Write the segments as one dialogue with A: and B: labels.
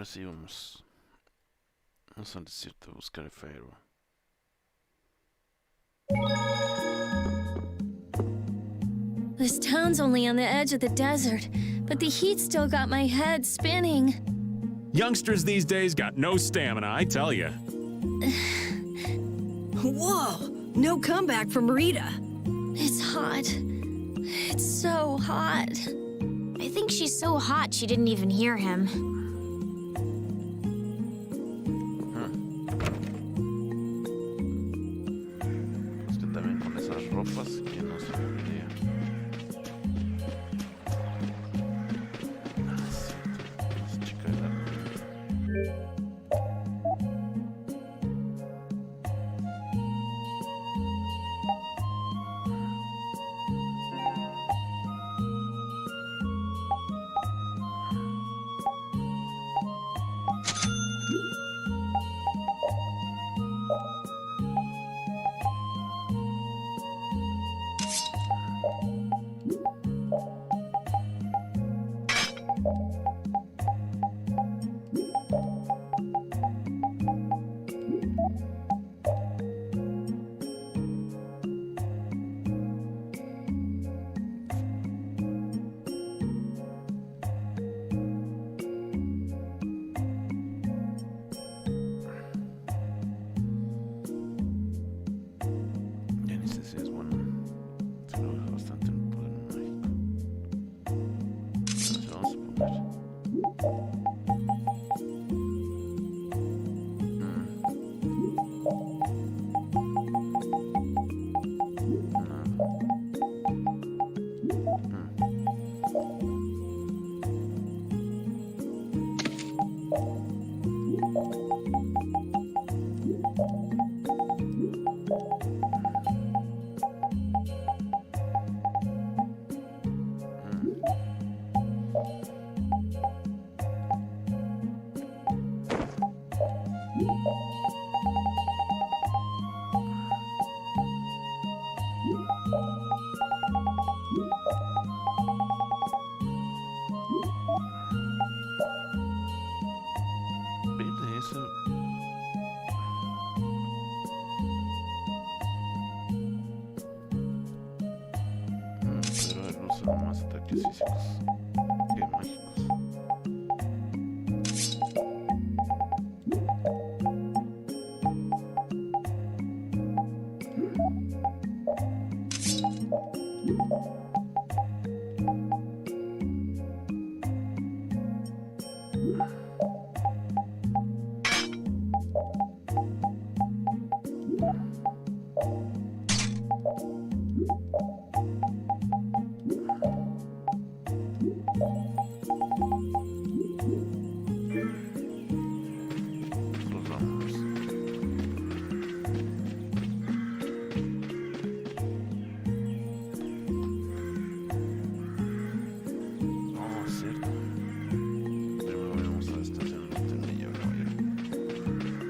A: ahora sí vamos. Vamos al desierto a buscar a Phaeroh.
B: This town's only on the edge of the desert, but the heat still got my head spinning.
C: Youngsters these days got no stamina, I tell you.
D: Whoa! No comeback from Rita.
B: It's hot. It's so hot.
E: I think she's so hot she didn't even hear him.
A: Es que también con esas ropas que no se vería. Ah, sí, esa chica de la... Ya ni sé si es bueno. Se lo deja bastante en el poder mágico. Entonces vamos a poner. Verde eso. Pero él usa más ataques físicos que mágicos. Los vamos. Oh, cierto. Primero vamos a la estación de tren y ahora voy a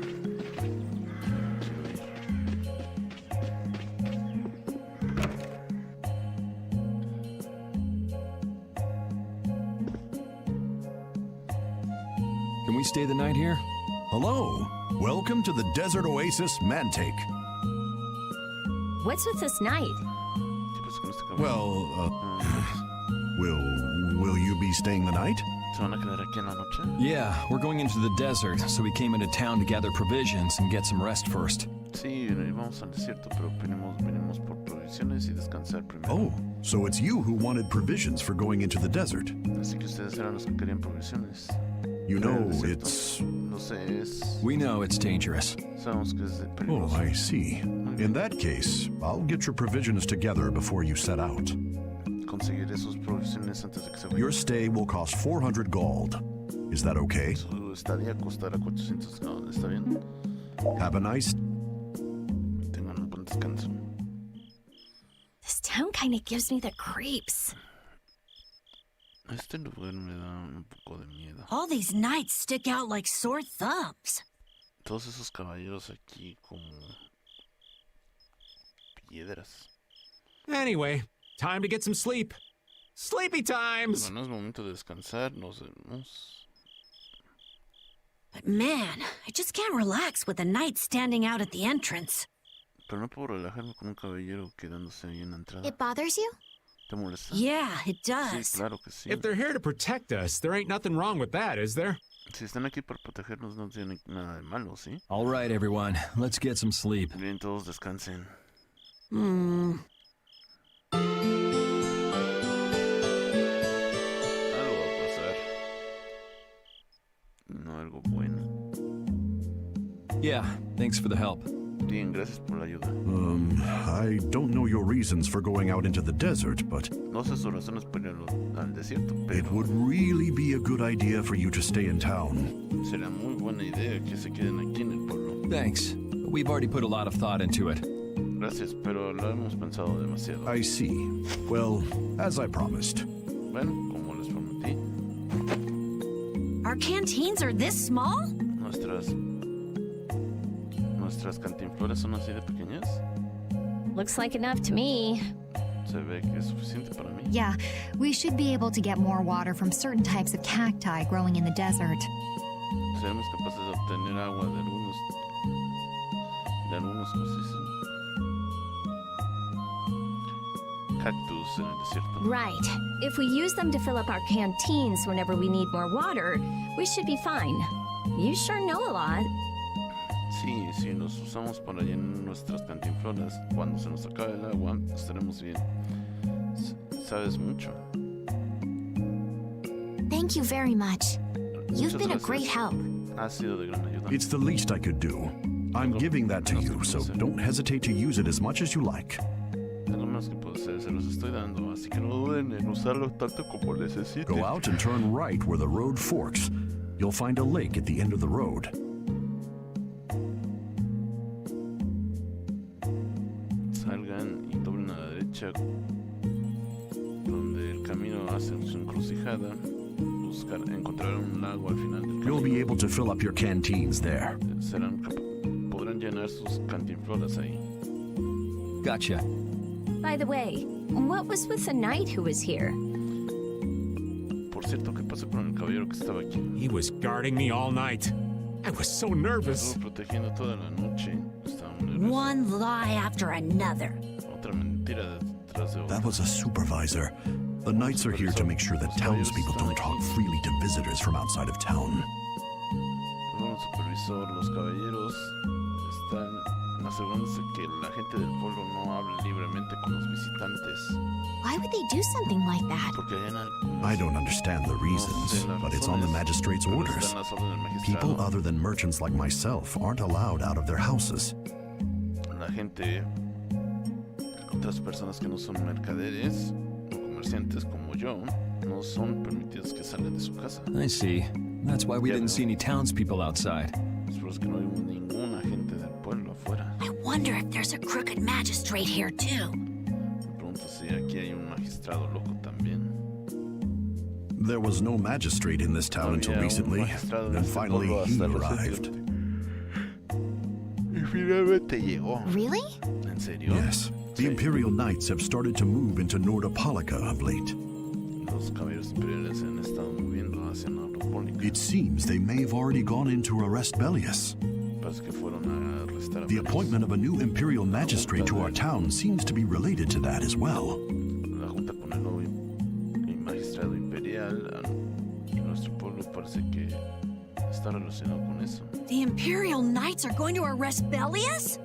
F: Can we stay the night here?
G: Hello. Welcome to the Desert Oasis Mantake.
E: What's with this night?
A: ¿Qué pasa con este cabrón?
G: Well,
A: Pues,
G: will you be staying the night?
A: ¿se van a quedar aquí en la noche?
F: Yeah, we're going into the desert, so we came into town to gather provisions and get some rest first.
A: Sí, vamos al desierto, pero venimos por provisiones y descansar primero.
G: Oh, so it's you who wanted provisions for going into the desert.
A: Así que ustedes eran los que querían provisiones.
G: You
A: Para el
G: know,
A: desierto.
G: it's...
A: No sé, es...
F: We know it's dangerous.
A: Sabemos que es
G: Oh,
A: peligroso.
G: I see. In that case, I'll get your provisions together before you set out.
A: Conseguiré sus provisiones antes de que se vayan.
G: Your stay will cost 400 gold. Is that okay?
A: Su estadía costará 400 gold. ¿Está bien?
G: Have a nice...
A: Tengan un buen descanso.
E: This town kind of gives me the creeps.
A: Este lugar me da un poco de miedo.
D: All these knights stick out like sore thumbs.
A: Todos esos caballeros aquí como piedras.
C: Anyway, time to get some sleep. Sleepy times!
A: Bueno, es momento de descansar. Nos vemos.
D: But man, I just can't relax with the knight standing out at the entrance.
A: Pero no puedo relajarme con un caballero quedándose ahí en la entrada.
E: It bothers you?
A: ¿Te molesta?
D: Yeah, it
A: Sí,
D: does.
A: claro que sí.
C: If they're here to protect us, there ain't nothing wrong with that, is there?
A: Si están aquí para protegernos, no tienen nada de malo, ¿sí?
F: All right, everyone. Let's get some sleep.
A: Bien, todos descansen.
D: Hmm.
A: Algo va a pasar. No algo bueno.
F: Yeah, thanks for the help.
A: Bien, gracias por la ayuda.
G: I don't know your reasons for going out into the desert, but
A: No sé sus razones para ir al desierto,
G: it
A: pero
G: would really be a good idea for you to stay in town.
A: será muy buena idea que se queden aquí en el pueblo.
F: Thanks. We've already put a lot of thought into it.
A: Gracias, pero lo hemos pensado demasiado.
G: I see. Well, as I promised.
A: Bueno, como les prometí,
D: Our canteens are this small?
A: nuestras cantinfloras son así de pequeñas.
B: Looks like enough to me.
A: Se ve que es suficiente para mí.
E: Yeah, we should be able to get more water from certain types of cacti growing in the desert.
A: Seremos capaces de obtener agua de algunos ¿cómo se dice? Cactus en el desierto.
B: Right. If we use them to fill up our canteens whenever we need more water, we should be fine. You sure know a lot.
A: Sí, si los usamos para llenar nuestras cantinfloras, cuando se nos acabe el agua, estaremos bien. Sabes mucho.
E: Thank you very much. You've
A: Muchas
E: been a
A: gracias.
E: great help.
A: Ha sido de gran ayuda.
G: It's the least I could do. I'm giving that to you, so don't hesitate to use it as much as you like.
A: Es lo menos que puedo hacer, se los estoy dando, así que no duden en usarlo tanto como necesiten.
G: Go out and turn right where the road forks. You'll find a lake at the end of the road.
A: Salgan y doblen a la derecha donde el camino hace su encrucijada. Encontrarán un lago al final del
G: You'll be
A: camino.
G: able to fill up your canteens there.
A: Podrán llenar sus cantinfloras ahí.
F: Gotcha.
B: By the way, what was with the knight who was here?
A: Por cierto, ¿qué pasó con el caballero que estaba aquí?
C: He was guarding me all night. I was so nervous.
A: Estuvo protegiendo toda la noche. Estaba muy nervioso.
D: One lie after another.
A: Otra mentira detrás de otra.
G: That was a supervisor. The knights are here to make sure that townspeople don't talk freely to visitors from outside of town.
A: Un supervisor, los caballeros están asegurándose que la gente del pueblo no hable libremente con los visitantes.
E: Why would they do something like that?
A: Porque hay algunos...
G: I don't understand the reasons, but it's on the magistrate's
A: pero
G: orders.
A: están las órdenes del
G: People
A: magistrado.
G: other than merchants like myself aren't allowed out of their houses.
A: La gente, otras personas que no son mercaderes o comerciantes como yo, no son permitidos que salgan de su casa.
F: I see. That's why we
A: Yeah,
F: didn't
A: no.
F: see any townspeople outside.
A: Es por eso que no vimos ninguna gente del pueblo afuera.
D: I wonder if there's a crooked magistrate here too.
A: Me pregunto si aquí hay un magistrado loco también.
G: There was no magistrate in this town until
A: Había un
G: recently,
A: magistrado en
G: and
A: este
G: finally
A: pueblo
G: he
A: hasta
G: arrived.
A: recientemente. Y finalmente llegó.
E: Really?
A: ¿En serio?
G: Yes, the
A: Sí.
G: Imperial Knights have started to move into Nordopolica of late.
A: Los caballeros imperiales se han estado moviendo hacia Nordopolica.
G: It seems they may have already gone in to arrest Bellius.
A: Parece que fueron a arrestar a
G: The
A: Bellius.
G: appointment of a new Imperial magistrate to our town seems to be related to that as well.
A: La junta con el nuevo magistrado imperial en nuestro pueblo parece que está relacionado con eso.
D: The Imperial Knights are going to arrest Bellius?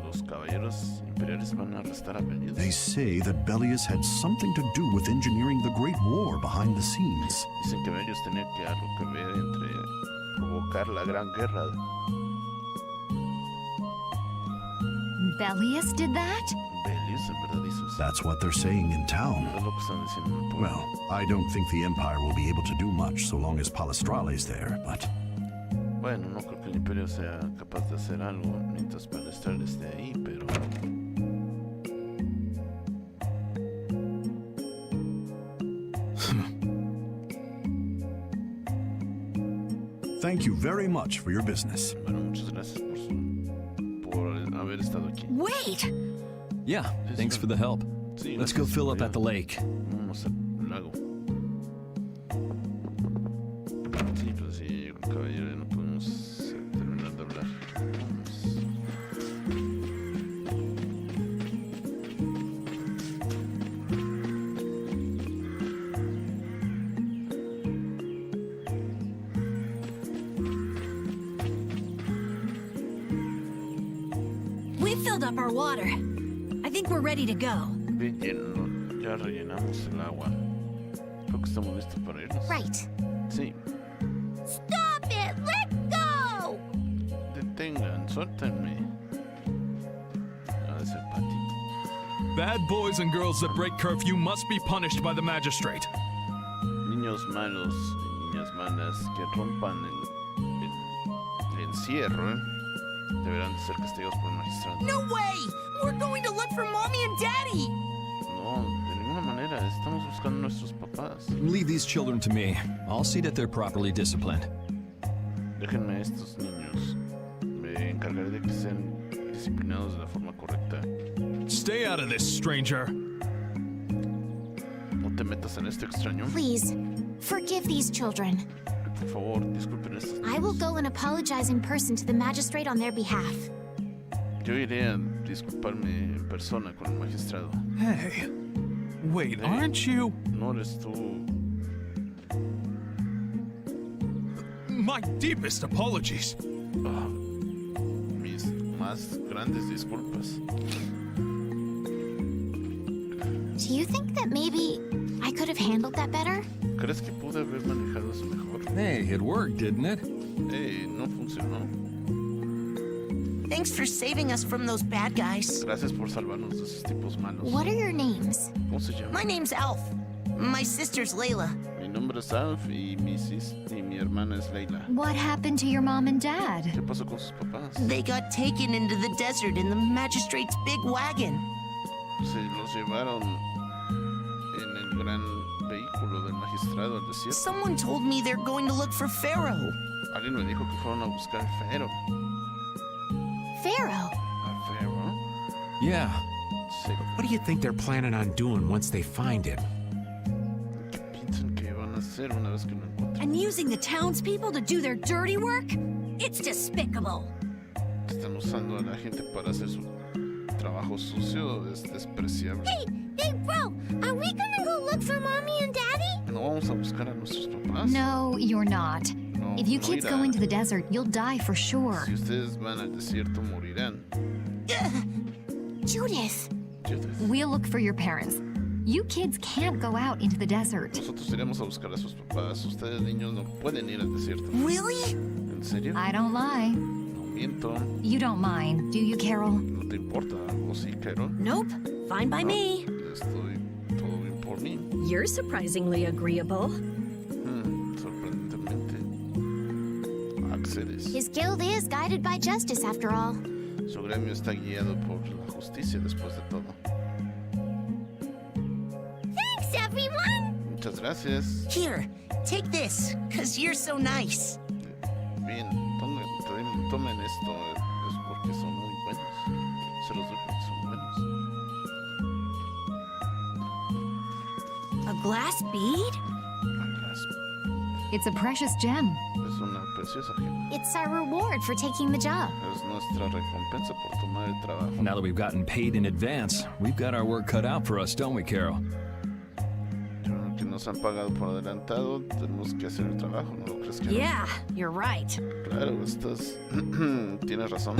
A: Los caballeros imperiales van a arrestar a Bellius.
G: They say that Bellius had something to do with engineering the Great War behind the scenes.
A: Dicen que Bellius tenía que algo que ver entre provocar la gran guerra.
E: Bellius did that?
A: Bellius en verdad hizo eso.
G: That's what they're saying in town.
A: Es lo que están diciendo en el pueblo.
G: Well, I don't think the Empire will be able to do much so long as Palestrale's there, but
A: Bueno, no creo que el imperio sea capaz de hacer algo mientras Palestral esté ahí, pero...
G: thank you very much for your business.
A: Bueno, muchas gracias por haber estado aquí.
D: Wait!
F: Yeah, thanks for the help.
A: Sí,
F: Let's go
A: gracias
F: fill
A: por
F: up at the
A: ayudar.
F: lake.
A: Vamos al lago. Sí, pues sí, un caballero no podemos
D: filled up our water. I think we're ready to go.
A: Bien, ya rellenamos el agua. Creo que estamos listos para irnos.
E: Right.
A: Sí.
B: Stop it! Let go!
A: Detengan, suéltenme. Ha de ser Patty.
F: Bad boys and girls that break curfew must be punished by the magistrate.
A: Niños malos y niñas malas que rompan el encierro deberán de ser castigados por el magistrado.
D: No way! We're going to look for Mommy and Daddy!
A: No, de ninguna manera. Estamos buscando a nuestros papás.
F: Leave these children to me. I'll see that they're properly disciplined.
A: Déjenme a estos niños. Me encargaré de que sean disciplinados de la forma correcta.
C: Stay out of this, stranger.
A: No te metas en esto, extraño.
E: Please, forgive these children.
A: Por favor, disculpen a estos niños.
E: I will go and apologize in person to the magistrate on their behalf.
A: Yo iré a disculparme en persona con el magistrado.
C: Hey. Wait,
A: Hey.
C: aren't you?
A: No eres tú.
C: My deepest apologies.
A: Ah, mis más grandes disculpas.
E: Do you think that maybe I could have handled that better?
A: ¿Crees que pude haber manejado eso mejor?
F: Hey, it worked, didn't it?
A: No funcionó.
D: Thanks for saving us from those bad guys.
A: Gracias por salvarnos de esos tipos malos.
E: What are your names?
A: ¿Cómo se llama?
D: My name's Alf. My sister's Layla.
A: Mi nombre es Alf y mi hermana es Leila.
E: What happened to your mom and dad?
A: ¿Qué pasó con sus papás?
D: They got taken into the desert in the magistrate's big wagon.
A: Se los llevaron en el gran vehículo del magistrado al desierto.
D: Someone told me they're going to look for Phaeroh.
A: Alguien me dijo que fueron a buscar a Phaeroh.
E: Phaeroh.
A: ¿A Phaeroh?
F: Yeah.
A: Sí.
H: What do you think they're planning on doing once they find him?
A: ¿Qué piensan que van a hacer una vez que lo encuentren?
D: And using the townspeople to do their dirty work? It's despicable.
A: Están usando a la gente para hacer su trabajo sucio, es despreciable.
B: Hey, bro, are we gonna go look for Mommy and Daddy?
A: ¿No vamos a buscar a nuestros papás?
E: No, you're not.
A: No,
E: If you
A: no
E: kids
A: irán.
E: go into the desert, you'll die for sure.
A: Si ustedes van al desierto, morirán.
E: Judith,
A: Judith.
E: we'll look for your parents. You kids can't go out into the desert.
A: Nosotros iremos a buscar a sus papás. Ustedes, niños, no pueden ir al desierto.
D: Really?
A: ¿En serio?
E: I don't lie.
A: No miento.
E: You don't mind, do you, Carol?
A: ¿No te importa algo, sí, Carol?
D: Nope. Fine by me.
A: Estoy todo bien por mí.
I: You're surprisingly agreeable.
A: Sorprendentemente. Accedes.
E: His guild is guided by justice, after all.
A: Su gremio está guiado por la justicia después de todo.
B: Thanks, everyone!
A: Muchas gracias.
D: Here, take this, cause you're so nice.
A: Bien, tomen esto. Es porque son muy buenos. Se los doy porque son buenos.
D: A glass bead?
E: It's a precious gem.
A: Es una preciosa gema.
E: It's our reward for taking the job.
A: Es nuestra recompensa por tomar el trabajo.
F: Now that we've gotten paid in advance, we've got our work cut out for us, don't we, Carol?
A: Creo que nos han pagado por adelantado. Tenemos que hacer el trabajo, ¿no lo crees, Carol?
D: Yeah, you're right.
A: Claro, estás... Tienes razón.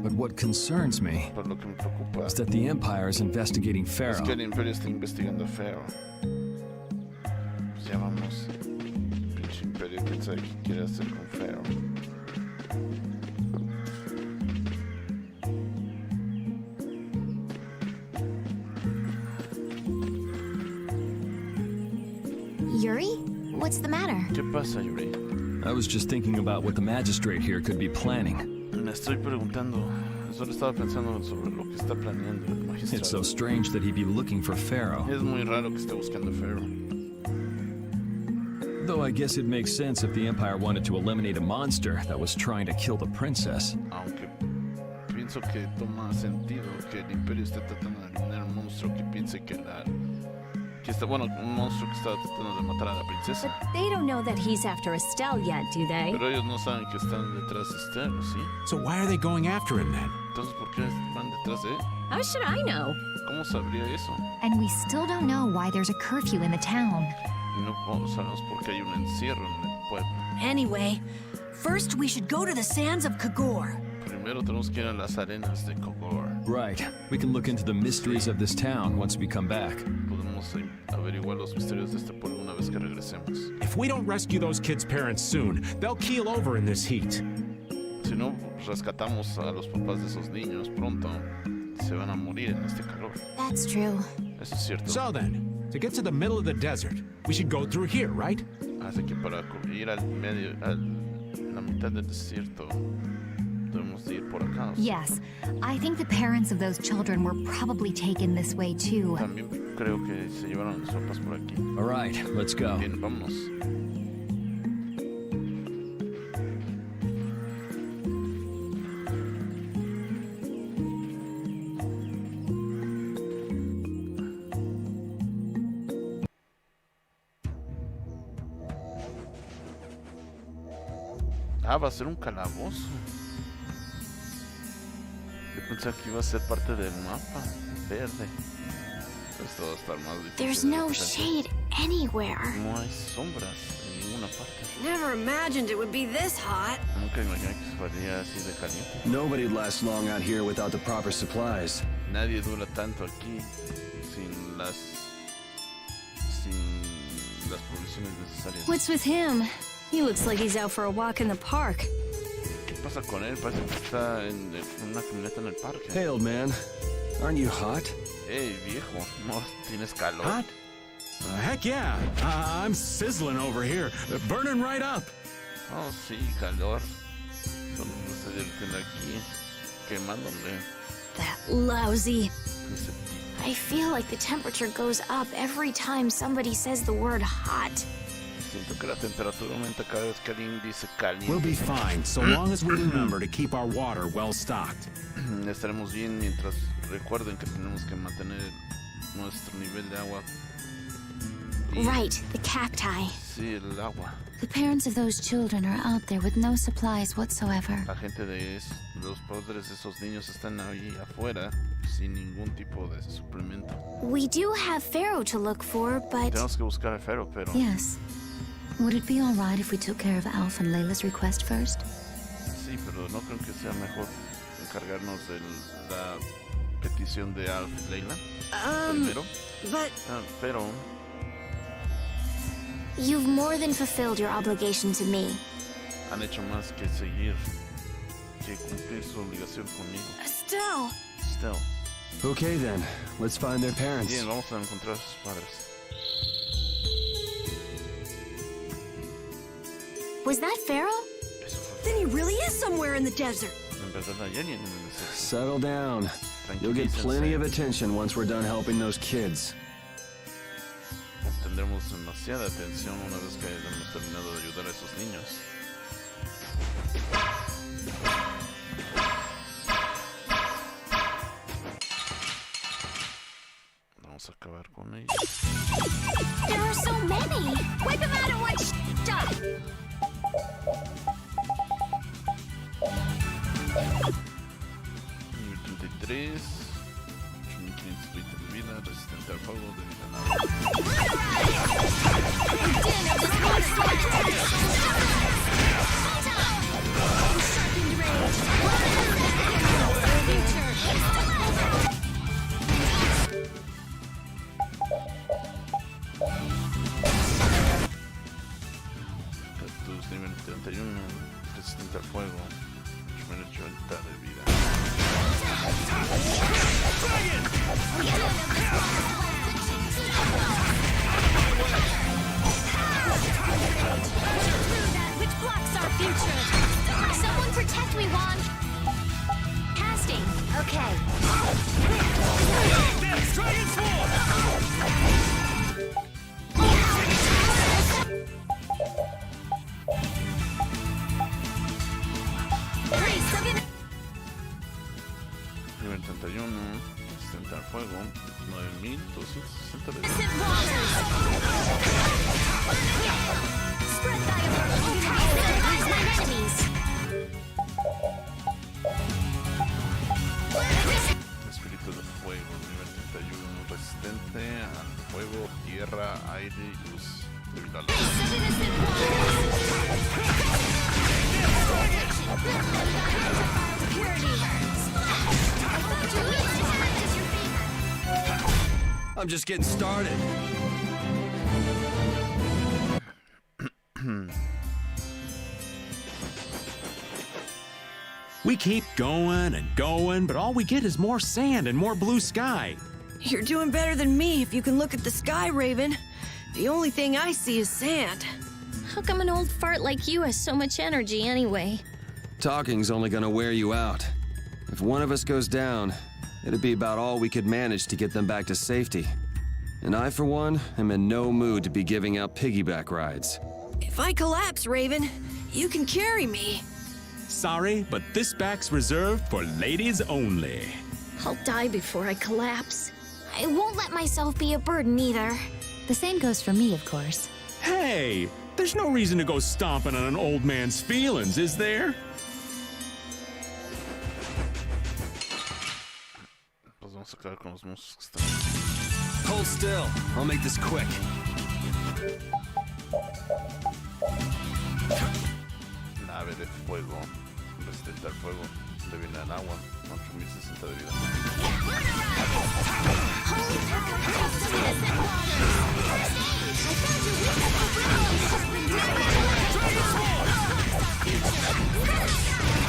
F: But what concerns me
A: Pero lo que me preocupa
F: is that the Empire is investigating
A: es
F: Phaeroh.
A: que el Imperio está investigando a Phaeroh. Pues ya vamos. Pinche Imperio, quién sabe qué quiere hacer con Phaeroh.
E: Yuri? What's the matter?
A: ¿Qué pasa, Yuri?
F: I was just thinking about what the magistrate here could be planning.
A: Me estoy preguntando. Solo estaba pensando sobre lo que está planeando el magistrado.
F: It's so strange that he'd be looking for Phaeroh.
A: Es muy raro que esté buscando a Phaeroh.
F: Though I guess it makes sense if the Empire wanted to eliminate a monster that was trying to kill the princess.
A: Aunque pienso que toma sentido que el Imperio esté tratando de eliminar un monstruo que piense que está, bueno, un monstruo que está tratando de matar a la princesa.
I: But they don't know that he's after Estelle yet, do they?
A: Pero ellos no saben que están detrás de Estelle, ¿sí?
H: So why are they going after him then?
A: Entonces, ¿por qué van detrás de él?
I: How should I know?
A: ¿Cómo sabría eso?
E: And we still don't know why there's a curfew in the town.
A: Y no sabemos por qué hay un encierro en el pueblo.
D: Anyway, First, we should go to the sands of Kagor.
A: Primero tenemos que ir a las arenas de Kogor.
F: Right. We can look into the mysteries of this town once we come back.
A: Podemos averiguar los misterios de este pueblo una vez que regresemos.
H: If we don't rescue those kids' parents soon, they'll keel over in this heat.
A: Si no rescatamos a los papás de esos niños pronto, se van a morir en este calor.
E: That's true.
A: Eso es cierto.
H: So then, to get to the middle of the desert, we should go through here, right?
A: Así que para ir al medio, la mitad del desierto, debemos de ir por acá.
E: Yes, I think the parents of those children were probably taken this way too.
A: También creo que se llevaron los papás por aquí.
F: All right, let's go.
A: Bien, vámonos. Ah, va a ser un calabozo. Yo pensé que iba a ser parte del mapa verde. Esto va a estar más difícil.
J: There's no shade anywhere.
A: No hay sombras en ninguna parte.
D: Never imagined it would be this hot.
A: Nunca imaginé que se faría así de caliente.
K: Nobody'd last long out here without the proper supplies.
A: Nadie dura tanto aquí sin las provisiones necesarias.
B: What's with him? He looks like he's out for a walk in the park.
A: ¿Qué pasa con él? Parece que está en una camioneta en el parque.
K: Hey, old man. Aren't you hot?
A: Hey, viejo, ¿no tienes calor?
H: Hot? Heck yeah. I'm sizzling over here. Burning right up.
A: Oh, sí, calor. Solo se divierten aquí, quemándome.
J: That lousy.
A: Ese tipo.
J: I feel like the temperature goes up every time somebody says the word hot.
A: Siento que la temperatura aumenta cada vez que alguien dice caliente.
H: We'll be fine, so long as we remember to keep our water well stocked.
A: Estaremos bien mientras recuerden que tenemos que mantener nuestro nivel de agua.
J: Right, the cacti.
A: Sí, el agua.
J: The parents of those children are out there with no supplies whatsoever.
A: La gente de los padres de esos niños están ahí afuera sin ningún tipo de suplemento.
J: We do have Phaeroh to look for, but...
A: Tenemos que buscar a Phaeroh, pero...
E: Yes. Would it be all right if we took care of Alf and Layla's request first?
A: Sí, pero no creo que sea mejor encargarnos de la petición de Alf y Layla primero.
D: But...
A: Pero...
J: You've more than fulfilled your obligation to me.
A: Han hecho más que cumplir su obligación conmigo.
D: Estelle!
A: Estelle.
K: Okay then, let's find their parents.
A: Bien, vamos a encontrar a sus padres.
J: Was that Phaeroh?
D: Then he really is somewhere in the desert.
A: En verdad hay alguien en el desierto.
K: Settle down. You'll get plenty of attention once we're done helping those kids.
A: Tendremos demasiada atención una vez que hayamos terminado de ayudar a esos niños. Vamos a acabar con ellos.
J: There are so many! Wipe them out in one shot!
A: 33, 8520 de vida, resistente al fuego, de vida nada. Cactus nivel 31, resistente al fuego, nivel 80 de vida.
J: Which blocks our future? Someone protect me, Juan! Casting. Okay.
A: Nivel 31, resistente al fuego, 9260 de vida.
J: Spread thy enemies.
A: Espíritu de fuego, nivel 31, resistente al fuego, tierra, aire y luz. Debido a la...
K: I'm just getting started.
H: We keep going and going, but all we get is more sand and more blue sky.
L: You're doing better than me if you can look at the sky, Raven. The only thing I see is sand.
B: How come an old fart like you has so much energy anyway?
K: Talking's only gonna wear you out. If one of us goes down, it'd be about all we could manage to get them back to safety. And I, for one, am in no mood to be giving out piggyback rides.
L: If I collapse, Raven, you can carry me.
C: Sorry, but this back's reserved for ladies only.
B: I'll die before I collapse.
J: I won't let myself be a burden either.
E: The same goes for me, of course.
C: Hey, there's no reason to go stomping on an old man's feelings, is there?
A: Pues vamos a acabar con los monstruos que están.
K: Hold still. I'll make this quick.
A: Nave de fuego. Restaurar fuego. Debilidad en agua. 4060 de vida.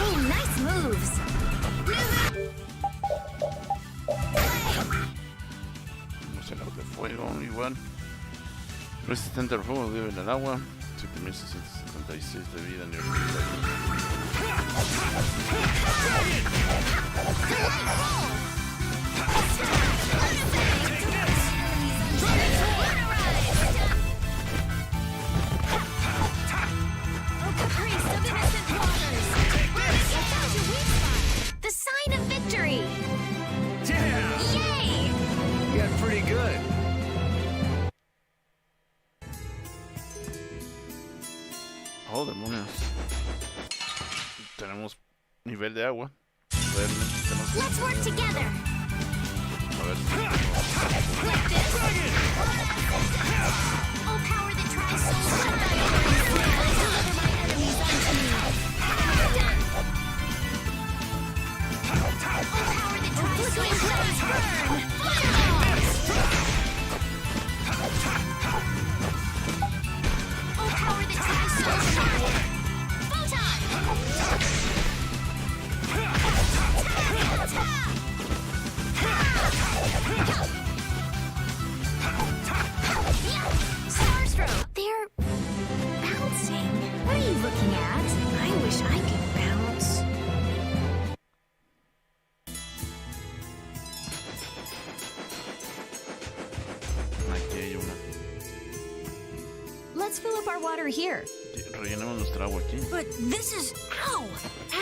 J: Oh, nice moves.
A: Emocionado de fuego, igual. Resistente al fuego, débil al agua. 7676 de vida, nivel 31.
J: The sign of victory.
K: Yeah!
J: Yay!
K: You got pretty good.
A: Oh, demonios. Tenemos nivel de agua. Realmente tenemos
J: Let's work together.
A: A ver.
J: Like this. Oh, power that tries so hard. Deliver my enemies unto me. Done. Oh, power that tries so hard. Oh, power that tries so hard. Photon. Starstroke. They're bouncing. What are you looking at? I wish I could bounce.
A: Aquí hay uno.
B: Let's fill up our water here.
A: Rellenemos nuestra agua aquí.
L: But this is... Ow!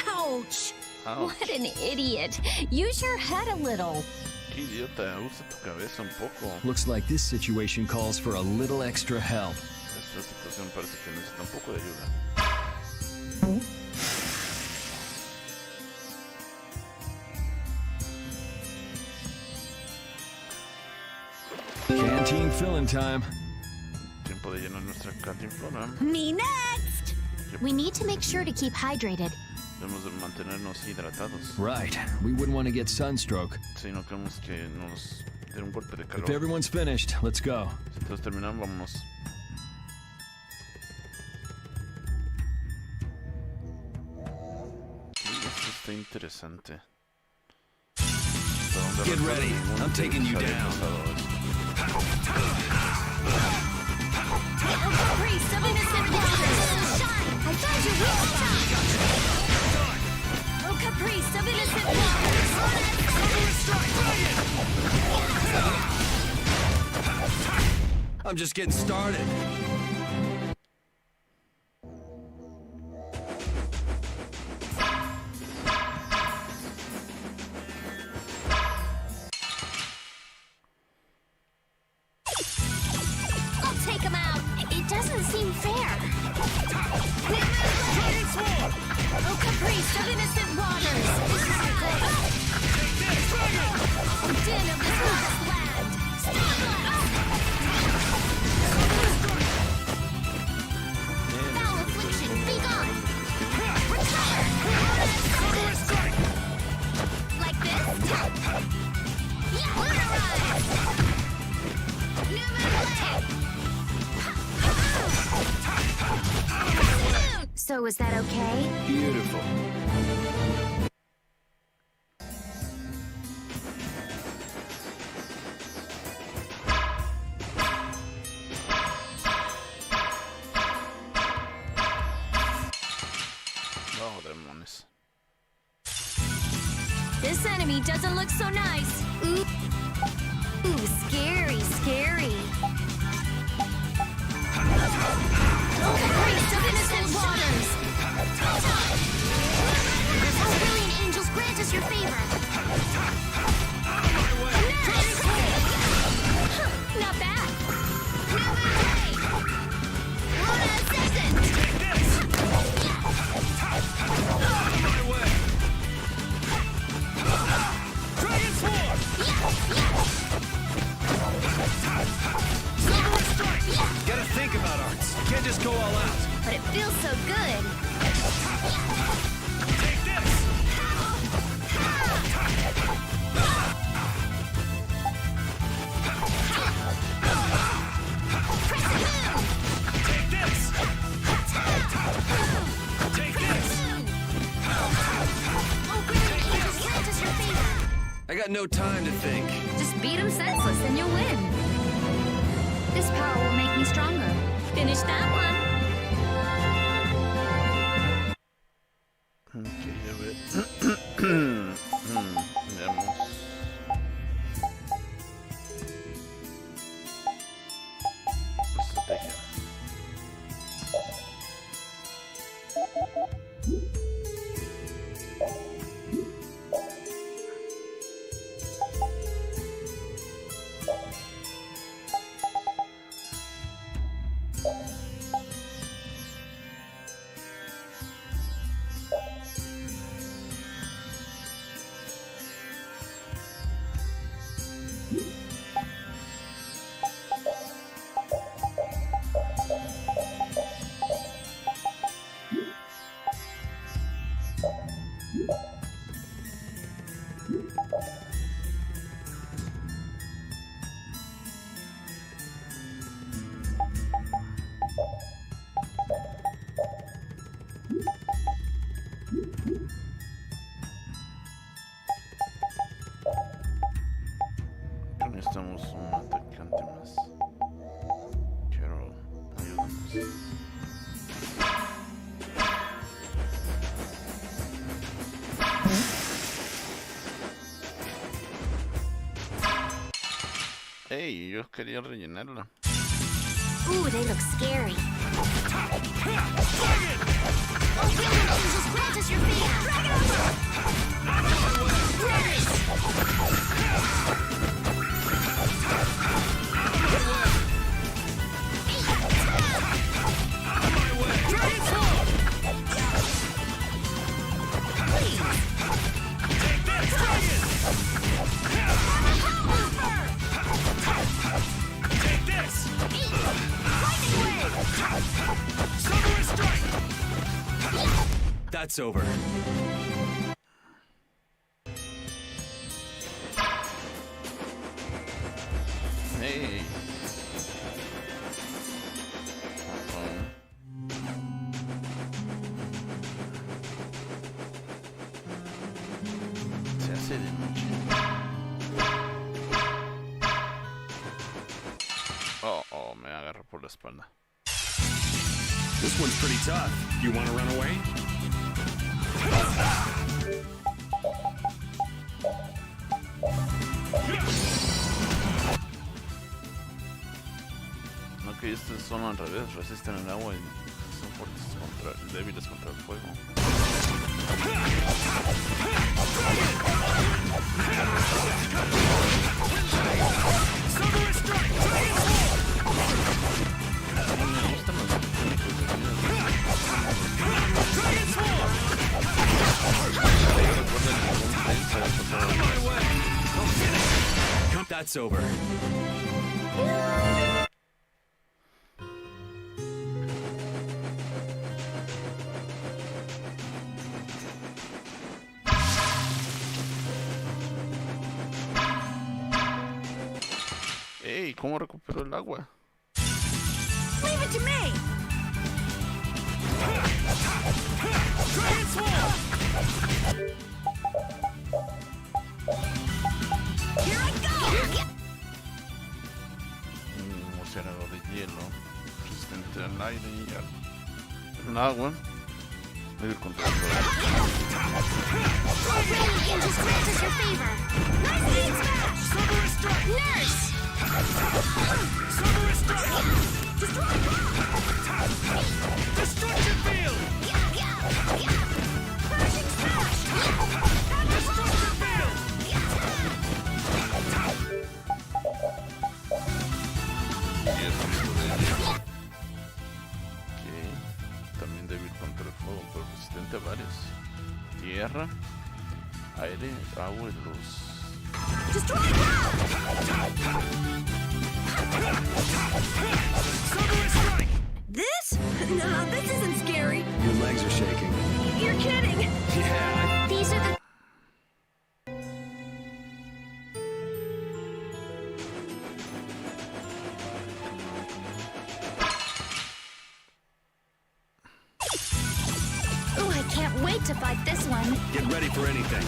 L: Ouch!
A: Ouch.
B: What an idiot. Use your head a little.
A: Qué idiota, usa tu cabeza un poco.
F: Looks like this situation calls for a little extra help.
A: Esta situación parece que necesita un poco de ayuda.
F: Canteen filling time.
A: Tiempo de llenar nuestra cantinflora.
L: Me next!
J: We need to make sure to keep hydrated.
A: Debemos de mantenernos hidratados.
F: Right. We wouldn't want to get sunstroke.
A: Si no queremos que nos dé un golpe de
F: If
A: calor.
F: everyone's finished, let's go.
A: Si todos terminan, vámonos. Esto está interesante.
K: Get ready. I'm taking you down.
J: Priest of innocent waters. Shine. I found your weak spot. Oh, caprice of innocent waters.
K: I'm just getting started.
J: I'll take him out. It doesn't seem fair. Oh, caprice of innocent waters. Din of this last land. Foul affliction, be gone. Retire. Like this. Yeah, lunar rise. So is that okay?
K: Beautiful.
A: Oh, demonios.
J: This enemy doesn't look so nice. Ooh, scary, scary. Priest of innocent waters. Oh, brilliant angels, grant us your favor.
B: Not bad.
J: Luna assistant.
K: Gotta think about arts. Can't just go all out.
J: But it feels so good.
K: Take this! Take this! Take this!
J: Oh, brilliant angels, grant us your favor.
K: I got no time to think.
B: Just beat him senseless and you'll win. This power will make me stronger. Finish that one.
A: Ok, a ver. Veamos. Estrategia. Necesitamos un atacante más. Phaeroh, ayúdanos. Hey, yo quería rellenarla.
J: Ooh, they look scary. Oh, brilliant angels, grant us your favor.
K: That's over.
A: Hey. Se hace de noche. Oh, me agarro por la espalda.
C: This one's pretty tough. You want to run away?
A: Ok, estos son al revés, resisten el agua y son débiles contra el fuego. Me gustan los mecánicos de
K: vida. That's over.
A: Hey, ¿cómo recupero el agua?
L: Leave it to me!
A: entre el aire y el agua. Débil contra el fuego.
J: Just grant us your favor. Lightning smash! Cerberus strike! Nurse! Cerberus strike! Destroy! Destruction field! Crashing smash! Destruction field!
A: También débil contra el fuego, pero resistente a varios. Tierra, aire, agua y luz.
L: This? No, this isn't scary.
K: Your legs are shaking.
L: You're kidding.
K: Yeah.
J: These are the... Oh, I can't wait to fight this one.
H: Get ready for anything.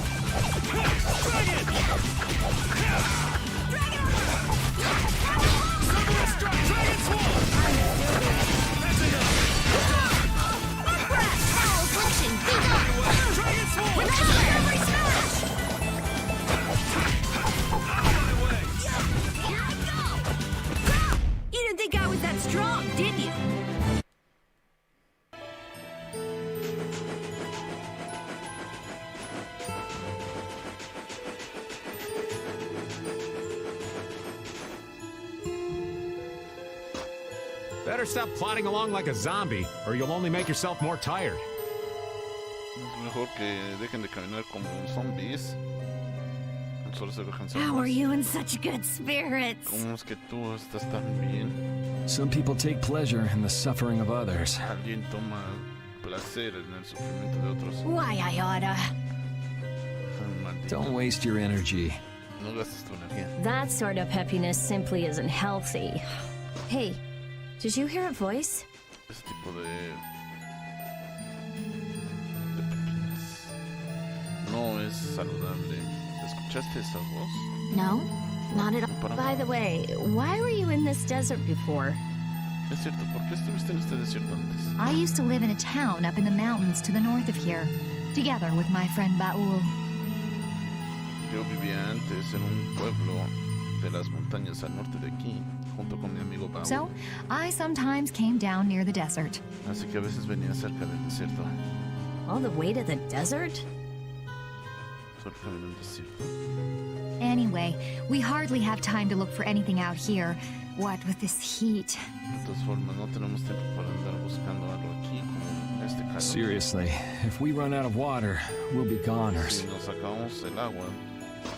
L: You didn't think I was that strong, did you?
H: Better stop plodding along like a zombie, or you'll only make yourself more tired.
A: Es mejor que dejen de caminar como zombies. Solo se dejan ser
D: How
A: más.
D: are you in such good spirits?
A: ¿Cómo es que tú estás tan bien?
F: Some people take pleasure in the suffering of others.
A: Alguien toma placer en el sufrimiento de otros.
D: Why, I oughta.
A: Maldito.
F: Don't waste your energy.
A: No gastes tu energía.
B: That sort of peppiness simply isn't healthy. Hey, did you hear a voice?
A: Ese tipo de pepinas no es saludable. ¿Escuchaste esa voz?
B: No, not at all. By the way, why were you in this desert before?
A: Es cierto, ¿por qué estuviste en este desierto antes?
E: I used to live in a town up in the mountains to the north of here, together with my friend Baul.
A: Yo vivía antes en un pueblo de las montañas al norte de aquí, junto con mi amigo Baul.
E: So, I sometimes came down near the desert.
A: Así que a veces venía cerca del desierto.
B: All the way to the desert?
A: Cerca del desierto.
E: Anyway, we hardly have time to look for anything out here. What with this heat?
A: De todas formas, no tenemos tiempo para andar buscando algo aquí como este calor.
F: Seriously, if we run out of water, we'll be goners.
A: Si nos acabamos el agua,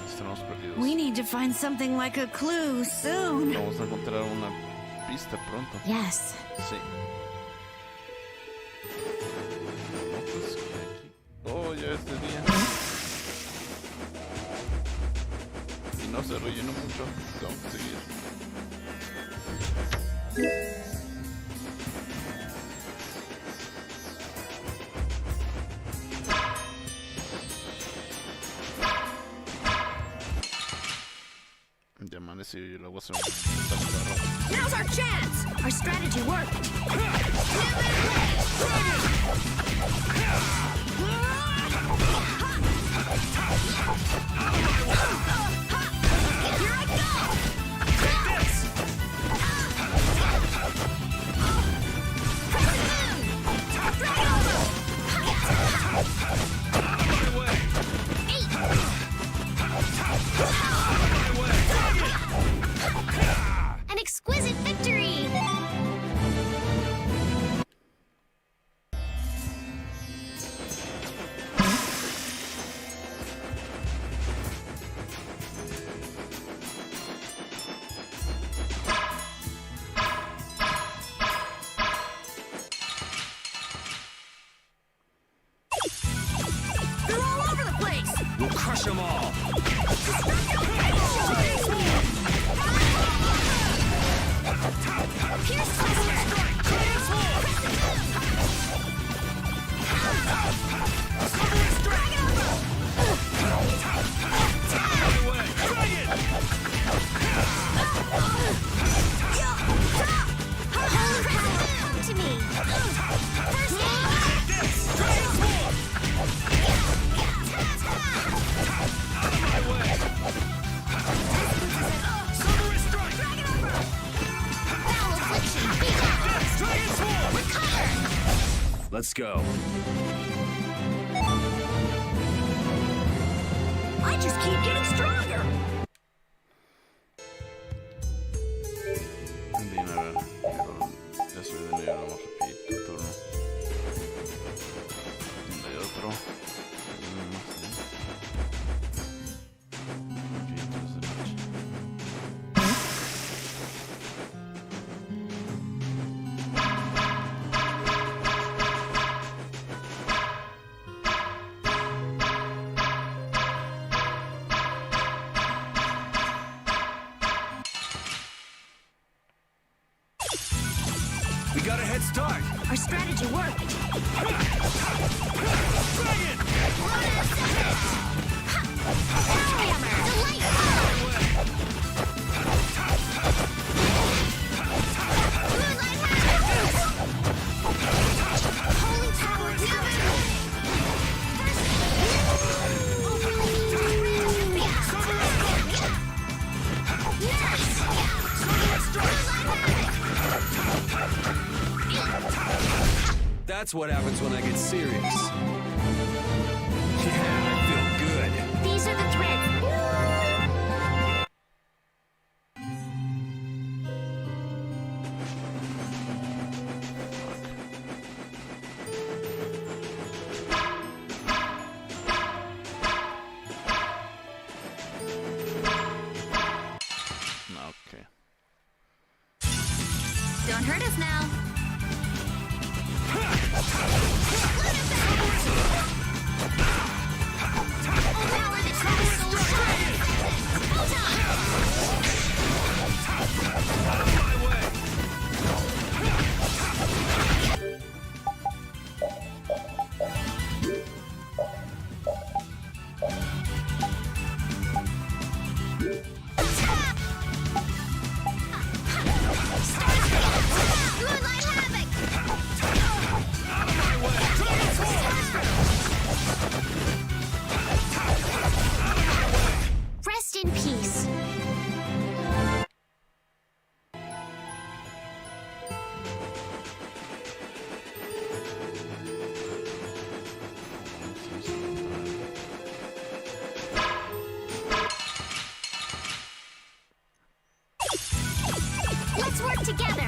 A: estaremos perdidos.
L: We need to find something like a clue soon.
A: Vamos a encontrar una pista pronto.
B: Yes.
A: Sí. No, pues, aquí. Oh, ya es de día. Y no se rellenó mucho. Tengo que seguir. Ya amanece y el agua se va a
D: Now's our chance! Our strategy worked! Here I go! Take this!
J: An exquisite victory!
D: They're all over the place!
H: We'll crush them all.
D: Pierce Cluster!
K: Let's go.
D: I just keep getting stronger.
A: Dinero. Ya soy de nivel más rapidito, turno. ¿Dónde hay otro?
K: We got a head start.
D: Our strategy worked.
K: Dragon! That's what happens when I get serious. Yeah, I feel good.
J: These are the threads.
A: Okay.
J: Don't hurt us now. Rest in peace. Let's work together.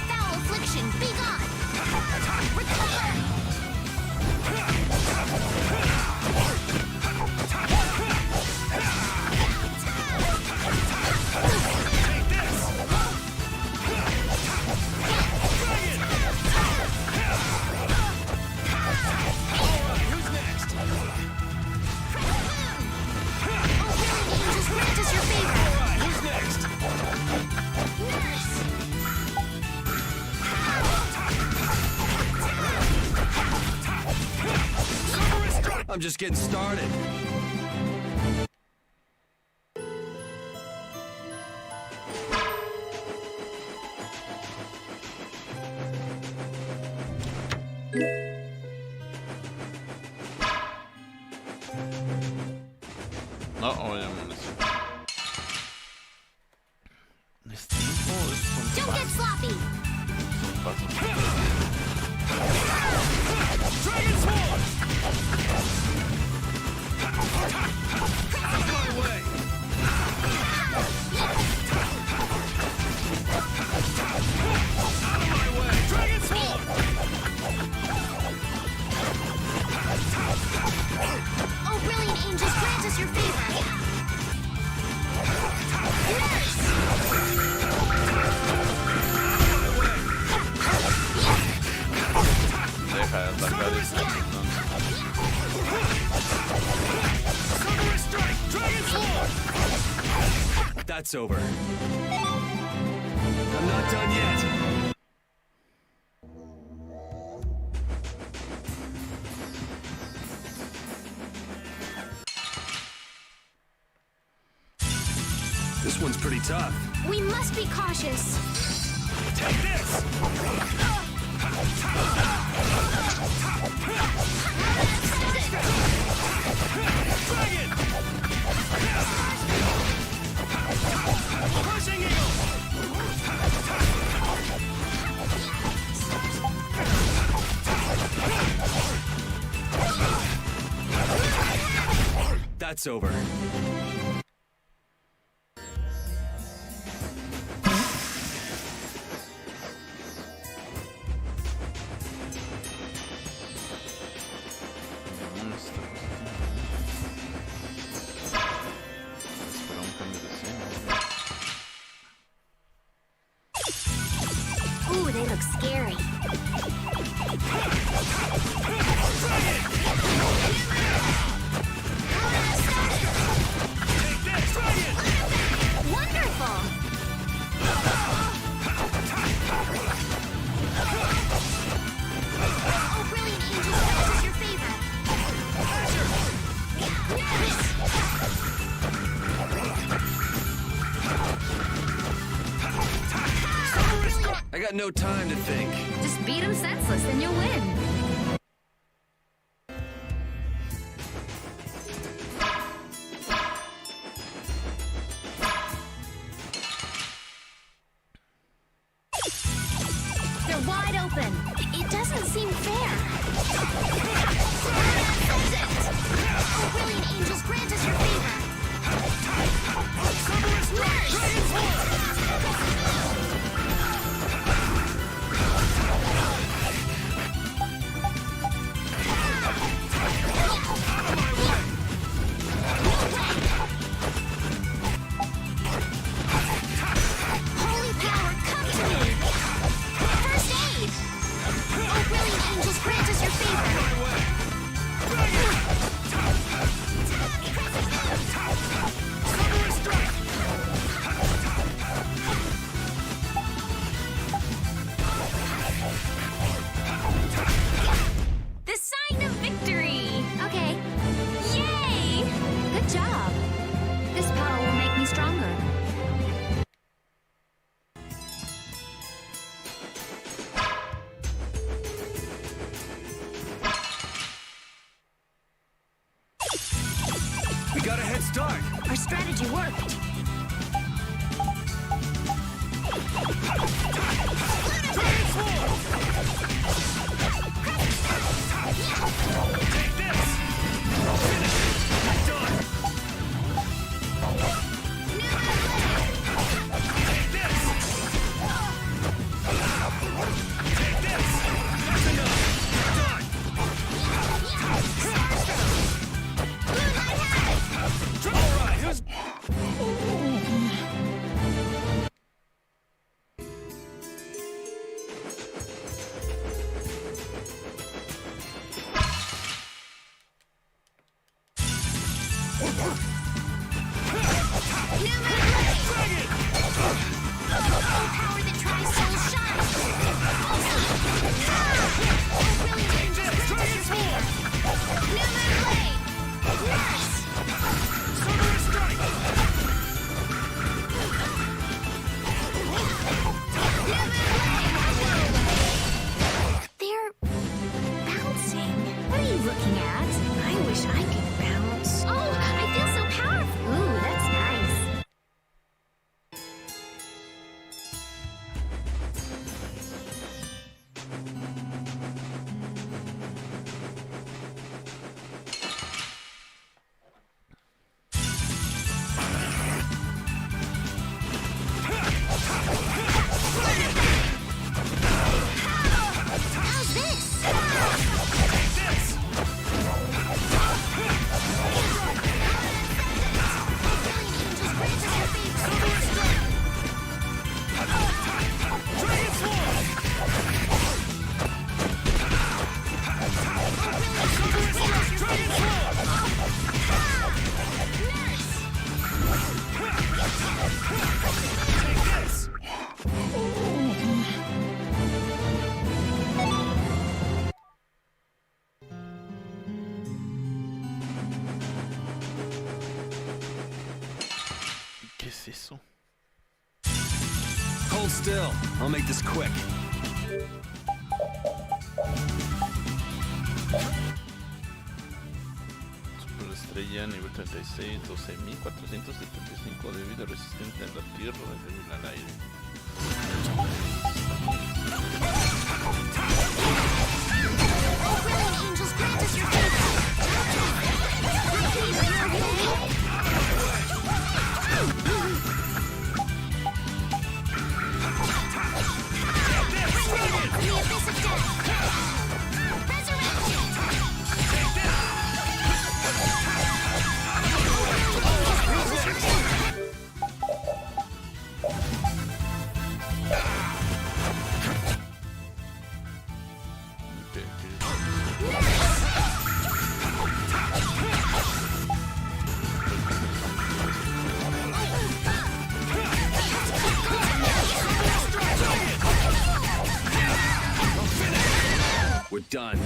J: Foul affliction, be gone. Recover.
K: I'm just getting started.
A: No, ya me necesito. ¿Es tiempo o es
J: Don't get sloppy.
K: Dragon Sword! Out of my way! Out of my way! Dragon Sword!
J: Oh, brilliant angels, grant us your favor.
A: Deja de atacar esta.
K: That's over. I'm not done yet. This one's pretty tough.
J: We must be cautious.
K: Take this! Dragon! Pushing eagle! That's over.
J: Ooh, they look scary. Wonderful! Oh, brilliant angels, what is your favor?
K: I got no time to think.
E: Just beat him senseless and you'll win.
J: They're wide open. It doesn't seem fair. Oh, brilliant angels, grant us your favor. Holy power, come to me. First aid. Oh, brilliant angels, grant us your favor.
B: The sign of victory!
J: Okay.
B: Yay!
E: Good job. This power will make me stronger.
K: We got a head start.
J: Our strategy worked.
K: Take this! Finish it! Done! Take this! Take this! That's enough! Done! All right, who's...
J: Power that tries soul shine. Oh, brilliant angels, grant us your favor. New moon blade. Nice.
K: Silver strike!
J: They're bouncing. What are you looking at? I wish I could bounce. Oh, I feel so powerful. Ooh, that's nice.
A: es eso?
K: Hold still. I'll make this quick.
A: Superestrella nivel 36, 12.475 de vida, resistente a la tierra, débil al aire.
K: We're done.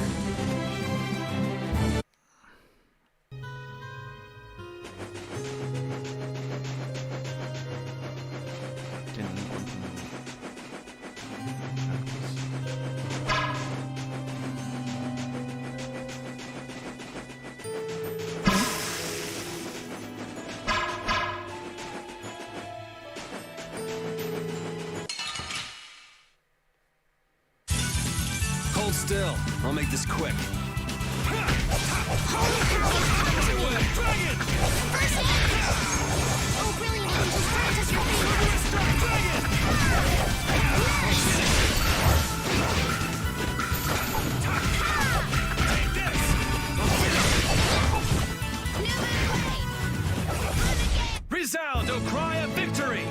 K: Hold still. I'll make this quick. Resound, O cry of victory!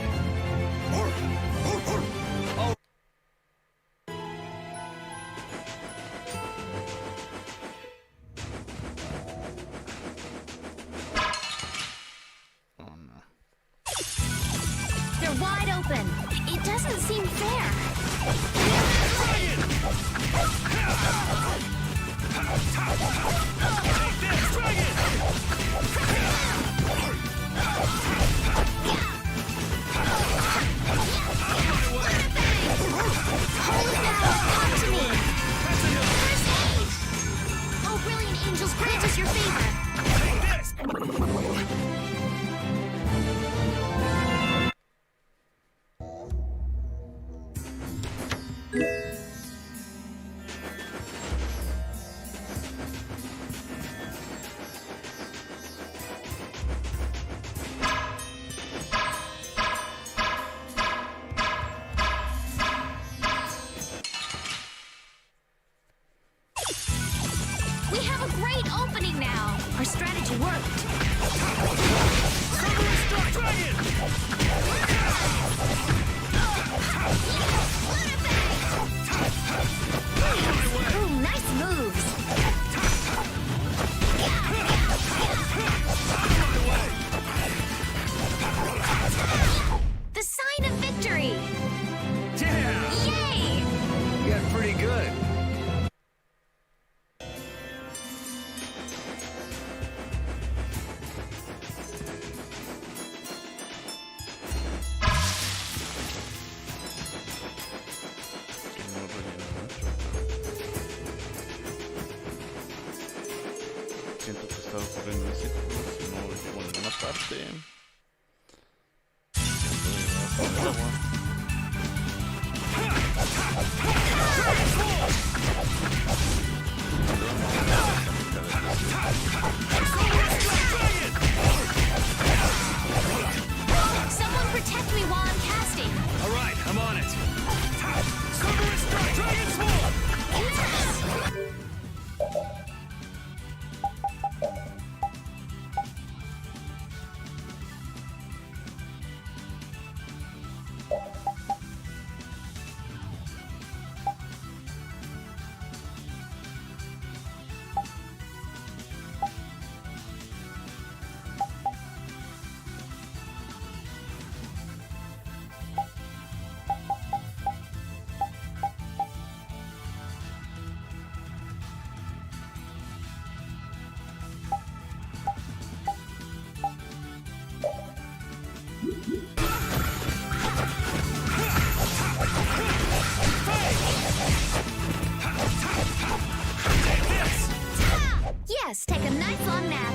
J: They're wide open. It doesn't seem fair. Oh, brilliant angels, grant us your favor. We have a great opening now. Our strategy worked. Ooh, nice moves. The sign of victory.
K: Yeah!
J: Yay!
K: You got pretty good.
A: Siento que estaba corriendo en círculos y no llego a ninguna parte. Siento llegar hasta el agua.
J: Someone protect me while I'm casting.
K: All right, I'm on it.
J: spots on map.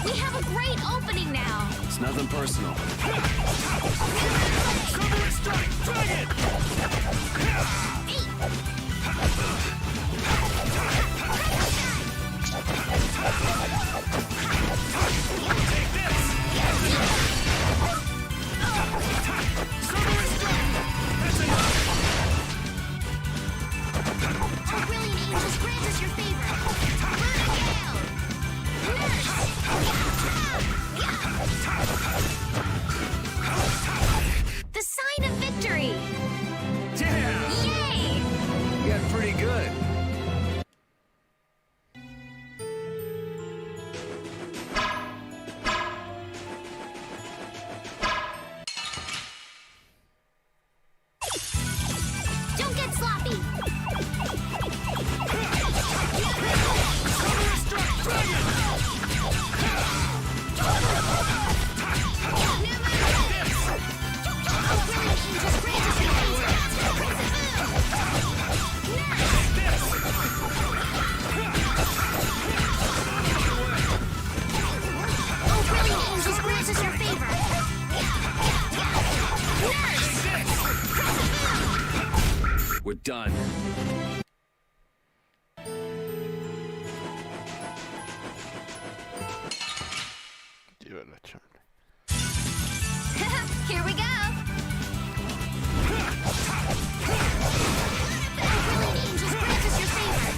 J: We have a great opening now.
K: It's nothing personal.
J: Our brilliant angels grant us your favor. The sign of victory!
K: Yeah!
J: Yay!
K: You got pretty good.
J: Don't get sloppy!
K: We're done.
A: Lleva la chamba.
J: Here we go! Angels grant us your favor!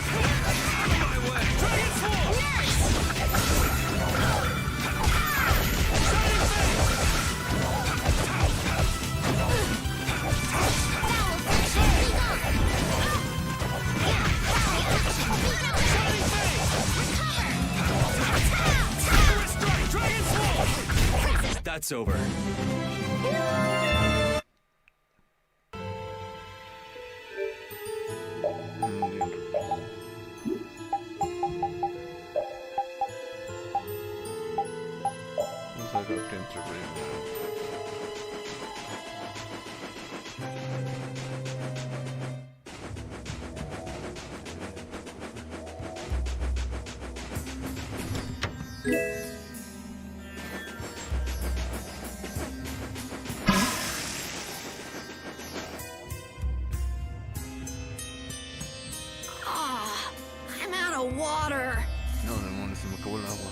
K: That's over.
A: Vamos a ver qué entre
L: I'm out of water.
A: No, demonios, se me acabó el agua.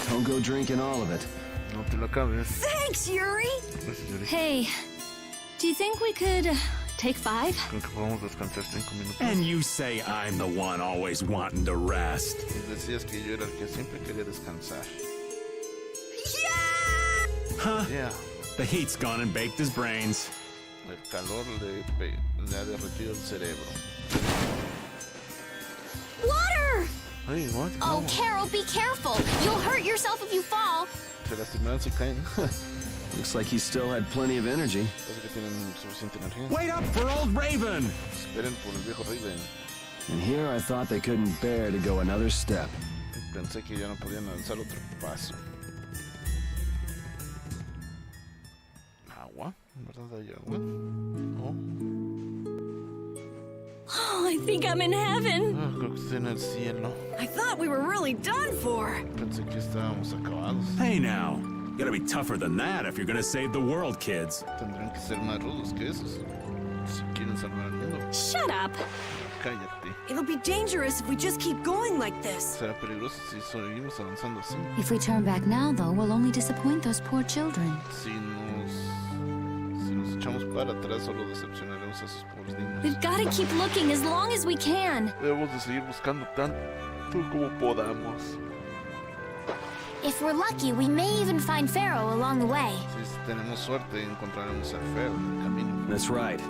K: Don't go drinking all of it.
A: No te lo acabes.
L: Thanks, Yuri.
A: Gracias, Yuri.
I: Hey, do you think we could take 5?
A: Creo que podemos descansar 5 minutos.
H: And you say I'm the one always wanting to rest.
A: Y decías que yo era el que siempre quería descansar.
H: Huh?
A: Yeah.
H: The heat's gone and baked his brains.
A: El calor le ha derretido el cerebro.
J: Water!
A: Hey, what?
J: Oh, Carol, be careful. You'll hurt yourself if you fall.
A: Se lastimaron si caen.
K: Looks like he still had plenty of energy.
A: Parece que tienen suficiente energía.
H: Wait up for old Raven!
A: Esperen por el viejo Raven.
K: And here I thought they couldn't bear to go another step.
A: Pensé que ya no podían avanzar otro paso. Agua, ¿verdad? Hay agua. No.
I: Oh, I think I'm in heaven.
A: Ah, creo que estoy en el cielo.
L: I thought we were really done for.
A: Pensé que estábamos acabados.
H: Hey now, you gotta be tougher than that if you're gonna save the world, kids.
A: Tendrán que ser más rudos que esos si quieren salvar el mundo.
I: Shut up.
A: Cállate.
L: It'll be dangerous if we just keep going like this.
A: Será peligroso si seguimos avanzando así.
E: If we turn back now, though, we'll only disappoint those poor children.
A: Si nos echamos para atrás, solo decepcionaremos a esos pobres niños.
I: We've got to keep looking as long as we can.
A: Debemos de seguir buscando tanto como podamos.
J: If we're lucky, we may even find Phaeroh along the way.
A: Si tenemos suerte, encontraremos a Phaeroh en el camino.
K: That's right.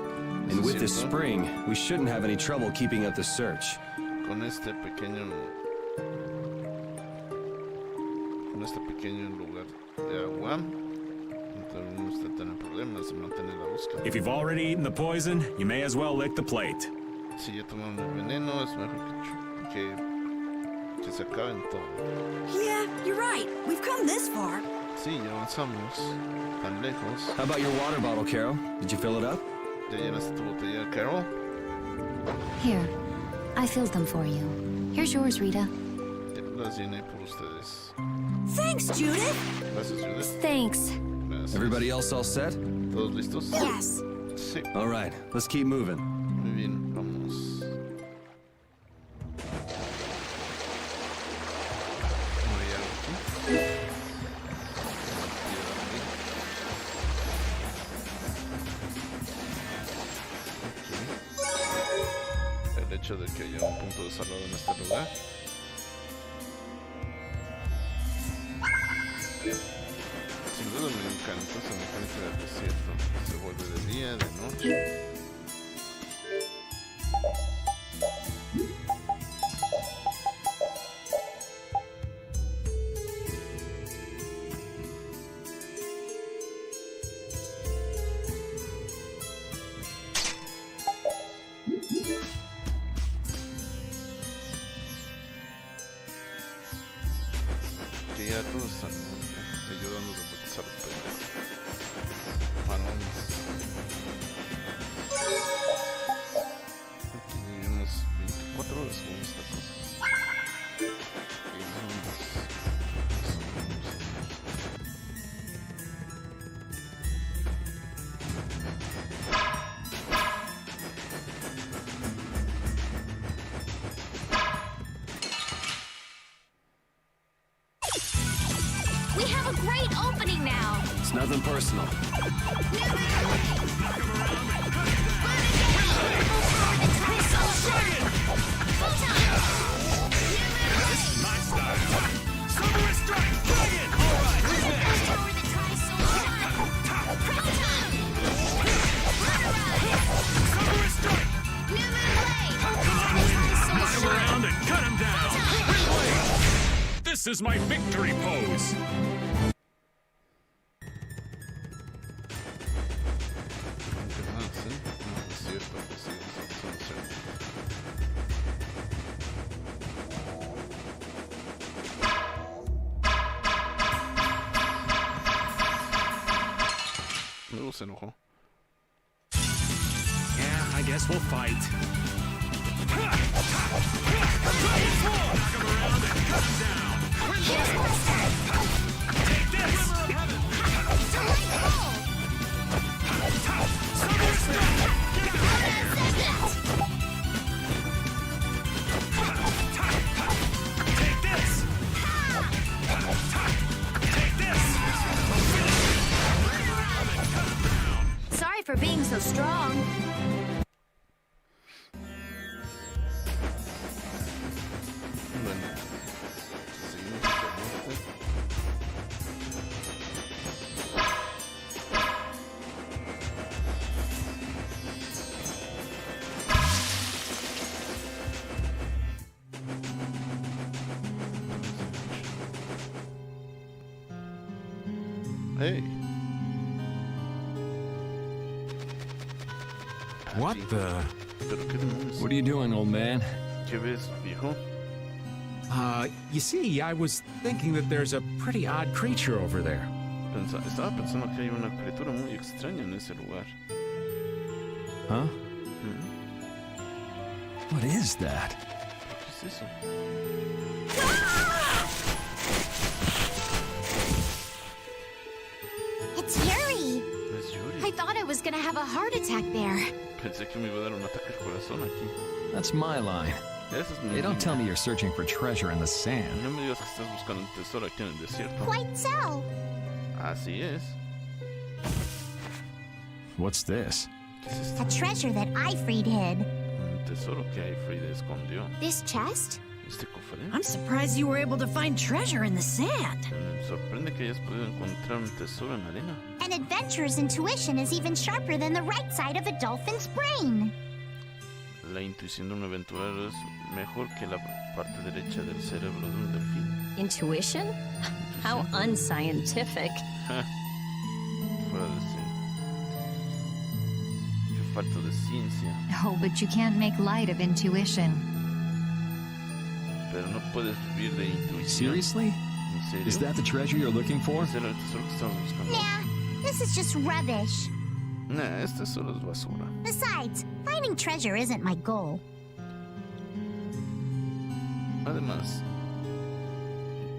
K: And with this
A: ¿cierto?
K: spring, we shouldn't have any trouble keeping up the search.
A: Con este pequeño lugar de agua, no tenemos que tener problemas de mantener la búsqueda.
H: If you've already eaten the poison, you may as well lick the plate.
A: Si ya tomaron el veneno, es mejor que se acaben todo.
L: Yeah, you're right. We've come this far.
A: Sí, ya avanzamos tan lejos.
K: How about your water bottle, Carol? Did you fill it up?
A: ¿Ya llenaste tu botella, Carol?
B: Here, I filled them for you. Here's yours, Rita.
A: Las llené por ustedes.
L: Thanks, Judith.
A: Gracias, Judith.
B: Thanks.
A: Gracias.
K: Everybody else all set?
A: ¿Todos listos?
L: Yes.
A: Sí.
K: All right, let's keep moving.
A: Muy bien, vamos. ¿No hay algo aquí? El hecho de que haya un punto de salvado en este lugar. Sin duda me encanta esa mecánica del desierto. Se vuelve de día, de noche. Que ya todos están ayudando a bautizar los pendejos. Varones. Aquí unos 24 horas con esta cosa. Y
J: We have a great opening now.
K: It's nothing personal.
C: This is my victory pose!
A: luego se enojó.
H: Yeah, I guess we'll fight.
J: Sorry for being so strong.
A: Bueno, seguimos hacia el norte. Hey.
H: What the?
A: ¿Pero qué demonios?
F: What are you doing, old man?
A: ¿Qué ves, viejo?
H: You see, I was thinking that there's a pretty odd creature over there.
A: Estaba pensando que hay una criatura muy extraña en ese lugar.
F: Huh? What is that?
A: ¿Qué es eso?
J: It's Yuri.
A: Es Yuri.
J: I thought I was gonna have a heart attack there.
A: Pensé que me iba a dar un ataque al corazón aquí.
F: That's my line.
A: Esa es mi
F: Hey, don't
A: línea.
F: tell me you're searching for treasure in the sand.
A: No me digas que estás buscando un tesoro aquí en el desierto.
J: Quite so.
A: Así es.
F: What's this?
A: ¿Qué es esto?
J: A treasure that I freed hid.
A: Un tesoro que Frida escondió.
J: This chest?
A: este cofre.
L: I'm surprised you were able to find treasure in the sand.
A: Me sorprende que hayas podido encontrar un tesoro en la arena.
J: An adventurer's intuition is even sharper than the right side of a dolphin's brain.
A: La intuición de un aventurero es mejor que la parte derecha del cerebro de un delfín.
B: Intuition? How unscientific.
A: Fuera de sí. Qué falta de ciencia.
E: Oh, but you can't make light of intuition.
A: Pero no puedes vivir de intuición.
F: Seriously?
A: ¿En serio?
F: Is that the treasure you're looking for?
A: ¿Es el tesoro que estamos buscando?
J: Nah, this is just rubbish.
A: Nah, este solo es basura.
J: Besides, finding treasure isn't my goal.
A: Además,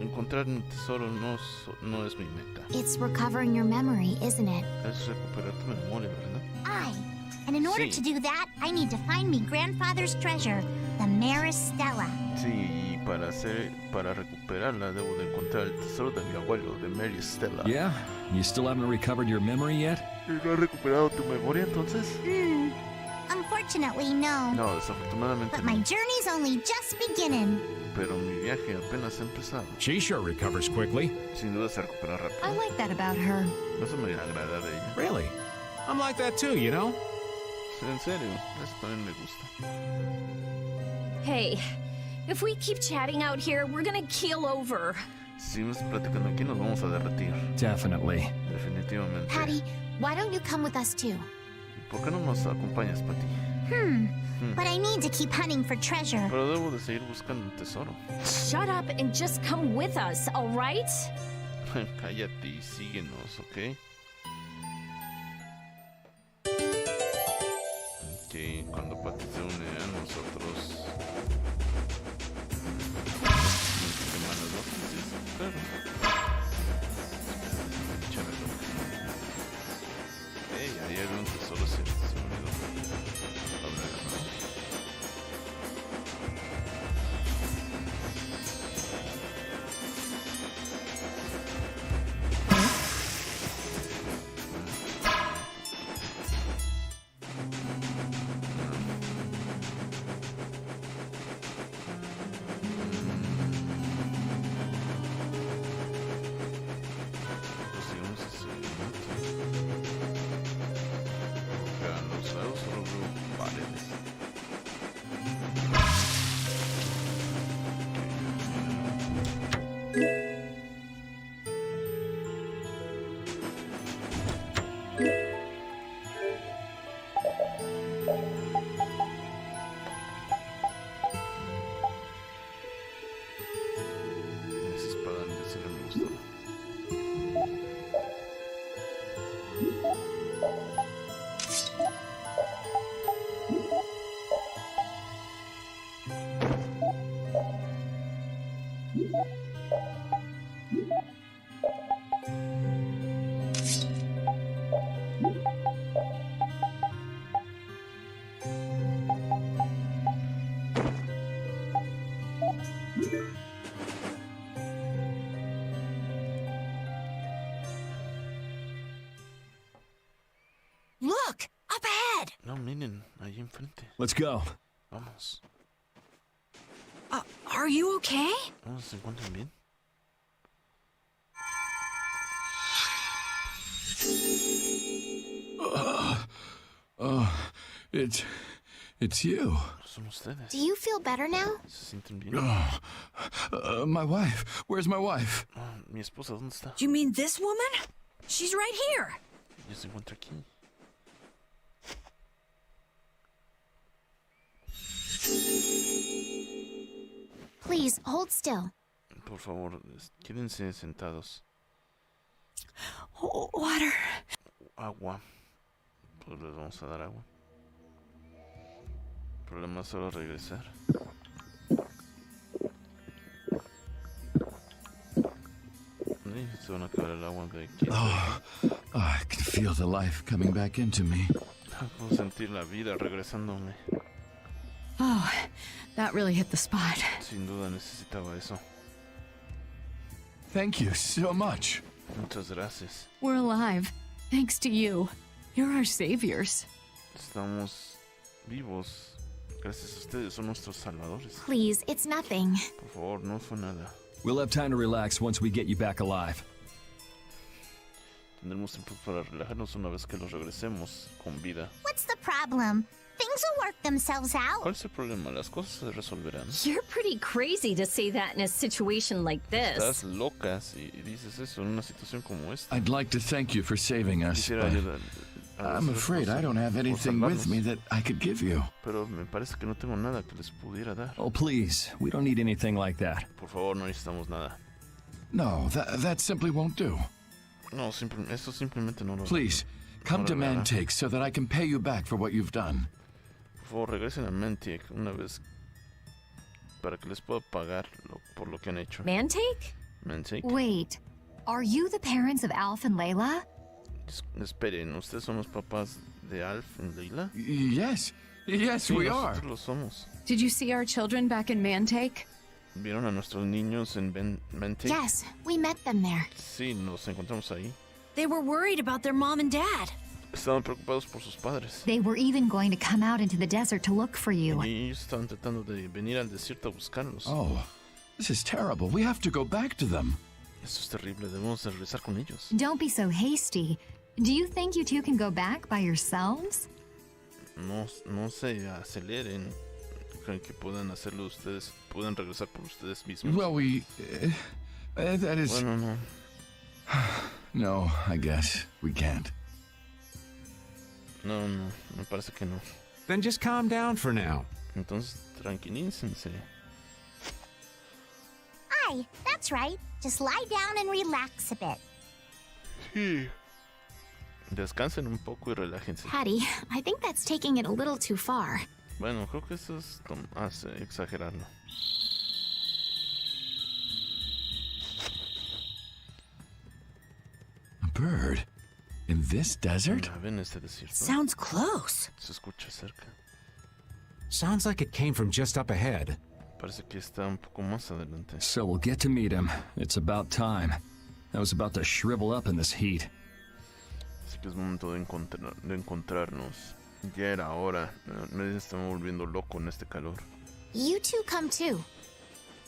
A: encontrar un tesoro no es mi meta.
J: It's recovering your memory, isn't it?
A: Es recuperar tu memoria, ¿verdad?
J: And in order
A: Sí.
J: to do that, I need to find me grandfather's treasure, the Maristella.
A: Sí, y para recuperarla debo de encontrar el tesoro de mi abuelo, de Mary Stella.
F: Yeah? You still haven't recovered your memory yet?
A: ¿Y no has recuperado tu memoria entonces?
J: Unfortunately, no.
A: No, desafortunadamente
J: But my
A: no.
J: journey's only just beginning.
A: Pero mi viaje apenas ha empezado.
H: She sure recovers quickly.
A: Sin duda se recupera rápido.
E: I like that about her.
A: Eso me agrada de ella.
H: Really? I'm like that too, you know?
A: Sí, en serio, eso también me gusta.
B: Hey, if we keep chatting out here, we're gonna keel over.
A: Si seguimos platicando aquí nos vamos a derretir.
F: Definitely.
A: Definitivamente.
J: Patty, why don't you come with us too?
A: ¿Por qué no nos acompañas, Patty?
J: But I need to keep hunting for treasure.
A: Pero debo de seguir buscando un tesoro.
B: Shut up and just come with us, all right?
A: Cállate y síguenos, ¿ok? Ok, cuando Patty se une a nosotros... Qué malas noticias, claro. Échame loca. Ey, ahí había un tesoro, se me olvidó. A ver, ¿no?
L: Look! Up ahead!
A: No, miren, ahí enfrente.
F: Let's go.
A: Vamos.
L: Are you okay?
A: ¿No se encuentran bien?
G: It's you.
A: Son ustedes.
J: Do you feel better now?
A: ¿Se sienten bien?
G: My wife. Where's my wife?
A: Mi esposa, ¿dónde está?
L: Do you mean this woman? She's right here.
A: Ella se encuentra aquí.
J: Please, hold still.
A: Por favor, quédense sentados.
L: Water.
A: Agua. Pues les vamos a dar agua. El problema es solo regresar. Se van a acabar el agua de aquí.
G: I can feel the life coming back into me.
A: Puedo sentir la vida regresándome.
I: Oh, that really hit the spot.
A: Sin duda necesitaba eso.
G: Thank you so much.
A: Muchas gracias.
I: We're alive, thanks to you. You're our saviors.
A: Estamos vivos Gracias a ustedes, son nuestros salvadores.
J: Please, it's nothing.
A: Por favor, no fue nada.
F: We'll have time to relax once we get you back alive.
A: Tendremos tiempo para relajarnos una vez que los regresemos con vida.
J: What's the problem? Things will work themselves out.
A: ¿Cuál es el problema? Las cosas se resolverán.
B: You're pretty crazy to say that in a situation like this.
A: Estás loca si dices eso en una situación como esta.
M: I'd like to thank you for saving us,
A: Quisiera
M: but
A: ayudar.
M: I'm afraid I don't have anything with me that I could give you.
A: Pero me parece que no tengo nada que les pudiera dar.
F: Oh, please. We don't need anything like that.
A: Por favor, no necesitamos nada.
M: No, that simply won't do.
A: No, eso simplemente no lo.
M: Please, come to Mantake so that I can pay you back for what you've done.
A: Por favor, regresen a Mantake una vez para que les pueda pagar por lo que han hecho.
B: Mantake?
A: Mantake.
E: Wait, are you the parents of Alf and Layla?
A: Esperen, ¿ustedes son los papás de Alf y Layla?
M: Yes,
A: Sí,
M: we are.
A: Nosotros lo somos.
N: Did you see our children back in Mantake?
A: ¿Vieron a nuestros niños en Mantake?
J: Yes, we met them there.
A: Sí, nos encontramos ahí.
L: They were worried about their mom and dad.
A: Estaban preocupados por sus padres.
E: They were even going to come out into the desert to look for you.
A: Y ellos estaban tratando de venir al desierto a buscarlos.
M: Oh, this is terrible. We have to go back to them.
A: Esto es terrible, debemos de regresar con ellos.
E: Don't be so hasty. Do you think you two can go back by yourselves?
A: No se aceleren. ¿Creen que puedan hacerlo ustedes? ¿Pueden regresar por ustedes mismos?
M: Well, that is...
A: Bueno, no.
M: No, I guess we can't.
A: No, me parece que no.
H: Then just calm down for now.
A: Entonces, tranquilícense.
J: Aye, that's right. Just lie down and relax a bit.
A: Sí. Descansen un poco y relájense.
J: Patty, I think that's taking it a little too far.
A: Bueno, creo que eso es exagerarlo.
M: A bird? In this desert?
A: ¿La ven en este desierto?
L: Sounds close.
A: Se escucha cerca.
H: Sounds like it came from just up ahead.
A: Parece que está un poco más adelante.
F: So we'll get to meet him. It's about time. I was about to shrivel up in this heat.
A: Así que es momento de encontrarnos. Ya era hora. Me estamos volviendo loco en este calor.
J: You two come too.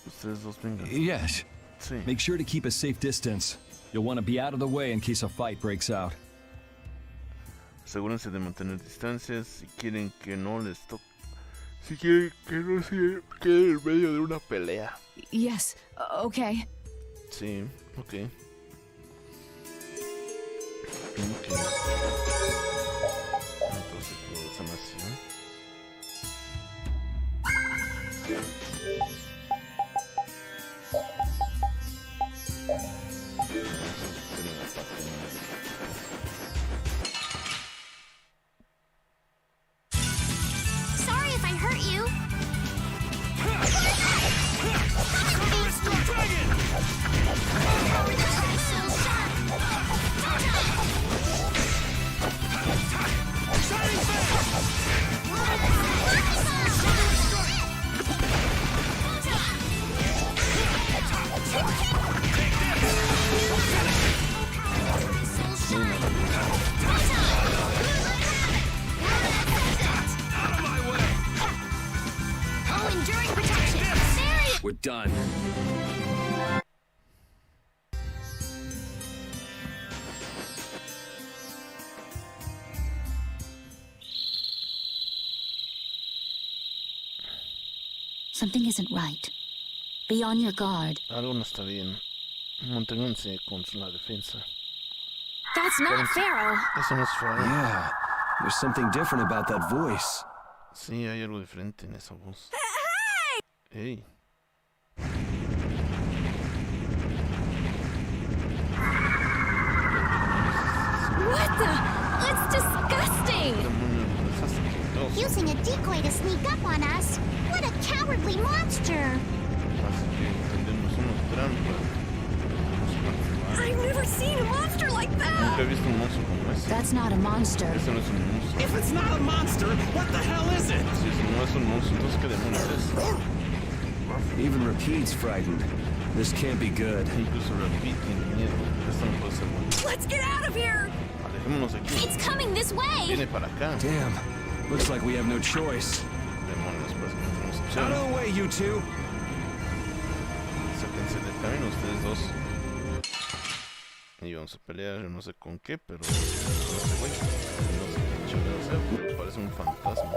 A: Ustedes dos vengan.
M: Yes.
A: Sí.
F: Make sure to keep a safe distance. You'll want to be out of the way in case a fight breaks out.
A: Asegúrense de mantener distancias si quieren que no les toque. Si quieren que no se quede en medio de una pelea.
N: Yes, okay.
A: Sí, ok. Entonces, programación.
J: Sorry if I hurt you.
F: We're done.
I: Something isn't right. Be on your guard.
A: Algo no está bien. Manténganse con la defensa.
J: That's not Phaeroh.
A: Eso no es Phaeroh.
K: Yeah, there's something different about that voice.
A: Sí, hay algo diferente en esa voz. Hey.
B: What the? It's disgusting!
J: Using a decoy to sneak up on us. What a cowardly monster!
L: I've never seen a monster like that!
A: Nunca he visto un monstruo como ese.
I: That's not a monster.
A: Ese no es un monstruo.
H: If it's not a monster, what the hell is it?
A: Si eso no es un monstruo, entonces ¿qué demonios es?
K: Even Repeat's frightened. This can't be good.
A: Incluso Repeat tiene miedo. Esto no puede ser bueno.
L: Let's get out of here!
A: Alejémonos de aquí.
J: It's coming this way!
A: Viene para acá.
K: Damn. Looks like we have no choice.
A: Demonios. opción.
H: Out of the way, you two.
A: Sáquense del camino ustedes dos. Y vamos a pelear, yo no sé con qué, pero no sé, güey. No sé qué chingado sea, pero parece un fantasma.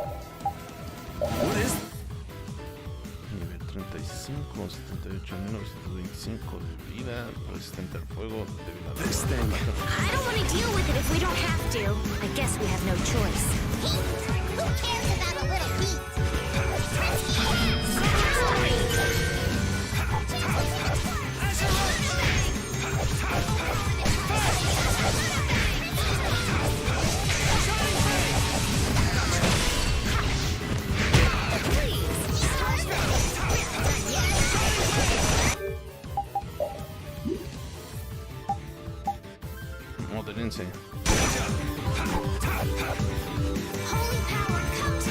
A: Nivel 35, 78, 1925 de vida, resistente al fuego, débil a la
J: I don't want to deal with it if we don't have to. I guess we have no choice. Heat? Who cares about a little heat?
A: Modérense.
J: Holy power, come to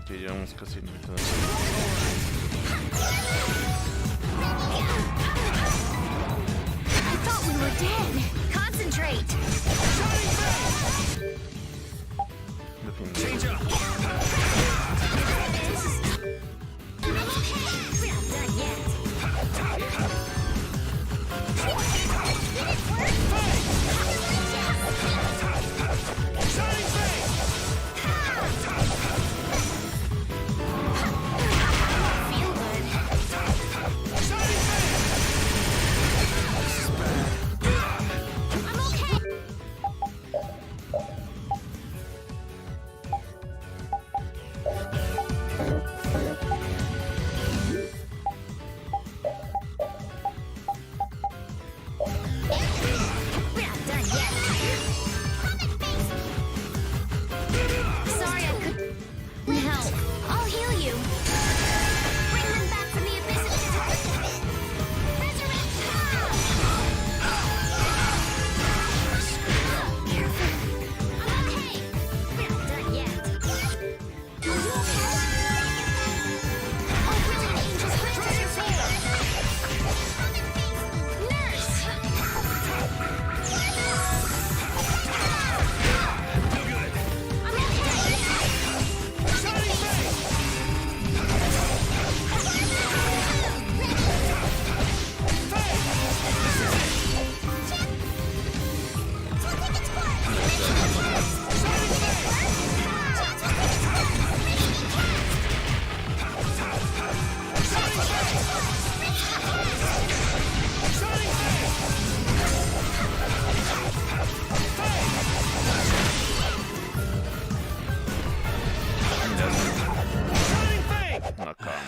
A: Que llevamos casi la mitad.
J: I thought we were dead. Concentrate.
A: Change up.
J: We're not done yet.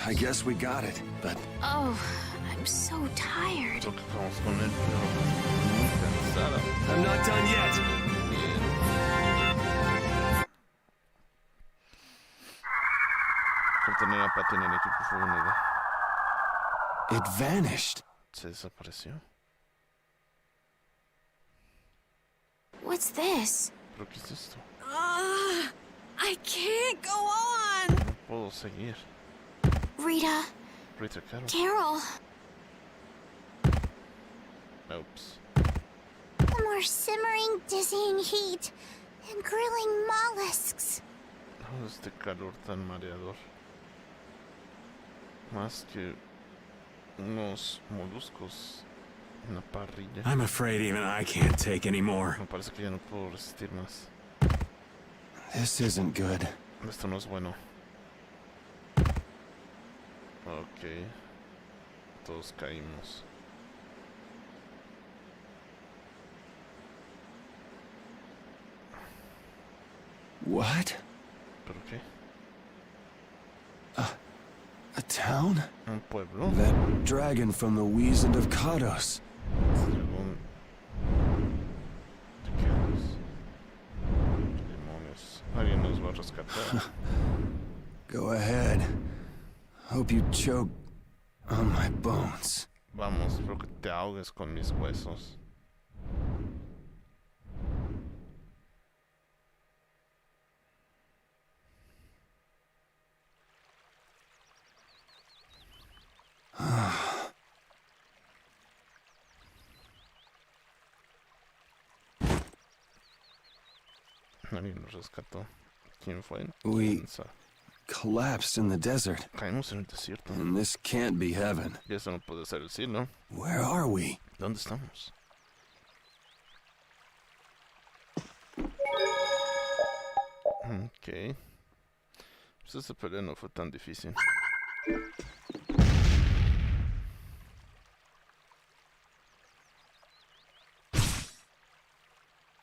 K: I guess we got it, but...
J: Oh, I'm so tired.
K: I'm not done yet.
A: Por tener a Patty en el equipo fue buena idea.
K: It vanished.
A: Se desapareció.
J: What's this?
A: ¿Pero qué es esto?
L: I can't go on.
A: No puedo seguir.
J: Rita.
A: Rita, Carol.
J: Carol.
A: Oops.
J: More simmering, dizzying heat and grilling mollusks.
A: Oh, este calor tan mareador. Más que unos moluscos en la parrilla.
H: I'm afraid even I can't take any more.
A: Me parece que ya no puedo resistir más.
K: This isn't good.
A: Esto no es bueno. Ok. Todos caímos.
K: What?
A: ¿Pero qué?
K: A town?
A: Un pueblo.
K: That dragon from the Weasand of Kados.
A: Dragón. ¿De qué hablas? Demonios. Alguien nos va a rescatar.
K: Go ahead. Hope you choke on my bones.
A: Vamos, espero que te ahogues con mis huesos. Alguien nos rescató. ¿Quién fue?
K: We collapsed in the desert.
A: Caímos en el desierto.
K: And this can't be heaven.
A: Y eso no puede ser el cielo.
K: Where are we?
A: ¿Dónde estamos? Ok. Pues esta pelea no fue tan difícil.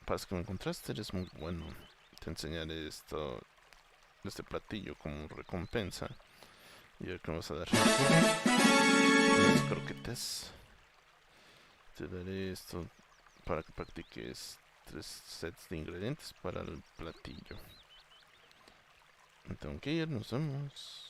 A: Para que me encontraste, eres muy bueno. Te enseñaré este platillo como recompensa. Y a ver qué me vas a dar. Unas croquetas. Te daré esto para que practiques 3 sets de ingredientes para el platillo. Me tengo que ir, nos vemos.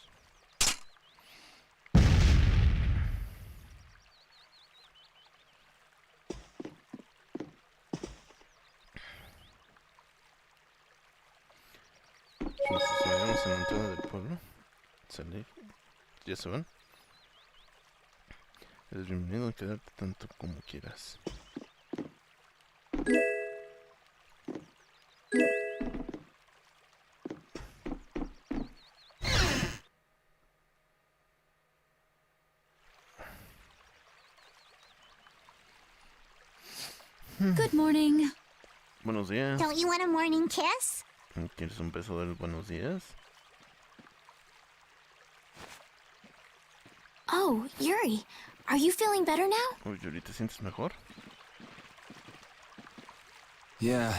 A: Nos estacionamos en la entrada del pueblo. Salir. Ya se van. Eres bienvenido a quedarte tanto como quieras.
I: Good morning.
A: Buenos días.
J: Don't you want a morning kiss?
A: ¿Quieres un beso del buenos días?
J: Oh, Yuri, are you feeling better now?
A: Uy, Yuri, ¿te sientes mejor?
K: Yeah.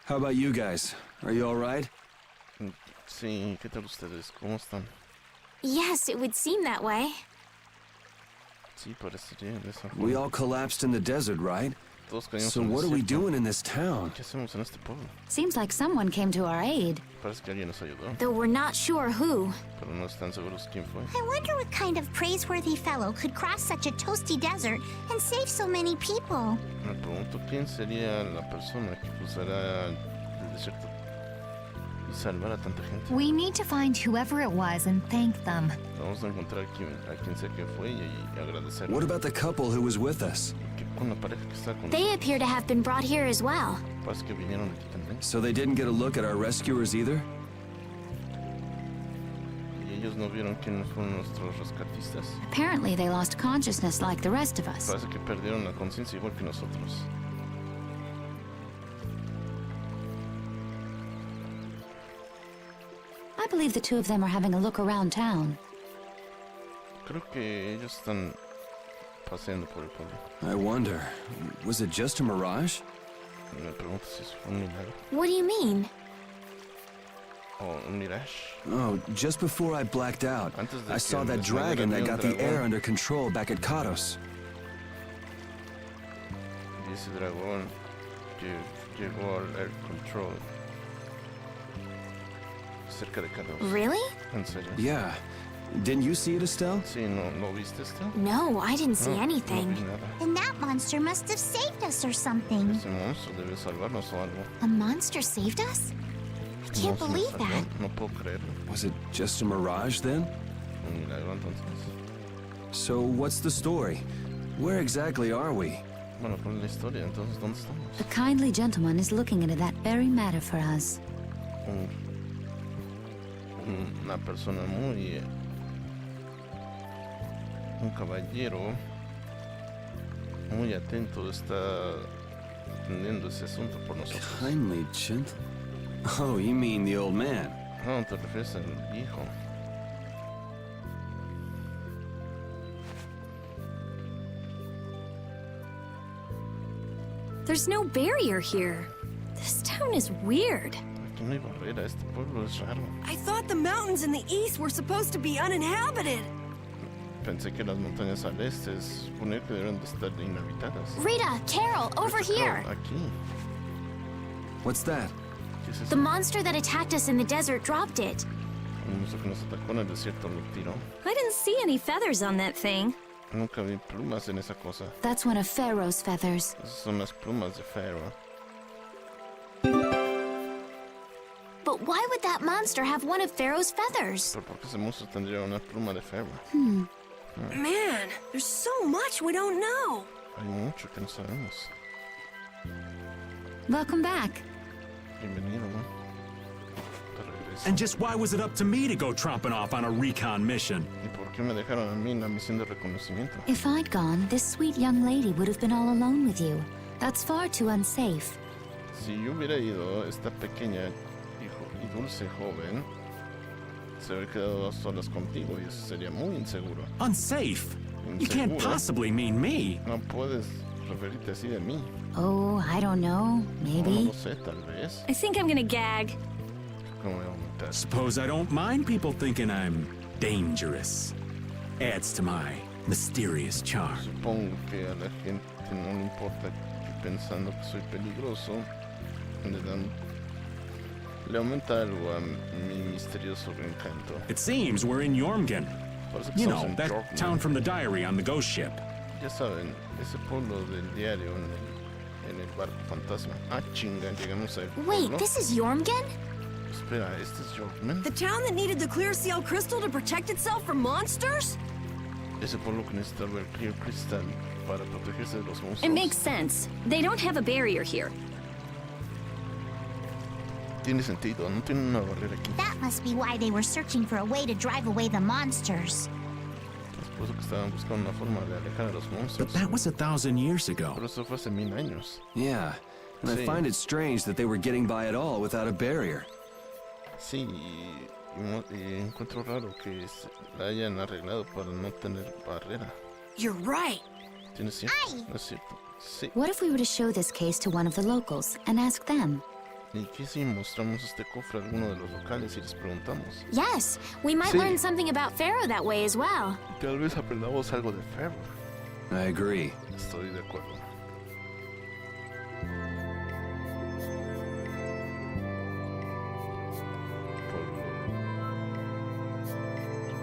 K: How about you guys? Are you alright?
A: Sí, ¿qué tal ustedes? ¿Cómo están?
J: Yes, it would seem that way.
A: Sí, parecería eso.
K: We all collapsed in the desert, right?
A: Todos caímos
K: So
A: en el
K: what are we
A: desierto.
K: doing in this town?
A: ¿Qué hacemos en este pueblo?
E: Seems like someone came to our aid.
A: Parece que alguien nos ayudó,
J: Though we're not sure who.
A: pero no están seguros quién fue.
J: I wonder what kind of praiseworthy fellow could cross such a toasty desert and save so many people.
A: Me pregunto quién sería la persona que cruzará el desierto y salvar a tanta gente.
E: We need to find whoever it was and thank them.
A: Vamos a encontrar a quien sea que fue y agradecerle.
K: What about the couple who was with us?
A: Con la pareja que está con
J: They appear to have been brought here as well.
A: Parece que vinieron aquí también.
K: So they didn't get a look at our rescuers either?
A: Y ellos no vieron quiénes fueron nuestros rescatistas.
E: Apparently they lost consciousness like the rest of us.
A: Parece que perdieron la conciencia igual que nosotros.
E: I believe the two of them are having a look around town.
A: Creo que ellos están paseando por el pueblo.
K: I wonder, was it just a mirage?
A: Me pregunto si eso fue un milagro.
J: What do you mean?
A: O un mirage.
K: Oh, just before I blacked out,
A: Antes de
K: I
A: que
K: saw
A: me
K: that dragon that
A: desmayara,
K: got
A: vi un
K: the air
A: dragón.
K: under control back at Kados.
A: Y ese dragón que llegó al air control cerca de Kados.
J: Really?
A: En serio.
K: Yeah. Didn't you see it, Estelle?
A: Sí, ¿no viste esto?
J: No, I didn't see
A: No,
J: anything.
A: No vi nada.
J: Then that monster must have saved us or something.
A: Ese monstruo debe salvarnos o algo.
J: A monster saved us? I
A: Ese
J: can't
A: monstruo nos
J: believe
A: salvó.
J: that.
A: No puedo creerlo.
K: Was it just a mirage then?
A: Un milagro entonces.
K: So what's the story? Where exactly are we?
A: Bueno, con la historia, entonces, ¿dónde estamos?
E: A kindly gentleman is looking into that very matter for us.
A: Una persona muy... un caballero muy atento está atendiendo ese asunto por nosotros.
K: Kindly gentle? Oh, you mean the old man?
A: No, te refieres al viejo.
B: There's no barrier here. This town is weird.
A: Aquí no hay barrera, este pueblo es raro.
L: I thought the mountains in the east were supposed to be uninhabited.
A: Pensé que las montañas al este se suponía que deben de estar inhabitadas.
J: Rita, Carol, over here.
A: Aquí.
K: What's that?
A: ¿Qué es eso?
J: The monster that attacked us in the desert dropped it.
A: Un monstruo que nos atacó en el desierto lo tiró.
B: I didn't see any feathers on that thing.
A: Nunca vi plumas en esa cosa.
E: That's one of Phaeroh's feathers.
A: Esas son las plumas de Phaeroh.
J: But why would that monster have one of Phaeroh's feathers?
A: ¿Pero por qué ese monstruo tendría una pluma de Phaeroh?
L: Man, there's so much we don't know.
A: Hay mucho que no sabemos.
E: Welcome back.
A: Bienvenido, ¿no? Te regreso.
H: And just why was it up to me to go tromping off on a recon mission?
A: ¿Y por qué me dejaron a mí en la misión de reconocimiento?
E: If I'd gone, this sweet young lady would have been all alone with you. That's far too unsafe.
A: Si yo hubiera ido, esta pequeña y dulce joven se hubiera quedado a solas contigo y eso sería muy inseguro.
H: Unsafe? You can't possibly mean me.
A: No puedes referirte así de mí.
E: Oh, I don't know.
A: No
E: Maybe.
A: lo sé, tal vez.
B: I think I'm gonna gag.
A: ¿Cómo voy a vomitar?
H: Suppose I don't mind people thinking I'm dangerous. Adds to my mysterious charm.
A: Supongo que a la gente no le importa que pensando que soy peligroso le aumenta algo a mi misterioso encanto.
H: It seems we're in Jormungand.
A: Parece que
H: You
A: estamos
H: know,
A: en
H: that
A: Jormungand.
H: town from the diary on the ghost ship.
A: Ya saben, ese pueblo del diario en el barco fantasma. Ah, chinga, llegamos a el
J: Wait,
A: pueblo.
J: this is Jormungand?
A: Espera, ¿este es Jormungand?
L: The town that needed the clear seal crystal to protect itself from monsters?
A: Ese pueblo que necesitaba el Clear Crystal para protegerse de los monstruos.
B: It makes sense. They don't have a barrier here.
A: Tiene sentido, no tiene una barrera aquí.
J: That must be why they were searching for a way to drive away the monsters.
A: Es por eso que estaban buscando una forma de alejar a los
H: But
A: monstruos.
H: that was 1,000 years ago.
A: Pero eso fue hace 1000 años.
K: Yeah, and I
A: Sí.
K: find it strange that they were getting by at all without a barrier.
A: Sí, y encuentro raro que la hayan arreglado para no tener barrera.
L: You're right.
A: ¿Tienes cierto? ¿No es cierto? Sí.
E: What if we were to show this case to one of the locals and ask them?
A: ¿Y qué si mostramos este cofre a alguno de los locales y les preguntamos?
J: Yes, we might
A: Sí.
J: learn something about Phaeroh that way as well.
A: Tal vez aprendamos algo de Phaeroh.
K: I agree.
A: Estoy de acuerdo.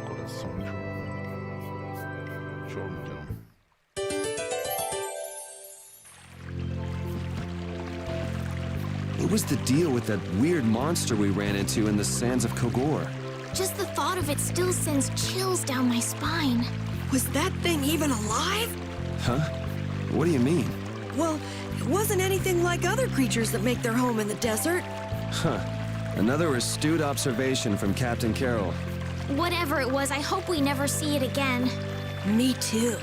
A: Corazón Jormungand.
K: What was the deal with that weird monster we ran into in the sands of Kogor?
J: Just the thought of it still sends chills down my spine.
L: Was that thing even alive?
K: Huh? What do you mean?
L: Well, it wasn't anything like other creatures that make their home in the desert.
K: Huh. Another astute observation from Captain Carroll.
J: Whatever it was, I hope we never see it again.
L: Me too.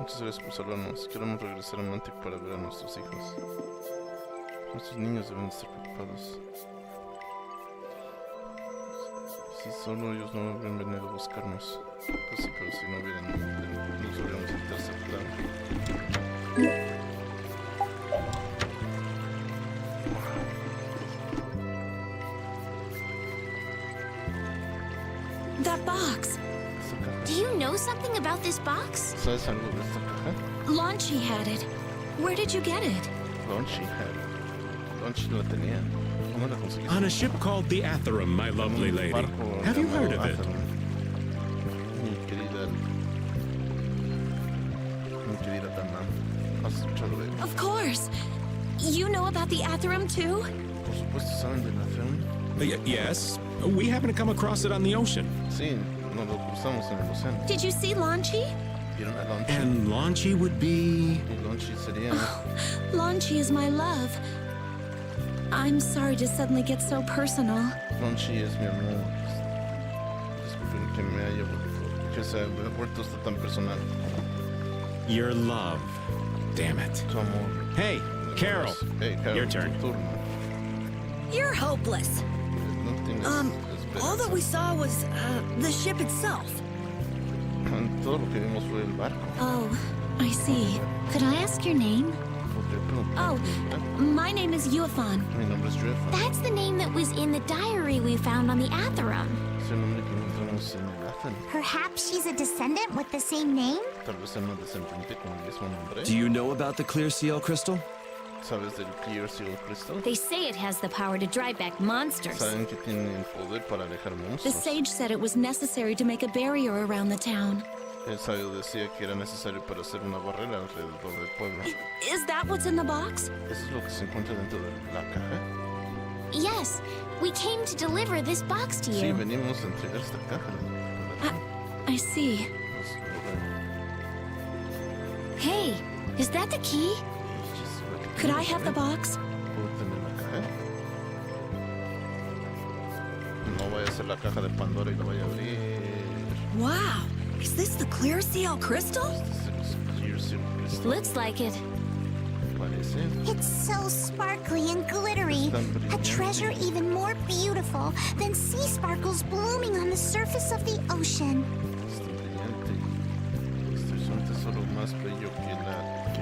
A: Muchas gracias por salvarnos. Queremos regresar a Mantic para ver a nuestros hijos. Nuestros niños deben estar preocupados. Si solo ellos no habrían venido a buscarnos. Pues sí, pero si no hubieran, nos hubiéramos interceptado.
D: That box.
J: Do you know something about this box?
A: ¿Sabes algo de esta caja?
D: Launchy had it. Where did you get it?
A: Launchy had it. Launchy la tenía. ¿Cómo la conseguiste?
H: On a ship called the Atherum, my lovely lady. Have you heard of it?
A: Mi querida dama. ¿Has escuchado de él?
D: Of course. You know about the Atherum too?
A: Por supuesto, ¿saben del Atherum?
H: Yes. We happened to come across it on the ocean.
A: Sí, nos lo cruzamos en el océano.
D: Did you see Launchy?
A: ¿Vieron a Launchy?
H: And Launchy would be...
A: Y Launchy sería...
D: Launchy is my love. I'm sorry to suddenly get so personal.
A: Launchy es mi amor. Disculpen que me haya vuelto esto tan personal.
H: Your love. Damn it.
A: Tu amor.
H: Hey, Carol.
A: Hey, Carol.
H: Your turn.
A: Tu turno.
L: You're hopeless. All that we saw was the ship itself.
A: Todo lo que vimos fue el barco.
D: Oh, I see.
B: Could I ask your name?
D: Oh, my name is Yuafan.
A: Mi nombre es Yuafan.
J: That's the name that was in the diary we found on the Atherum.
A: Es el nombre que encontramos en el Atherum.
J: Perhaps she's a descendant with the same name?
A: Tal vez sea una descendiente con el mismo nombre.
K: Do you know about the clear seal crystal?
A: ¿Sabes del Clear Seal Crystal?
B: They say it has the power to drive back monsters.
A: Saben que tiene el poder para alejar monstruos.
D: The sage said it was necessary to make a barrier around the town.
A: El sabio decía que era necesario para hacer una barrera alrededor del pueblo.
D: Is that what's in the box?
A: ¿Eso es lo que se encuentra dentro de la caja?
J: Yes, we came to deliver this box to
A: Sí,
J: you.
A: venimos a entregar esta caja.
D: I see.
B: Hey, is that the key?
D: Could I have the box?
A: ¿Puedo tener la caja? No vaya a ser la caja de Pandora y la vaya a abrir.
L: Wow. Is this the clear seal crystal?
A: Clear Seal Crystal.
B: Looks like it.
A: Parece.
J: It's so sparkly and glittery. A treasure even more beautiful than sea sparkles blooming on the surface of the ocean.
A: Está brillante. Esto es un tesoro más bello que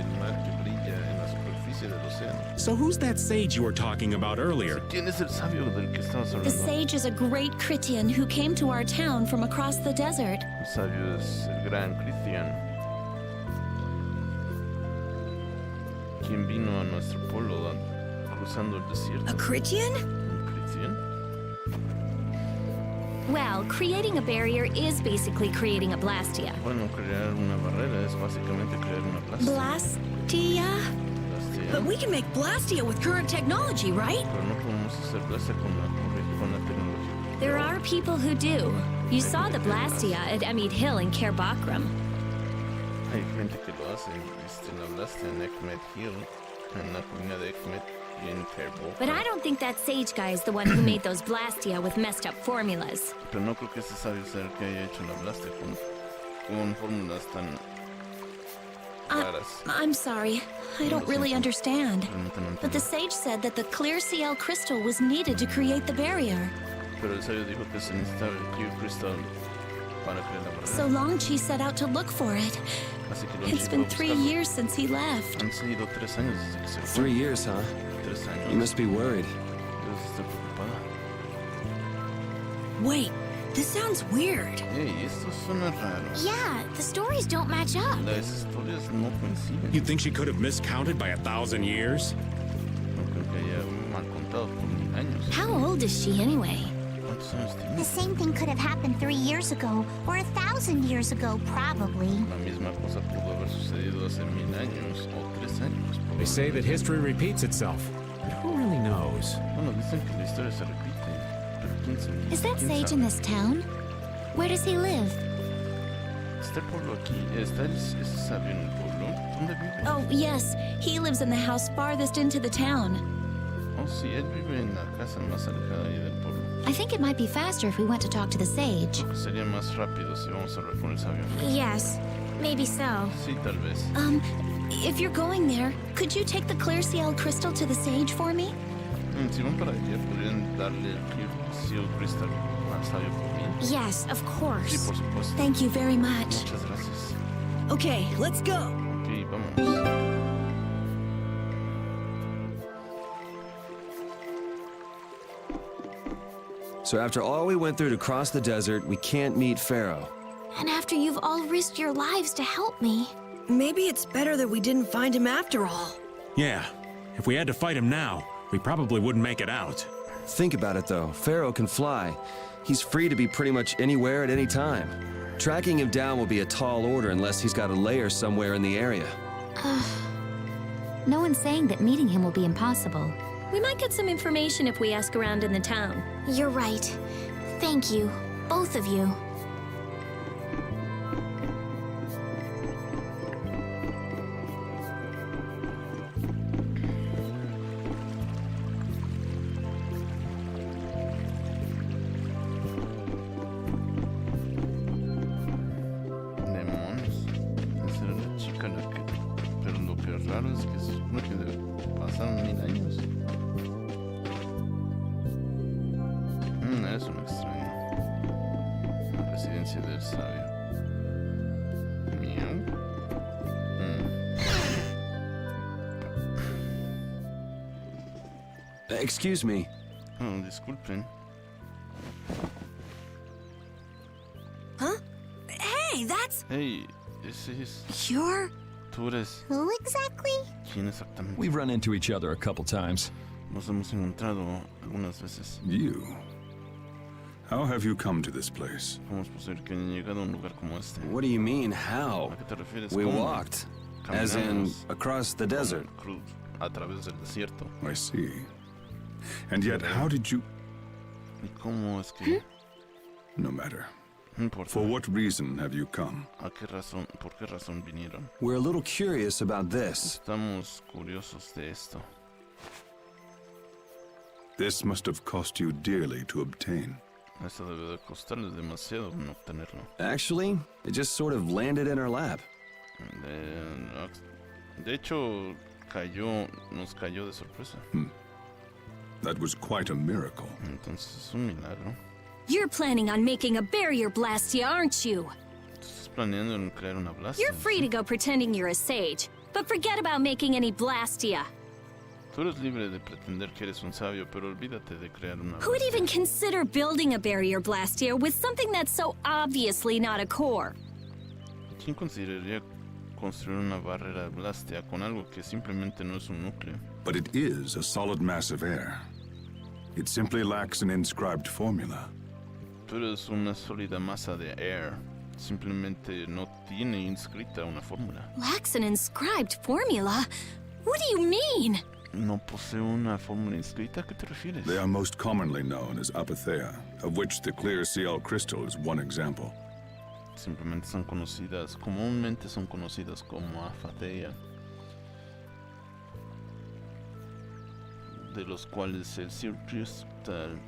A: el mar que brilla en la superficie del océano.
H: So who's that sage you were talking about earlier?
A: ¿Quién es el sabio del que estamos
D: The
A: hablando?
D: sage is a great Critian who came to our town from across the desert.
A: El sabio es el gran Cristian, quien vino a nuestro pueblo cruzando el desierto.
L: A Critian?
A: ¿Un Cristian?
B: Well, creating a barrier is basically creating a blastia.
A: Bueno, crear una barrera es básicamente crear una plaza.
L: Blastia? But we can make Blastia with current technology, right?
A: Pero no podemos hacer plaza con la tecnología.
B: There are people who do. You saw the blastia at Emmead Hill in Cair Bakram.
A: Hay gente que lo hace, viste la Blastia en Ekmet Hill, en la colina de Ekmet y en Cair Bakram.
B: But I don't think that sage guy is the one who made those blastia with messed up formulas.
A: Pero no creo que ese sabio sea el que haya hecho la Blastia con fórmulas tan raras.
D: I'm sorry. I don't really understand.
A: Realmente no
D: But the
A: entiendo.
D: sage said that the clear CL crystal was needed to create the barrier.
A: Pero el sabio dijo que se necesitaba el Clear Crystal para crear la barrera.
D: So Longchi set out to look for it.
A: Así que
D: It's been 3 years since he left.
A: Han sido 3 años desde que se fue.
K: 3 years, huh?
A: 3 años.
K: You must be worried.
A: Debes estar preocupada.
L: Wait, this sounds weird.
A: Hey, esto suena raro.
J: Yeah, the stories don't match up.
A: Las historias no coinciden.
H: You think she could have miscounted by 1,000 years?
A: No creo que haya mal contado por 1000 años.
B: How old is she anyway?
A: ¿Cuántos años tiene?
J: The same thing could have happened 3 years ago, or 1,000 years ago, probably.
A: La misma cosa pudo haber sucedido hace 1000 años o 3 años.
C: They say that history repeats itself, but who really knows?
A: Bueno, dicen que la historia se repite, pero quién sabe.
J: Is that
A: ¿Quién
J: sage
A: sabe?
J: in this town? Where does he live?
A: ¿Está el pueblo aquí? ¿Está ese sabio en el pueblo? ¿Dónde vive?
D: Oh, yes. He lives in the house farthest into the town.
A: Oh, sí, él vive en la casa más alejada ahí del pueblo.
B: I think it might be faster if we went to talk to the sage.
A: Creo que sería más rápido si vamos a hablar con el sabio.
J: Yes. Maybe so.
A: Sí, tal vez.
D: If you're going there, could you take the clear seal crystal to the sage for me?
A: Si van para allá, podrían darle el Clear Seal Crystal al sabio por mí.
J: Yes, of course.
A: Sí, por supuesto.
D: Thank you very much.
A: Muchas gracias.
L: Okay, let's go.
A: Ok, vamos.
K: So after all we went through to cross the desert, we can't meet Phaeroh.
J: And after you've all risked your lives to help me.
L: Maybe it's better that we didn't find him after all.
H: Yeah, if we had to fight him now, we probably wouldn't make it out.
K: Think about it though, Phaeroh can fly. He's free to be pretty much anywhere at any time. Tracking him down will be a tall order unless he's got a lair somewhere in the area.
B: No one's saying that meeting him will be impossible. We might get some information if we ask around in the town.
J: You're right. Thank you, both of you.
A: Raro es que se supone que pasaron 1000 años. Eso me extraña. La residencia del sabio. Miau.
K: Excuse me.
A: Oh, disculpen.
L: Huh? Hey, that's...
A: Hey, ese es...
D: You're...
A: Tú eres...
J: Who exactly?
A: ¿Quién exactamente?
F: We've run into each other a couple times.
A: Nos hemos encontrado algunas veces.
O: You? How have you come to this place?
A: ¿Cómo es posible que hayan llegado a un lugar como este?
K: What do you mean, how?
A: ¿A qué te refieres?
K: We
A: ¿Cómo?
K: walked. As in,
A: Caminamos.
K: across the desert.
A: A través del desierto.
O: I see. And yet, how did you...
A: ¿Y cómo es que...?
O: No matter.
A: No importa.
O: For what reason have you come?
A: ¿A qué razón, por qué razón vinieron?
K: We're a little curious about this.
A: Estamos curiosos de esto.
O: This must have cost you dearly to obtain.
A: Esto debe de costarles demasiado no obtenerlo.
K: Actually, it just sort of landed in our lap.
A: De hecho, nos cayó de sorpresa.
O: That was quite a miracle.
A: Entonces es un milagro.
B: You're planning on making a barrier blastia, aren't you?
A: Estás planeando en crear una blastia.
B: You're free to go pretending you're a sage, but forget about making any blastia.
A: Tú eres libre de pretender que eres un sabio, pero olvídate de crear una
B: Who would
A: blastia.
B: even consider building a barrier blastia with something that's so obviously not a core?
A: ¿Quién consideraría construir una barrera blastia con algo que simplemente no es un núcleo?
O: But it is a solid mass of air. It simply lacks an inscribed formula.
A: Pero es una sólida masa de air. Simplemente no tiene inscrita una fórmula.
B: Lacks an inscribed formula? What do you mean?
A: ¿No posee una fórmula inscrita? ¿A qué te refieres?
O: They are most commonly known as apatheia, of which the clear seal crystal is one example.
A: Simplemente son conocidas, comúnmente son conocidas como afateia, de los cuales el Seal Crystal,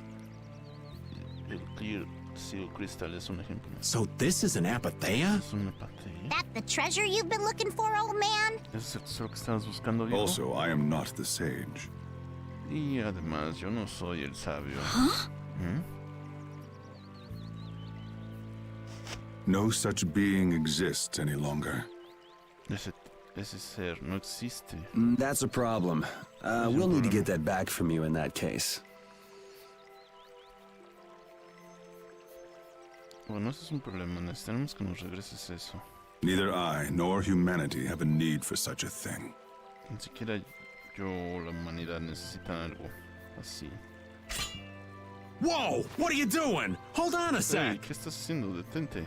A: el Clear Seal Crystal es un ejemplo.
H: So this is an apatheia?
A: Es una apatheia.
J: That the treasure you've been looking for, old man?
A: ¿Es el tesoro que estabas buscando, viejo?
O: Also, I am not the sage.
A: Y además, yo no soy el sabio.
B: Huh?
O: No such being exists any longer.
A: Ese ser no existe.
K: That's a problem. We'll need to get that back from you in that case.
A: Bueno, eso es un problema. Necesitamos que nos regreses eso.
O: Neither I nor humanity have a need for such a thing.
A: Ni siquiera yo o la humanidad necesitan algo así.
H: Whoa! What are you doing? Hold on a
A: Hey,
H: sec.
A: ¿qué estás haciendo? Detente.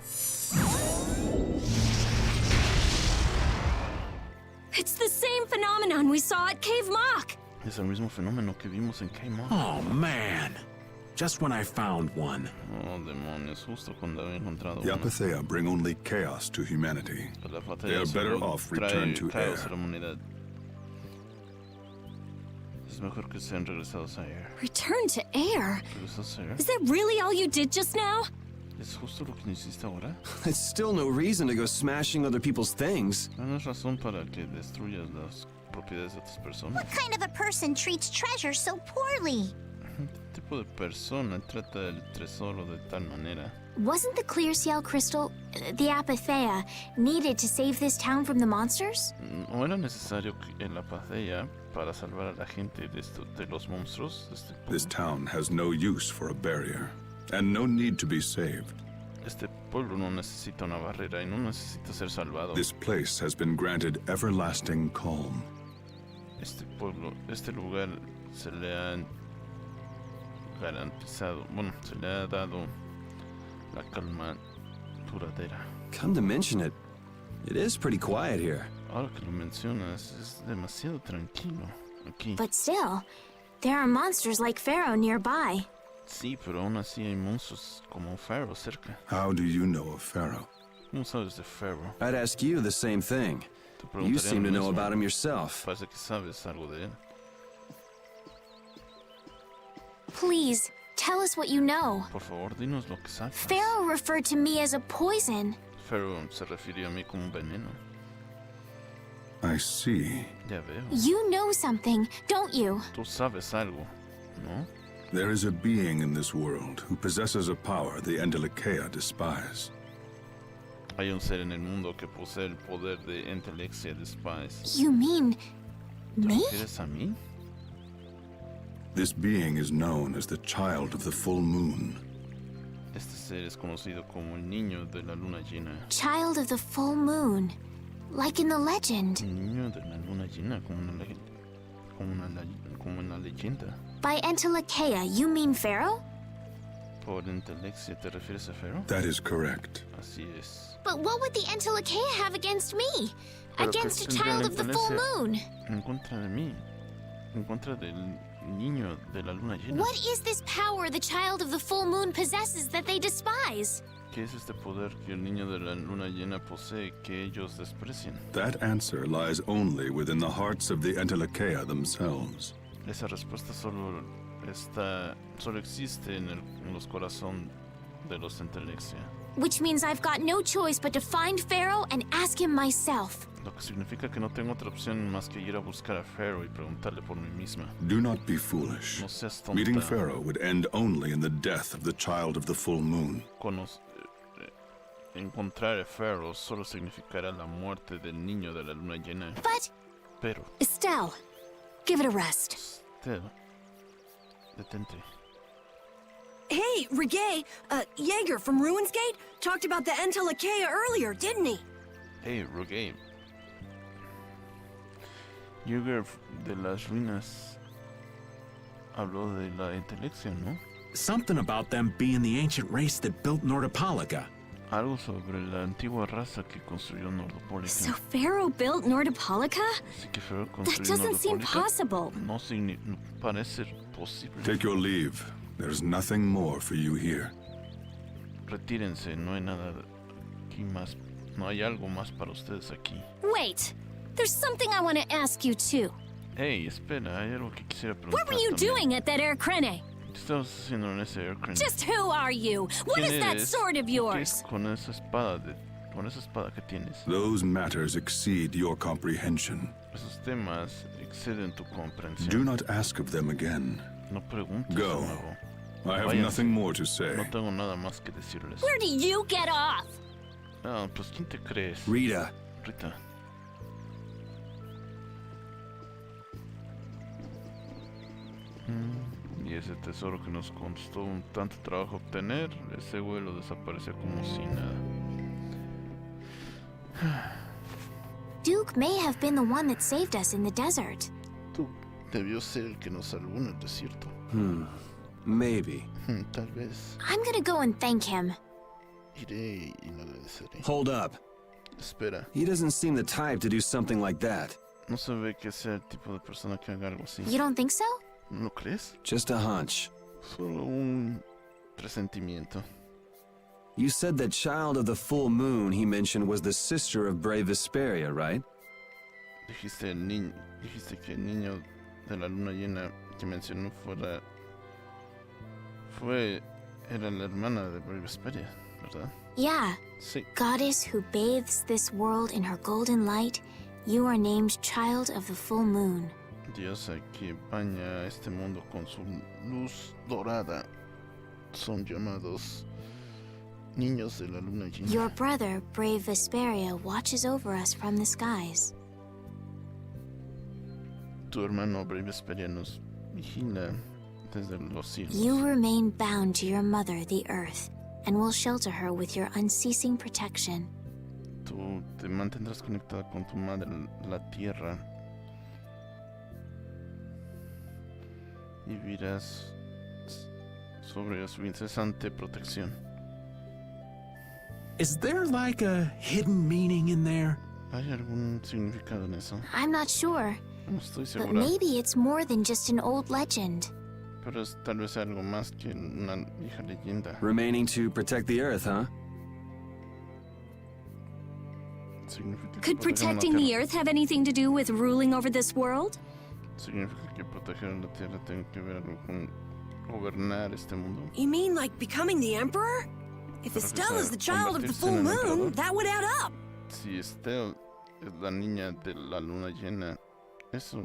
B: It's the same phenomenon we saw at Cave Mock.
A: Es el mismo fenómeno que vimos en K-Mod.
H: Oh, man. Just when I found one.
A: Oh, demonios, justo cuando había encontrado
O: The
A: uno.
O: apatheia bring only chaos to humanity.
A: La apatheia
O: They are better
A: solo
O: off
A: trae
O: returned to
A: caos
O: air.
A: a la humanidad. Es mejor que sean regresados a air.
B: Return to air?
A: Regresados a air.
B: Is that really all you did just now?
A: ¿Es justo lo que hiciste ahora?
K: It's still no reason to go smashing other people's things.
A: No es razón para que destruyas las propiedades de otras personas.
J: What kind of a person treats treasure so poorly?
A: ¿Qué tipo de persona trata el tesoro de tal manera?
B: Wasn't the clear seal crystal, the apatheia, needed to save this town from the monsters?
A: ¿No era necesario el apatheia para salvar a la gente de los monstruos de este pueblo?
O: This town has no use for a barrier, and no need to be saved.
A: Este pueblo no necesita una barrera y no necesita ser salvado.
O: This place has been granted everlasting calm.
A: Este lugar se le ha garantizado, bueno, se le ha dado la calma duradera.
K: Come to mention it, it is pretty quiet here.
A: Ahora que lo mencionas, es demasiado tranquilo aquí.
B: But still, there are monsters like Phaeroh nearby.
A: Sí, pero aún así hay monstruos como Phaeroh cerca.
O: How do you know of Phaeroh?
A: ¿Cómo sabes de Phaeroh?
K: I'd ask you the same thing. You seem to know about him yourself.
A: Parece que sabes algo de él.
B: Please, tell us what you know.
A: Por favor, dinos lo que sabes.
B: Phaeroh referred to me as a poison.
A: Phaeroh se refirió a mí como un veneno.
O: I see.
A: Ya veo.
B: You know something, don't you?
A: Tú sabes algo, ¿no?
O: There is a being in this world who possesses a power the Entelekea despise.
A: Hay un ser en el mundo que posee el poder de Entelexia Despise.
B: You mean
A: ¿Te
B: me?
A: refieres a mí?
O: This being is known as the child of the full moon.
A: Este ser es conocido como el niño de la luna llena.
B: Child of the full moon, like in the legend.
A: El niño de la luna llena, como en la leyenda.
B: By Entelekea, you mean Phaeroh?
A: ¿Por Entelexia te refieres a Phaeroh?
O: That is correct.
A: Así es.
B: But what would the Entelekea have against me?
A: Pero
B: Against a
A: ¿qué tendría
B: child
A: la
B: of the full
A: Entelexia
B: moon?
A: En contra de mí. En contra del niño de la luna llena.
B: What is this power the child of the full moon possesses that they despise?
A: ¿Qué es este poder que el niño de la luna llena posee que ellos desprecian?
O: That answer lies only within the hearts of the Entelekea themselves.
A: Esa respuesta solo existe en los corazones de los Entelexia.
B: Which means I've got no choice but to find Phaeroh and ask him myself.
A: Lo que significa que no tengo otra opción más que ir a buscar a Phaeroh y preguntarle por mí misma.
O: Do not be foolish.
A: No seas tonta.
O: Meeting Phaeroh would end only in the death of the child of the full moon.
A: Encontrar a Phaeroh solo significará la muerte del niño de la luna llena. Pero
L: Estelle, give it a rest.
A: Estelle, detente.
L: Hey, Reggae, Jaeger from Ruins Gate talked about the Entelekea earlier, didn't he?
A: Hey, Rogue. Jaeger de las ruinas habló de la Entelexia, ¿no?
H: Something about them being the ancient race that built Nordopolica.
A: Algo sobre la antigua raza que construyó Nordopolica.
B: So Phaeroh built Nordopolica?
A: Así que Phaeroh
B: That
A: construyó
B: doesn't seem
A: Nordopolica.
B: possible.
A: No parece posible.
O: Take your leave. There's nothing more for you here.
A: Retírense, no hay nada aquí más. No hay algo más para ustedes aquí.
B: Wait, there's something I want to ask you too.
A: Hey, espera, hay algo que quisiera preguntar.
B: What were you doing at that air crane?
A: ¿Qué estabas haciendo en ese air crane?
B: Just who are you? What
A: ¿Quién
B: is that
A: eres?
B: sword of
A: ¿Qué
B: yours?
A: es con esa espada que tienes?
O: Those matters exceed your comprehension.
A: Esos temas exceden tu comprensión.
O: Do not ask of them again.
A: No preguntes
O: Go.
A: de nuevo.
O: I have
A: Váyanse.
O: nothing more to say.
A: No tengo nada más que decirles.
B: Where do you get off?
A: Ah, pues ¿quién te crees?
K: Rita.
A: Rita. Y ese tesoro que nos costó un tanto trabajo obtener, ese vuelo desapareció como si nada.
B: Duke may have been the one that saved us in the desert.
A: Tú debió ser el que nos salvó en el desierto.
K: Maybe.
A: Tal vez.
B: I'm gonna go and thank him.
A: Iré y le agradeceré.
K: Hold up.
A: Espera.
K: He doesn't seem the type to do something like that.
A: No se ve que sea el tipo de persona que haga algo así.
B: You don't think so?
A: ¿No crees?
K: Just a hunch.
A: Solo un presentimiento.
K: You said that child of the full moon he mentioned was the sister of brave Vesperia, right?
A: Dijiste que el niño de la luna llena que mencionó era la hermana de Vesperia. ¿verdad?
J: Yeah.
A: Sí.
J: Goddess who bathes this world in her golden light, you are named Child of the Full Moon.
A: Diosa que baña este mundo con su luz dorada. Son llamados niños de la luna llena.
J: Your brother, brave Vesperia, watches over us from the skies.
A: Tu hermano brave Vesperia nos vigila desde los cielos.
J: You remain bound to your mother, the earth, and will shelter her with your unceasing protection.
A: Tú te mantendrás conectada con tu madre, la tierra, y vivirás sobre su incesante protección.
H: Is there like a hidden meaning in there?
A: ¿Hay algún significado en eso?
J: I'm not sure,
A: No estoy
J: but
A: segura,
J: maybe it's more than just an old legend.
A: pero es tal vez algo más que una vieja leyenda.
K: Remaining to protect the Earth, huh?
A: Significa que
B: Could
A: proteger la
B: protecting the
A: tierra-
B: Earth have anything to do with ruling over this world?
A: Significa que proteger la tierra tiene que ver algo con gobernar este mundo.
L: You mean like becoming the Emperor? If
A: Pero
L: Estelle is the
A: quizá
L: child of the
A: convertirse
L: full
A: en el
L: moon,
A: emperador.
L: that would add up.
A: Si Estelle es la niña de la luna llena, eso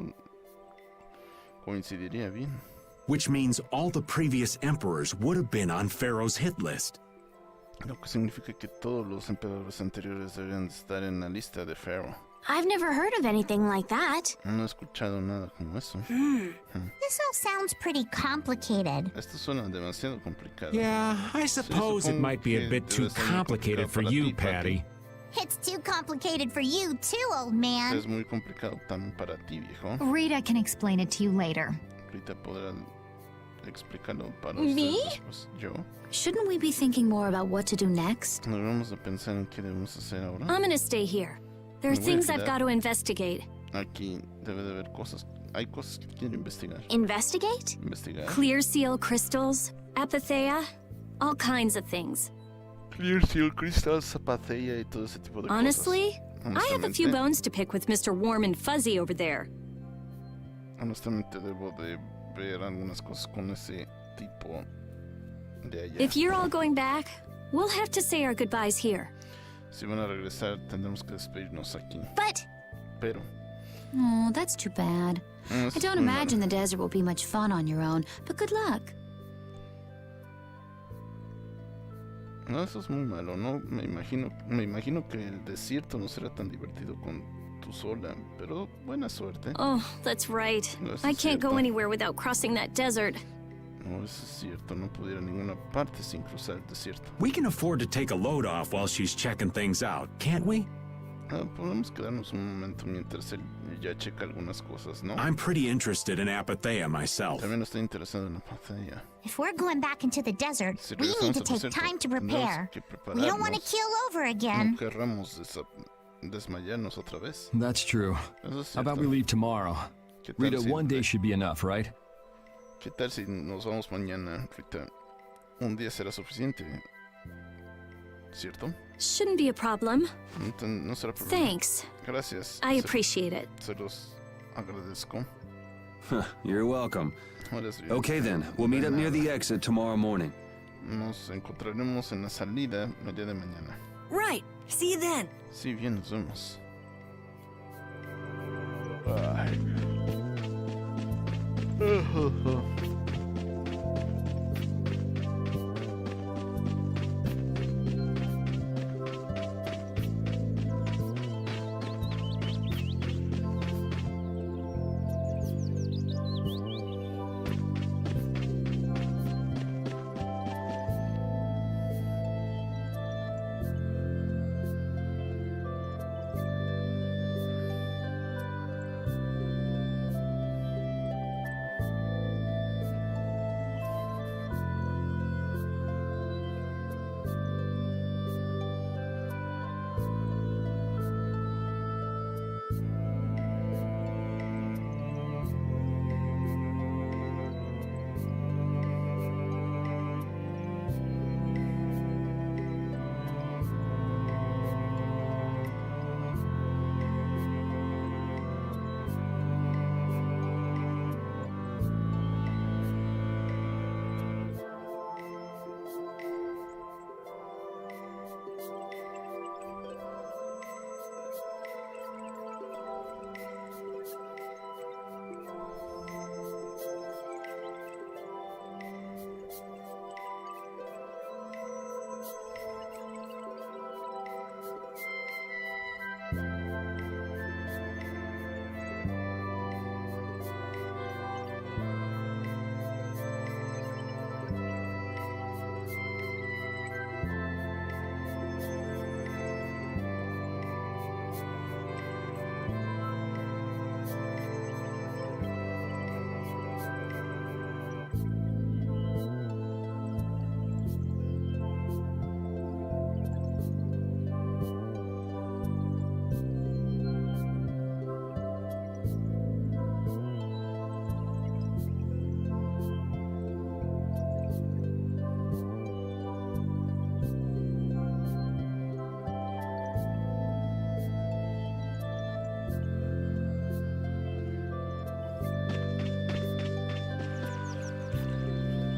A: coincidiría bien.
H: Which means all the previous emperors would have been on Phaeroh's hit list.
A: Lo que significa que todos los emperadores anteriores deberían estar en la lista de Phaeroh.
J: I've never heard of anything like that.
A: No he escuchado nada como eso.
J: This all sounds pretty complicated.
A: Esto suena demasiado complicado.
C: Yeah, I suppose it
A: supongo
C: might be a
A: que
C: bit too
A: debe ser muy
C: complicated
A: complicado
C: for
A: para
C: you,
A: ti,
C: Patty.
J: It's too complicated for you too, old man.
A: Es muy complicado también para ti, viejo.
E: Rita can explain it to you later.
A: Ahorita podrán explicarlo para
J: ¿Me?
A: ustedes después. Yo.
I: Shouldn't we be thinking more about what to do next?
A: Nos vamos a pensar en qué debemos hacer ahora.
B: I'm gonna stay here. There are
A: Me voy a
B: things I've
A: quedar.
B: got to investigate.
A: Aquí debe de haber cosas. Hay cosas que quiero investigar.
J: Investigate?
A: Investigar.
B: Clear seal crystals, apatheia, all kinds of things.
A: Clear Seal Crystal, Zapateia y todo ese tipo de
B: Honestly,
A: cosas.
B: I have a few bones to pick with Mr. Warm and Fuzzy over there.
A: Honestamente debo de ver algunas cosas con ese tipo de allá.
B: If you're all going back, we'll have to say our goodbyes here.
A: Si van a regresar, tendremos que despedirnos aquí.
J: But
A: Pero
I: Oh, that's too bad.
A: es
I: I don't
A: muy
I: imagine
A: malo.
I: the desert will be much fun on your own, but good luck.
A: No, eso es muy malo, ¿no? Me imagino que el desierto no será tan divertido con tú sola, pero buena suerte.
B: Oh, that's right.
A: No, eso
B: I
A: es
B: can't go
A: cierto.
B: anywhere without crossing that desert.
A: No, eso es cierto, no puedo ir a ninguna parte sin cruzar el desierto.
H: We can afford to take a load off while she's checking things out, can't we?
A: Podemos quedarnos un momento mientras él ya checa algunas cosas, ¿no?
H: I'm pretty interested in Apatheia myself.
A: También estoy interesado en la pantalla.
J: if we're going back into the desert,
A: Si
J: we need
A: regresamos
J: to
A: al
J: take
A: desierto,
J: time to
A: tendremos
J: prepare.
A: que
J: We don't want to
A: prepararnos.
J: keel over
A: No
J: again.
A: querramos desmayarnos otra vez.
F: That's true.
A: Eso es
F: How about
A: cierto.
F: we leave tomorrow?
A: ¿Qué tal
F: Rita,
A: si-
F: one day should be enough, right?
A: ¿Qué tal si nos vamos mañana, Rita? Un día será suficiente, ¿cierto?
B: Shouldn't be a problem.
A: No será problema.
B: Thanks.
A: Gracias.
B: I appreciate it.
A: Se los agradezco.
K: You're welcome.
A: Eres bien.
K: Okay then, we'll meet up near the exit tomorrow morning.
A: Nos encontraremos en la salida el día de mañana.
L: Right. See you then.
A: Sí, bien, nos vemos. Ay.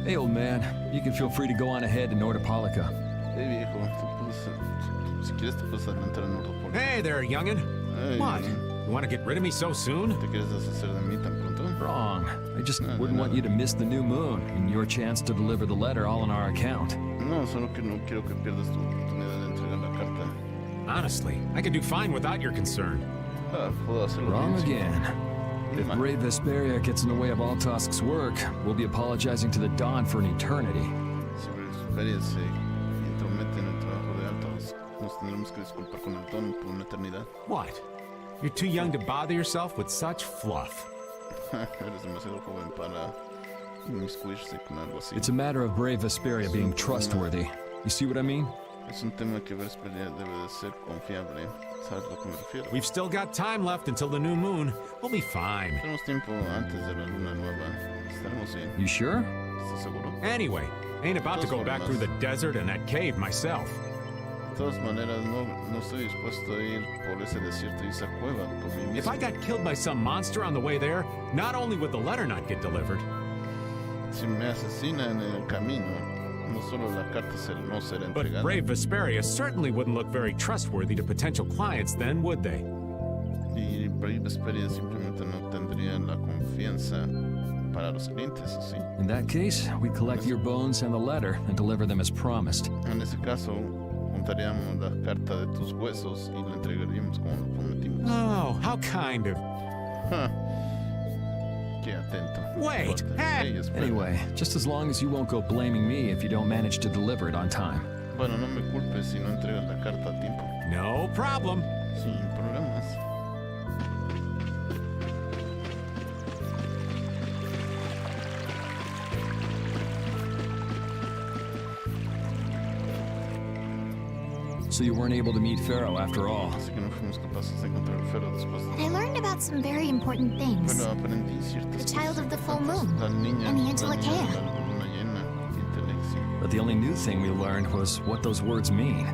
F: Hey, old man. You can feel free to go on ahead to Nordopolica.
A: Hey, viejo. Si quieres te puedes adelantar en Nordopolica.
P: Hey there, youngin'.
A: Hey,
P: What? You want to get rid of me so soon?
A: ¿Te quieres deshacer de mí tan pronto?
F: Wrong. I just wouldn't want you to miss the new moon and your chance to deliver the letter all on our account.
A: No, solo que no quiero que pierdas tu oportunidad de entregar la carta.
P: Honestly, I could do fine without your concern.
A: Puedo hacerlo
F: Wrong
A: bien, sí.
F: again. If brave Vesperia gets in the way of Altosk's work, we'll be apologizing to the Dawn for an eternity.
A: Si Vesperia se intromete en el trabajo de Altos, nos tendremos que disculpar con el Don por una eternidad.
P: What? You're too young to bother yourself with such fluff.
A: Eres demasiado joven para inmiscuirse con algo así.
F: It's a matter of brave Vesperia being trustworthy. You see what I mean?
A: Es un tema que Vesperia debe de ser confiable. ¿Sabes a lo que me refiero?
P: We've still got time left until the new moon. We'll be fine.
A: Tenemos tiempo antes de la luna nueva. Estaremos bien.
F: You sure?
A: ¿Estás seguro?
P: Anyway, ain't about to go back through the desert and that cave myself.
A: De todas maneras, no estoy dispuesto a ir por ese desierto y esa cueva por mí mismo.
P: If I got killed by some monster on the way there, not only would the letter not get delivered.
A: Si me asesina en el camino, no solo la carta no será entregada.
P: But brave Vesperia certainly wouldn't look very trustworthy to potential clients then, would they?
A: Y brave Vesperia simplemente no tendría la confianza para los clientes, ¿sí?
F: In that case, we collect your bones and the letter and deliver them as promised.
A: En ese caso, juntaríamos la carta de tus huesos y la entregaríamos como lo prometimos.
P: Oh, how kind of...
A: Qué atento.
P: Wait, hey!
F: Anyway, just as long as you won't go blaming me if you don't manage to deliver it on time.
A: Bueno, no me culpes si no entregas la carta a tiempo.
P: No problem.
A: Sin problemas.
F: So you weren't able to meet Phaeroh after all.
A: Así que no fuimos capaces de encontrar a Phaeroh después de...
B: I learned about some very important things.
A: Pero aprendí ciertas
B: The child of the full
A: cosas.
B: moon
A: La niña,
B: and the
A: la
B: Antilochea.
A: luna llena, Intelexia.
F: But the only new thing we learned was what those words mean.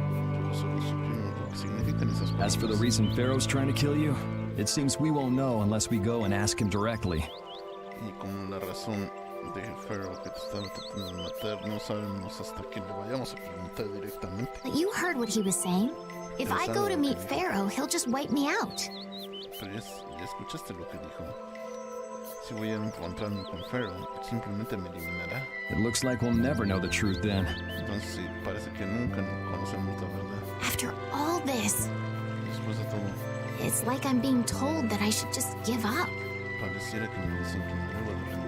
A: Solo supimos lo que significan esas palabras.
F: As for the reason Pharaoh's trying to kill you, it seems we won't know unless we go and ask him directly.
A: Y como la razón de Phaeroh que te estaba tratando de matar, no sabemos hasta que le vayamos a preguntar directamente.
B: But you heard what he was saying. If I go to meet Phaeroh, he'll just wipe me out.
A: Pero ya escuchaste lo que dijo. Si voy a encontrarme con Phaeroh, simplemente me eliminará.
F: It looks like we'll never know the truth then.
A: Entonces sí, parece que nunca conocemos la verdad.
B: After all this,
A: Después de todo,
B: it's like I'm being told that I should just give up.
A: pareciera que me dicen que me debo de rendir.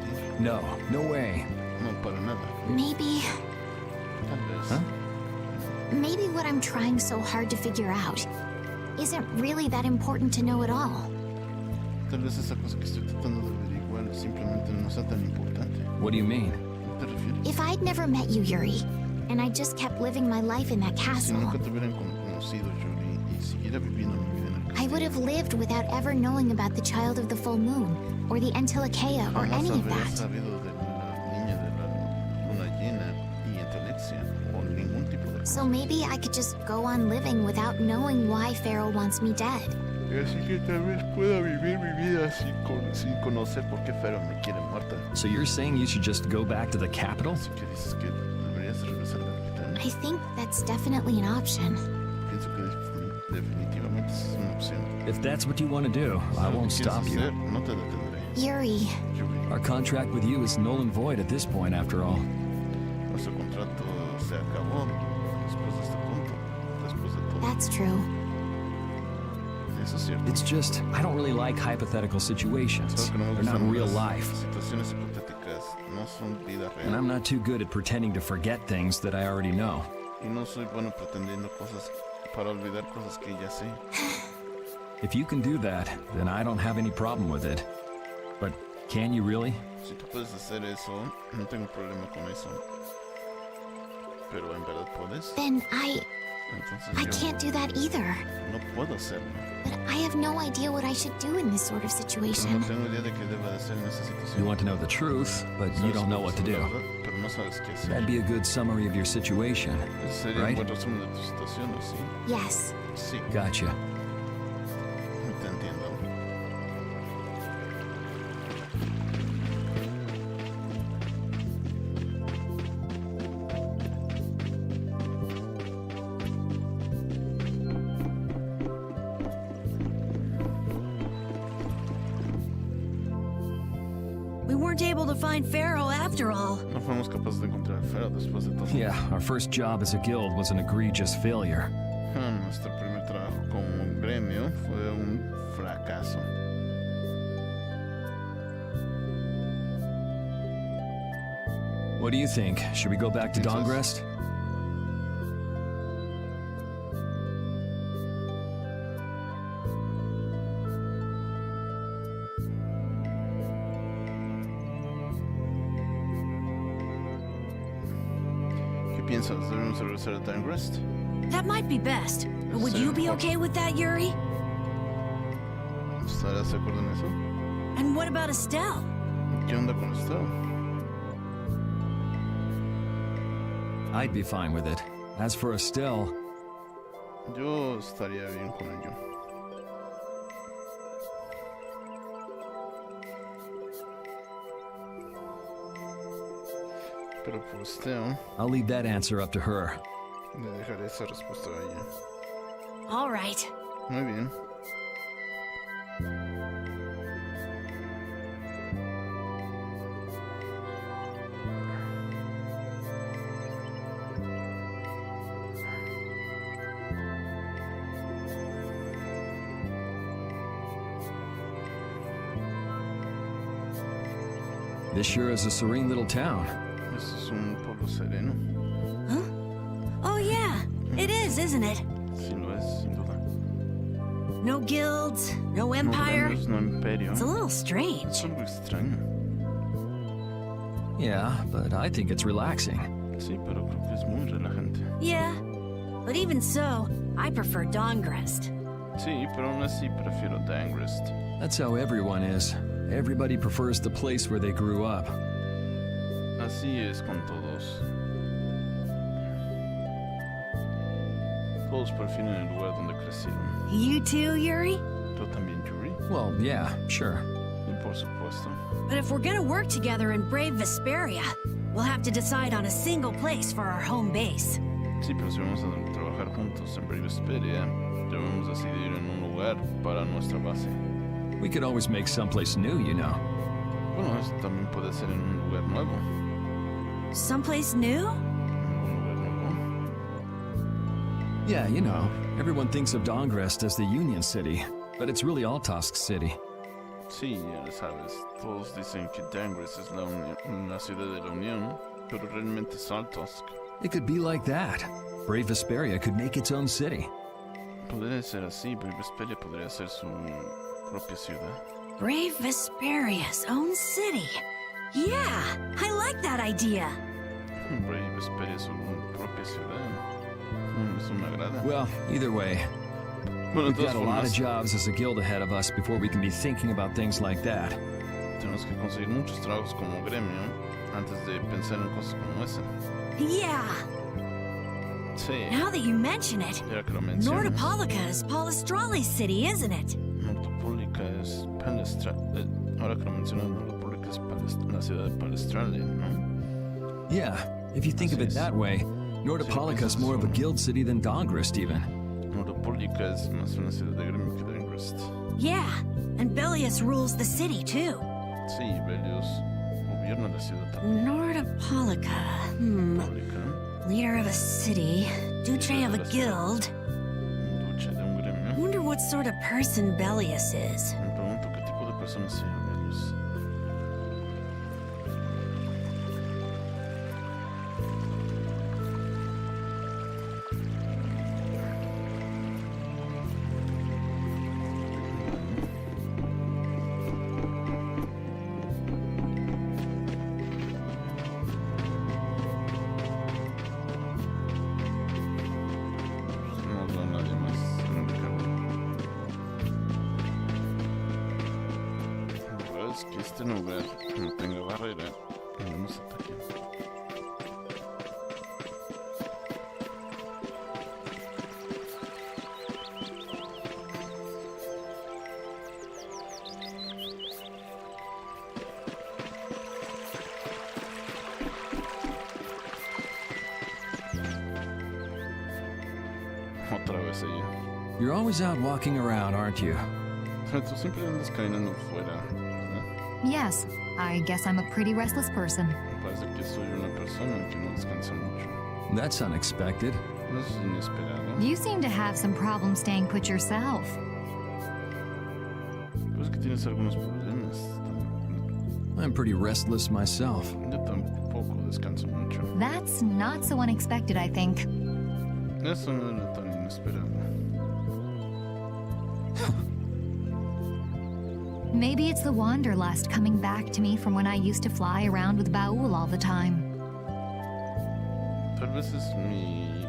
F: No way.
A: No, para nada.
B: Maybe...
A: Tal vez.
F: Huh?
B: Maybe what I'm trying so hard to figure out isn't really that important to know at all.
A: Tal vez esa cosa que estoy tratando de averiguar simplemente no sea tan importante.
F: What do you mean?
A: ¿A qué te refieres?
B: If I'd never met you, Yuri, and I just kept living my life in that
A: Si
B: castle,
A: nunca te hubieran conocido, Yuri, y siguiera viviendo mi vida en el
B: I would have lived without ever knowing about the child of the full moon, or the Antilochea, or
A: Jamás
B: any of
A: habría
B: that.
A: sabido de la niña de la luna llena y Intelexia, o ningún tipo de
B: So maybe I could just go on living without knowing why Phaeroh wants me dead.
A: Así que tal vez pueda vivir mi vida sin conocer por qué Phaeroh me quiere muerta.
F: So you're saying you should just go back to the capital?
A: Así que dices que deberías regresar a la capital.
B: I think that's definitely an option.
A: Pienso que definitivamente es una opción.
F: If that's what you want to do, I won't stop you.
A: No te detendré.
B: Yuri,
A: Yuri,
F: Our contract with you is null and void at this point, after all.
A: nuestro contrato se acabó después de este punto. Después de todo.
B: that's true.
A: Eso es cierto.
F: It's just, I don't really like hypothetical situations.
A: Solo que no me
F: They're not
A: gustan
F: real
A: las
F: life.
A: Situaciones hipotéticas no son vida
F: And
A: real.
F: I'm not too good at pretending to forget things that I already know.
A: Y no soy bueno pretendiendo cosas para olvidar cosas que ya sé.
F: If you can do that, then I don't have any problem with it. But can you really?
A: Si tú puedes hacer eso, no tengo problema con eso. Pero en verdad puedes.
B: Then
A: Entonces
B: I
A: yo
B: can't do that either.
A: no puedo hacerlo.
B: But I have no idea what I should do in this sort of
A: Pero
B: situation.
A: no tengo idea de qué deba de hacer en esa situación.
F: You want to know the truth, but you
A: Sabes
F: don't know
A: cómo
F: what to
A: hacer
F: do.
A: la verdad, pero no sabes qué hacer.
F: That'd be a good summary of your situation,
A: Ese sería
F: right?
A: un buen resumen de tu situación, ¿no? Sí.
B: Yes.
A: Sí,
F: Gotcha.
A: te entiendo.
L: weren't able to find Phaeroh after all.
A: No fuimos capaces de encontrar a Phaeroh después de todo.
F: Yeah, our first job as a guild was an egregious failure.
A: Nuestro primer trabajo como gremio fue un fracaso.
F: What do you think? Should we go back to Dongrest?
A: ¿Qué piensas? ¿Debemos regresar a Dongrest?
L: That might be best. Would you be okay with that, Yuri?
A: ¿Estarás de acuerdo en eso?
L: And what about Estelle?
A: ¿Qué onda con Estelle?
F: I'd be fine with it. As for Estelle...
A: Yo estaría bien con ello. Pero por Estelle...
F: I'll leave that answer up to her.
A: Le dejaré esa respuesta a ella.
L: All right.
A: Muy bien.
F: This sure is a serene little town.
A: Este es un pueblo sereno.
L: Oh yeah, it is, isn't it?
A: Sí lo es, sin duda.
L: No guilds, no empire.
A: No gremios, no imperio.
L: It's a little strange.
A: Es algo extraño.
F: Yeah, but I think it's relaxing.
A: Sí, pero creo que es muy relajante.
L: Yeah, but even so, I prefer Dongrest.
A: Sí, pero aún así prefiero Dongrest.
F: That's how everyone is. Everybody prefers the place where they grew up.
A: Así es con todos. Todos prefieren el lugar donde crecieron.
L: You too, Yuri?
A: ¿Tú también, Yuri?
F: Well, yeah, sure.
A: Y por supuesto.
L: But if we're gonna work together and brave Vesperia, we'll have to decide on a single place for our home base.
A: Sí, pero si vamos a trabajar juntos en Vesperia, debemos decidir en un lugar para nuestra base.
F: We could always make someplace new, you know.
A: Bueno, eso también puede ser en un lugar nuevo.
L: Someplace new?
A: ¿Un lugar nuevo?
F: Yeah, you know, everyone thinks of Dongrest as the Union City, but it's really Altosk City.
A: Sí, ya sabes, todos dicen que Dongrest es la ciudad de la Unión, pero realmente es Altosk.
F: It could be like that. Brave Vesperia could make its own city.
A: Podría ser así, pero Vesperia podría ser su propia ciudad.
L: Brave Vesperia's own city. Yeah, I like that idea.
A: Brave Vesperia su propia ciudad. Eso me agrada.
F: Well, either way,
A: Bueno,
F: we've got a lot of jobs as a guild ahead of us before we can be thinking about things like that.
A: Tenemos que conseguir muchos trabajos como gremio antes de pensar en cosas como esa.
L: Yeah.
A: Sí.
L: Now that you mention it,
A: Ya que lo mencionas.
L: Nordopolica is Palestrale's city, isn't it?
A: Nordopolica es ahora que lo mencionas, Nordopolica es la ciudad de Palestrale, ¿no?
F: Yeah, if you think of it that way, Nordopolica is more of a guild city than Dongrest even.
A: Nordopolica es más una ciudad de gremio que Dongrest.
L: Yeah, and Bellius rules the city too.
A: Sí, Bellius gobierna la ciudad también.
L: Nordopolica.
A: Nordopolica.
L: Leader of a city, Duce of a guild.
A: Duce de un gremio.
L: Wonder what sort of person Bellius is.
A: Me pregunto qué tipo de persona sea Bellius. Que este lugar no tenga barrera y no nos ataquen. Otra vez ella.
F: You're always out walking around, aren't you?
A: Tú siempre andas caminando fuera, ¿verdad?
E: Yes, I guess I'm a pretty restless person.
A: Parece que soy una persona que no descansa mucho.
F: That's unexpected.
A: Eso es inesperado.
E: You seem to have some problems staying put yourself.
A: Pues que tienes algunos problemas.
F: I'm pretty restless myself.
A: Yo tampoco descanso mucho.
E: That's not so unexpected, I think.
A: Eso no era tan inesperado.
E: Maybe it's the wanderlust coming back to me from when I used to fly around with Baul all the time.
A: Tal vez es mi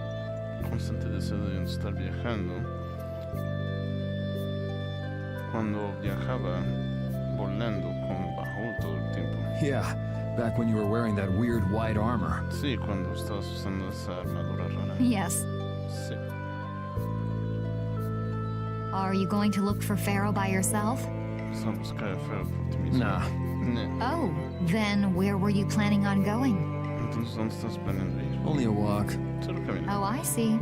A: constante deseo de estar viajando. Cuando viajaba volando con Baul todo el tiempo.
F: Yeah, back when you were wearing that weird white armor.
A: Sí, cuando estabas usando esa armadura rara.
E: Yes.
A: Sí.
E: Are you going to look for Phaeroh by yourself?
A: Vas a buscar a Phaeroh por ti mismo.
F: Nah.
E: Oh, then where were you planning on going?
A: Entonces, ¿dónde estás planeando ir?
F: Only a walk.
A: Solo caminar.
E: Oh, I see.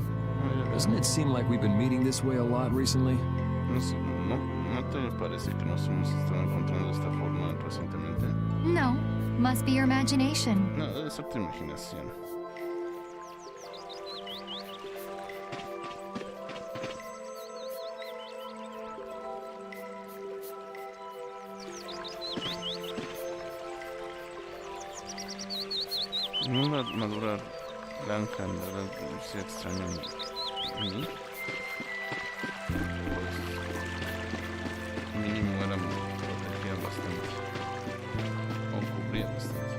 F: Doesn't it seem like we've been meeting this way a lot recently?
A: ¿No te parece que nos hemos estado encontrando de esta forma recientemente?
E: No, must be your imagination.
A: No, debe ser tu imaginación. Una armadura blanca, en verdad, se extraña en mí. Pues, mínimo era protegía bastante. O cubría bastante.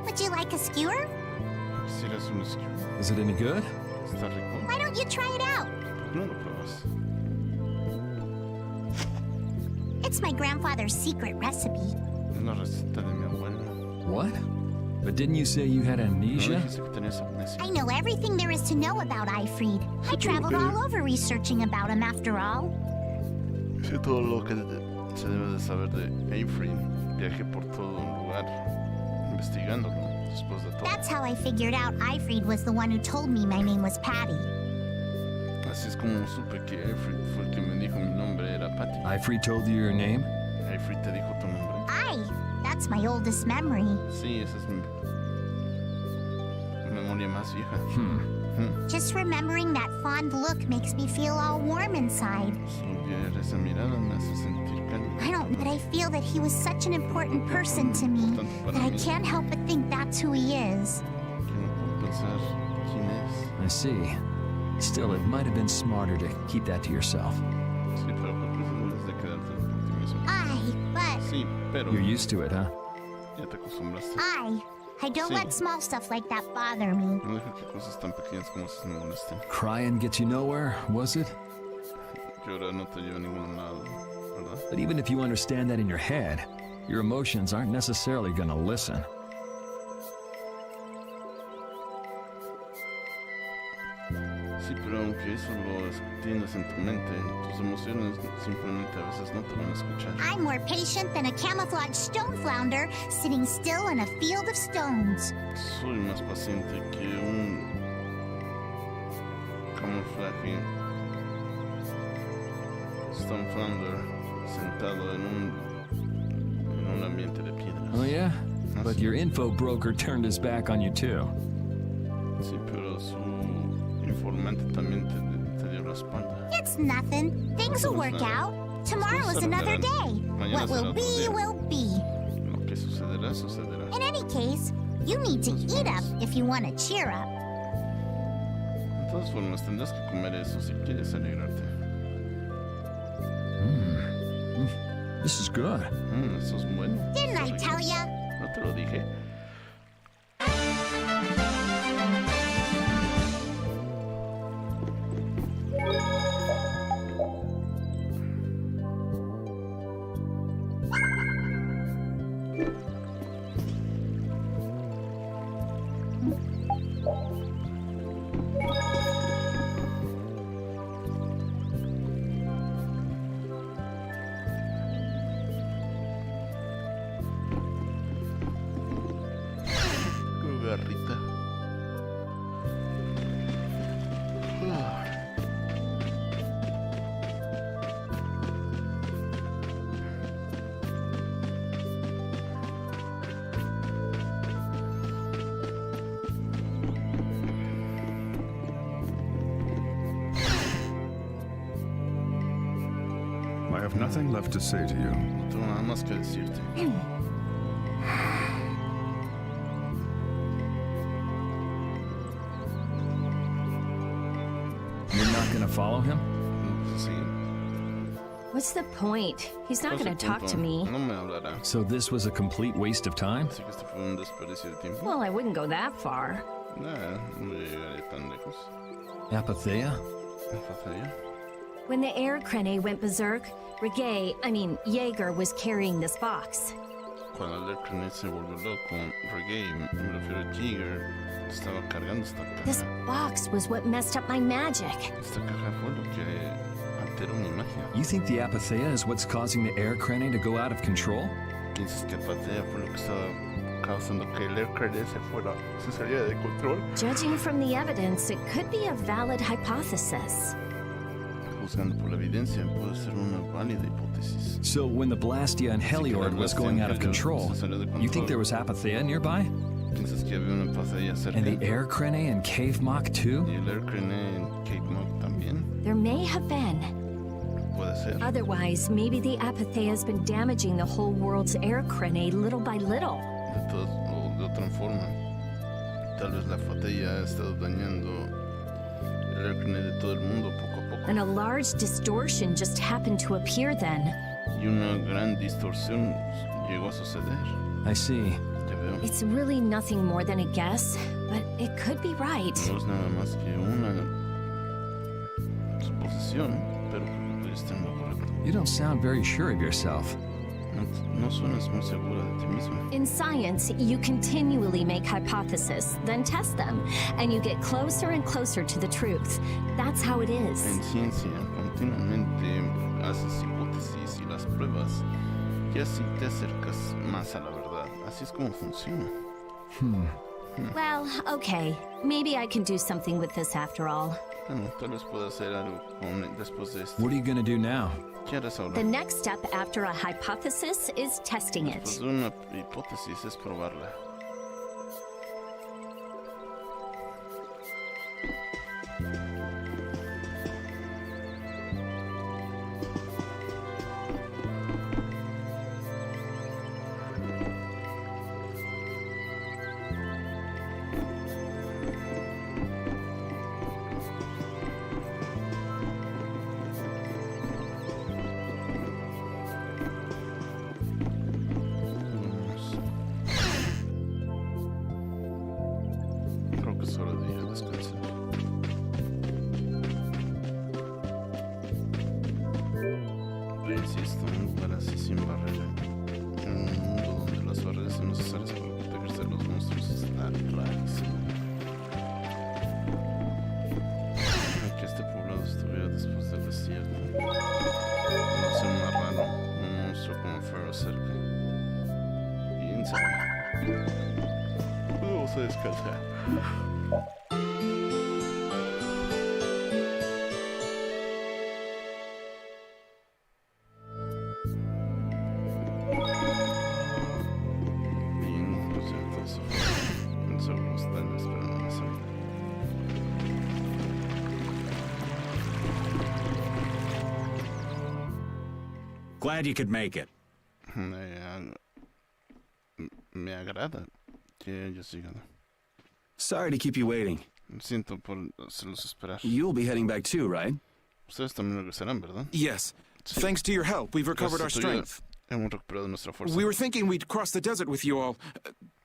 J: Would you like a skewer?
A: ¿Quisieras un skewer?
F: Is it any good?
A: Está rico.
J: Why don't you try it out?
A: ¿Por qué no lo pruebas?
J: It's my grandfather's secret recipe.
A: Es la receta de mi abuela.
F: What? But didn't you say you had
A: ¿No
F: amnesia?
A: dijiste que tenías amnesia?
J: I know everything there is to know about Ifrid. I traveled all over researching about him after all.
A: Sí, todo lo que se debe de saber de Ifrid. Viajé por todo un lugar investigándolo después de todo.
J: That's how I figured out Ifrid was the one who told me my name was Patty.
A: Así es como supe que Ifrid fue el que me dijo mi nombre era Patty.
F: Ifrid told you your name?
A: Ifrid te dijo tu nombre.
J: That's my oldest memory.
A: Sí, esa es mi memoria más vieja.
J: Just remembering that fond look makes me feel all warm inside.
A: Ver esa mirada me hace sentir cálido.
J: I don't, but I feel that he was such an important person to me that I can't help but think that's who he is.
A: Que no puedo pensar quién es.
F: I see. Still, it might have been smarter to keep that to yourself.
A: Sí, pero creo que debes de quedarte por ti mismo.
J: But
A: Sí, pero
F: You're used to it, huh?
A: ya te acostumbraste.
J: I don't
A: Sí.
J: let small stuff like that bother me.
A: No dejo que cosas tan pequeñas como esas me molesten.
F: Crying gets you nowhere, was it?
A: Llorar no te lleva a ningún lado, ¿verdad?
F: But even if you understand that in your head, your emotions aren't necessarily gonna listen.
A: Sí, pero aunque eso lo entiendas en tu mente, tus emociones simplemente a veces no te van a escuchar.
J: I'm more patient than a camouflaged stone flounder sitting still in a field of stones.
A: Soy más paciente que un camuflaje Stone Flounder sentado en un ambiente de piedras.
F: Oh yeah? But your info broker turned his back on you too.
A: Sí, pero su informante también te dio la espalda.
J: It's nothing. Things will work out. Tomorrow is another day. What will be, will be.
A: Lo que sucederá, sucederá.
J: In any case, you need to eat up if you want to cheer up.
A: De todas formas, tendrás que comer eso si quieres alegrarte.
F: This is good.
A: Eso es bueno.
J: Didn't I tell ya?
A: ¿No te lo dije? Garrita.
O: have nothing left to say to you.
A: No tengo nada más que decirte.
F: You're not gonna follow him?
A: Sí.
B: What's the point? He's not going to talk to me.
A: No me hablará.
F: So this was a complete waste of time?
A: Así que este fue un desperdicio de tiempo.
B: Well, I wouldn't go that far.
A: Nah, no llegaré tan lejos.
F: Apatheia?
A: Apatheia?
B: When the air crane went berserk, Jaeger was carrying this box.
A: Cuando el Air se volvió loco, Reggae, me refiero a Jigger, estaba cargando esta caja.
B: This box was what messed up my magic.
A: Esta caja fue lo que alteró mi magia.
F: You think the Apatheia is what's causing the air crane to go out of control?
A: ¿Piensas que Apatheia fue lo que estaba causando que el Air crane se saliera de control?
B: Judging from the evidence, it could be a valid hypothesis.
A: Juzgando por la evidencia, puede ser una válida hipótesis.
F: So when the Blastia and Heliord was going out of control, you think there was Apatheia nearby?
A: ¿Piensas que había una Apatheia cerca?
F: And the air crane and Cave Mock too?
A: ¿Y el Air crane en Cave Mock también?
B: There may have been.
A: Puede ser.
B: Otherwise, maybe the Apatheia has been damaging the whole world's air crane little by little.
A: De otra forma, tal vez la Apatheia ha estado dañando el Air crane de todo el mundo poco a poco.
B: And a large distortion just happened to appear then.
A: Y una gran distorsión llegó a suceder.
F: I see.
A: Ya veo.
B: It's really nothing more than a guess, but it could be right.
A: No es nada más que una suposición, pero pudiste en lo correcto.
F: You don't sound very sure of yourself.
A: No suenas muy segura de ti mismo.
B: In science, you continually make hypotheses, then test them, and you get closer and closer to the truth. That's how it is.
A: En ciencia, continuamente haces hipótesis y las pruebas, y así te acercas más a la verdad. Así es como funciona.
B: Well, okay. Maybe I can do something with this after all.
A: Bueno, tal vez pueda hacer algo después de esto.
F: What are you gonna do now?
A: ¿Qué harás ahora?
B: The next step after a hypothesis is testing it.
A: Después de una hipótesis es probarla. Insisto, un lugar así sin barrera. En un mundo donde las barreras son necesarias para protegerse de los monstruos está rarísimo. Que este poblado estuviera después del desierto. No sé, más raro, un monstruo como Phaeroh cerca. Bien cerca. Vamos a descansar.
P: Glad you could make it.
A: Me agrada que hayas llegado.
H: Sorry to keep you waiting.
A: Siento por hacerlos esperar.
H: You'll be heading back too, right?
A: Ustedes también regresarán, ¿verdad?
Q: Yes.
A: Sí.
Q: Thanks to your help, we've recovered our strength.
A: Hemos recuperado nuestra fuerza.
Q: We were thinking we'd cross the desert with you all.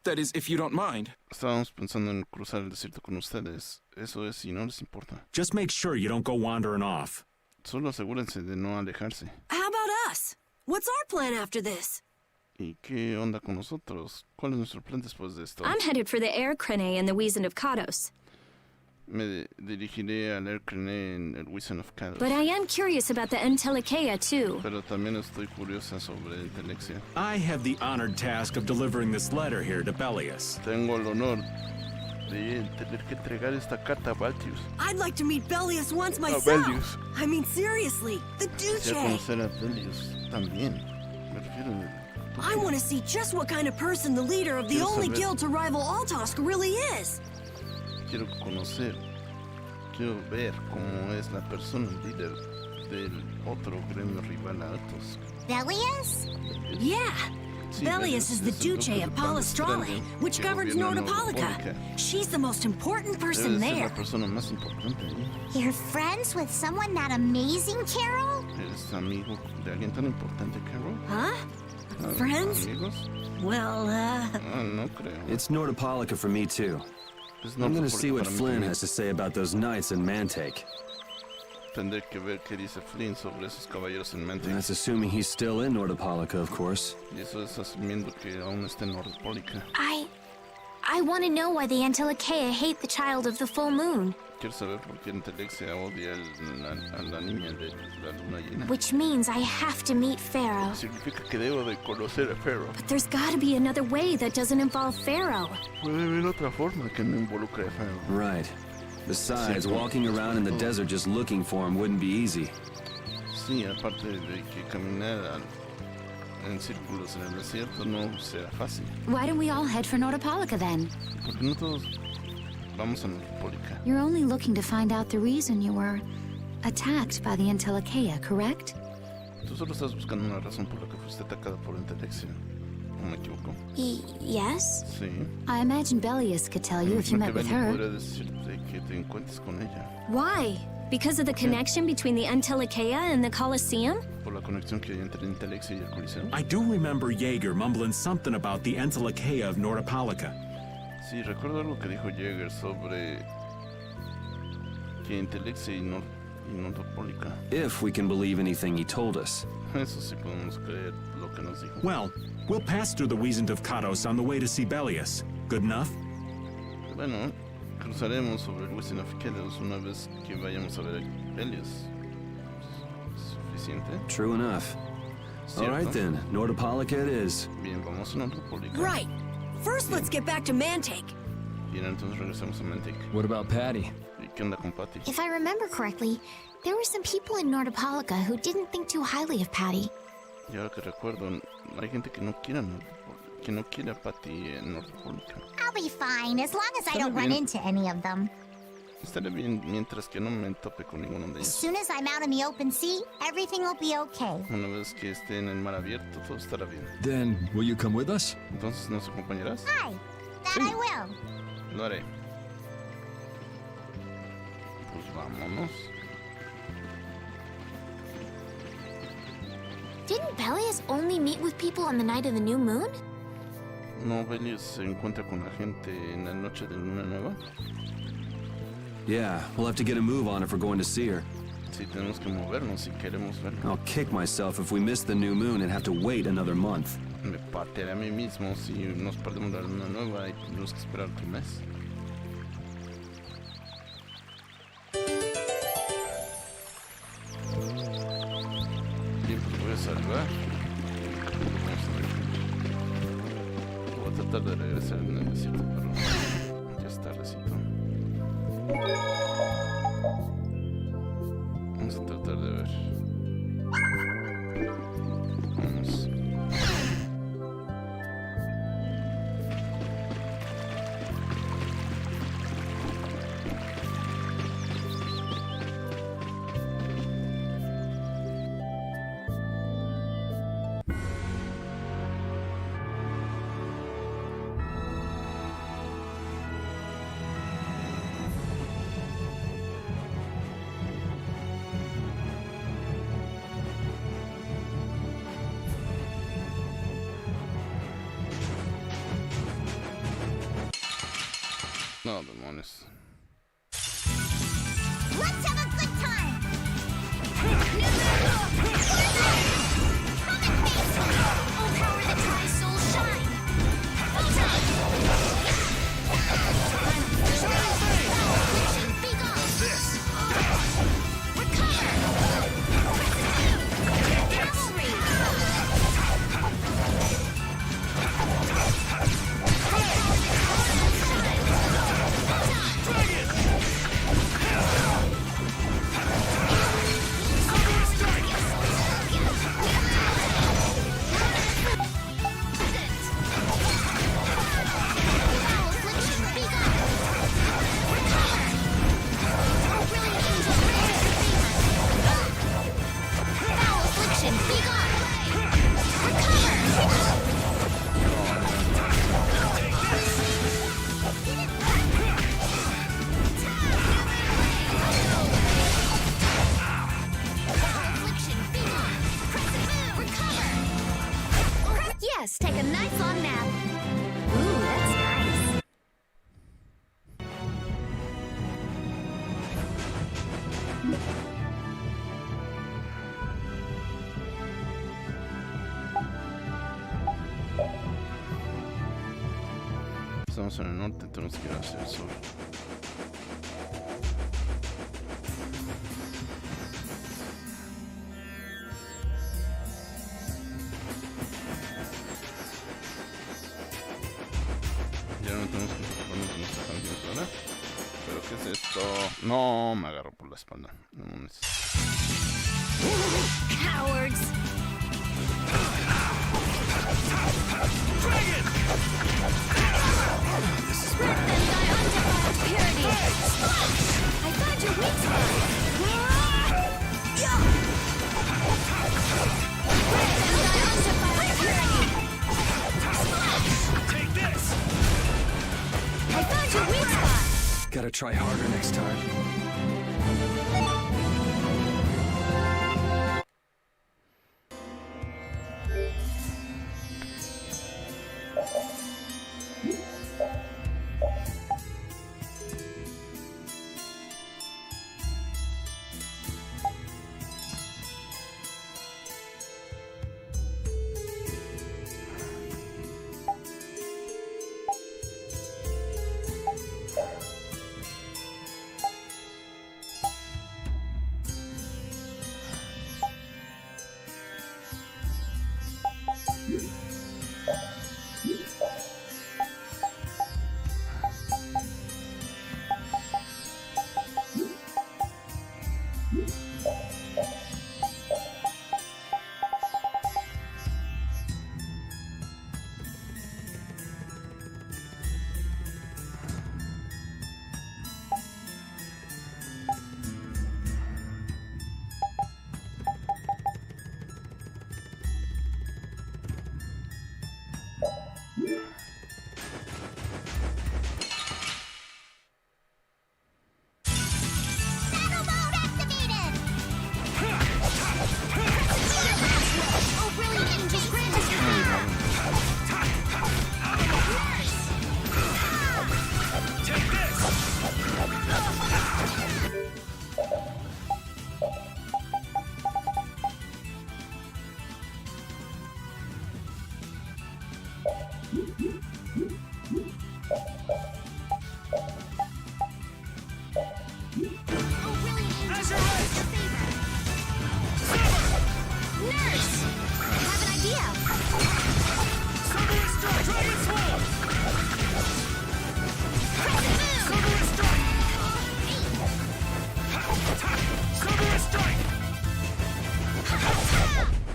Q: That is, if you don't mind.
A: Estábamos pensando en cruzar el desierto con ustedes. Eso es, si no les importa.
P: Just make sure you don't go wandering off.
A: Solo asegúrense de no alejarse.
L: How about us? What's our plan after this?
A: ¿Y qué onda con nosotros? ¿Cuál es nuestro plan después de esto?
I: I'm headed for the air crane and the Weasel of Kados.
A: Me dirigiré al Air crane en el Wizard of Kados.
I: But I am curious about the Entelikeia, too.
A: Pero también estoy curiosa sobre Intelexia.
P: I have the honored task of delivering this letter here to Bellius.
A: Tengo el honor de tener que entregar esta carta a Baltius.
L: I'd like to meet Bellius once myself.
A: Bellius.
L: I mean, seriously, the Duce.
A: Quisiera conocer a Bellius también. Me refiero
L: I want to see just what kind of person the leader of the only guild to rival Altosk really is.
A: Quiero ver cómo es la persona líder del otro gremio rival a Athos.
L: Belias?
D: Yeah.
A: Sí,
D: Belias is the Duce of Palestrale, which governs Nordopolica. She's the most important person
A: Debe ser
D: there.
A: la persona más importante ahí.
J: You're friends with someone that amazing, Carol?
A: ¿Eres amigo de alguien tan importante, Carol?
D: Huh? Friends?
A: ¿Amigos?
D: Well,
A: no creo.
K: It's Nordopolica for me, too. I'm gonna see what Flynn has to say about those knights in Mantake.
A: Tendré que ver qué dice Flynn sobre esos caballeros en Mantake.
K: That's assuming he's still in Nordopolica, of course.
A: Y eso es asumiendo que aún está en Nordopolica.
J: I want to know why the Antilochea hate the child of the full moon.
A: Quiero saber por qué Intelexia odia a la niña de la luna llena.
J: Which means I have to meet Phaeroh.
A: Significa que debo de conocer a Phaeroh.
B: But there's gotta be another way that doesn't involve Phaeroh.
A: Puede haber otra forma que no involucre a Phaeroh.
K: Right. Besides, walking around in the desert just looking for him wouldn't be easy.
A: Sí, aparte de que caminar en círculos en el desierto no será fácil.
E: Why don't we all head for Nordopolica then?
A: Porque no todos vamos a Nordopolica.
E: You're only looking to find out the reason you were attacked by the Antilochea, correct?
A: Tú solo estás buscando una razón por la que fuiste atacada por Intelexia. ¿No me equivoco?
J: Yes?
A: Sí.
E: I imagine Belias could tell you if you met with her.
A: Podría decirte que te encuentres con ella.
B: Why? Because of the connection between the Antilochea and the Colosseum?
A: Por la conexión que hay entre Intelexia y el Coliseo.
P: I do remember Jaeger mumbling something about the Antilochea of Nordopolica.
A: Sí, recuerdo algo que dijo Jaeger sobre que Intelexia y Nordopolica.
K: If we can believe anything he told us.
A: Eso sí podemos creer lo que nos dijo.
P: Well, we'll pass through the Wiesent of Kados on the way to see Belias. Good enough?
A: Bueno, cruzaremos sobre el Wiesent of Kados una vez que vayamos a ver a Belias. ¿Suficiente?
K: True enough. All right then, Nordopolica it is.
A: Bien, vamos a Nordopolica.
L: Right. First, let's get back to Mantake.
A: Bien, entonces regresamos a Mantake.
F: What about Patty?
A: ¿Y qué onda con Patty?
J: If I remember correctly, there were some people in Nordopolica who didn't think too highly of Patty.
A: Y ahora que recuerdo, hay gente que no quiere a Patty en Nordopolica.
J: I'll be fine, as long as I don't run into any of them.
A: Estaré bien mientras que no me tope con ninguno de
J: As
A: ellos.
J: soon as I'm out in the open sea, everything will be okay.
A: Una vez que esté en el mar abierto, todo estará bien.
F: Then, will you come with us?
A: Entonces, ¿nos acompañarás?
J: Hi, that I will.
A: Lo haré. Pues vámonos.
J: Didn't Belias only meet with people on the night of the new moon?
A: ¿No Belias se encuentra con la gente en la noche de luna nueva?
K: Yeah, we'll have to get a move on if we're going to see her.
A: Sí, tenemos que movernos si queremos verla.
K: I'll kick myself if we miss the new moon and have to wait another month.
A: Me patearé a mí mismo si nos perdemos la luna nueva y tenemos que esperar otro mes. Bien, pues voy a salvar. Voy a tratar de regresar en el desierto, pero ya está tardecito. Vamos a tratar de ver. Vamos. No, demonios.
J: Let's have a good time! Oh, power the tri-soul shine! Be gone! Recover! Cavalry! Dragon! Yes, take a nice long nap. Ooh, that's nice.
A: Estamos en el norte, tenemos que ir hacia el sur. Ya no tenemos que preocuparnos de nuestra canción, ¿verdad? ¿Pero qué es esto? No, me agarro por la espalda. No mames.
J: Cowards! Dragon! Rip them thy undefiled purity! I found your weak spot! Rip them thy undefiled purity! Take this! I found your weak spot!
F: Gotta try harder next time.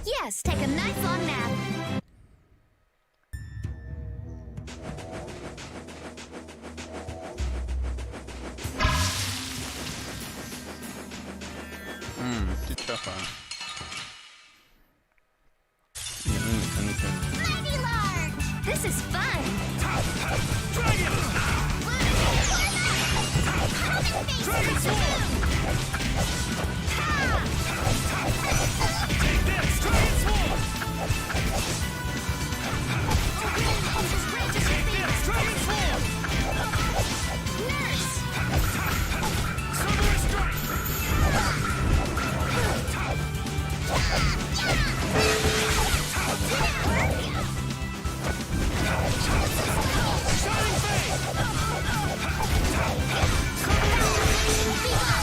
J: Yes, take a nice long nap.
A: Qué chafa.
J: Mighty large! This is fun!
R: Dragon! Take this! Dragon Swarm! Take this! Dragon Swarm!
J: Nurse!
R: Silver Strike!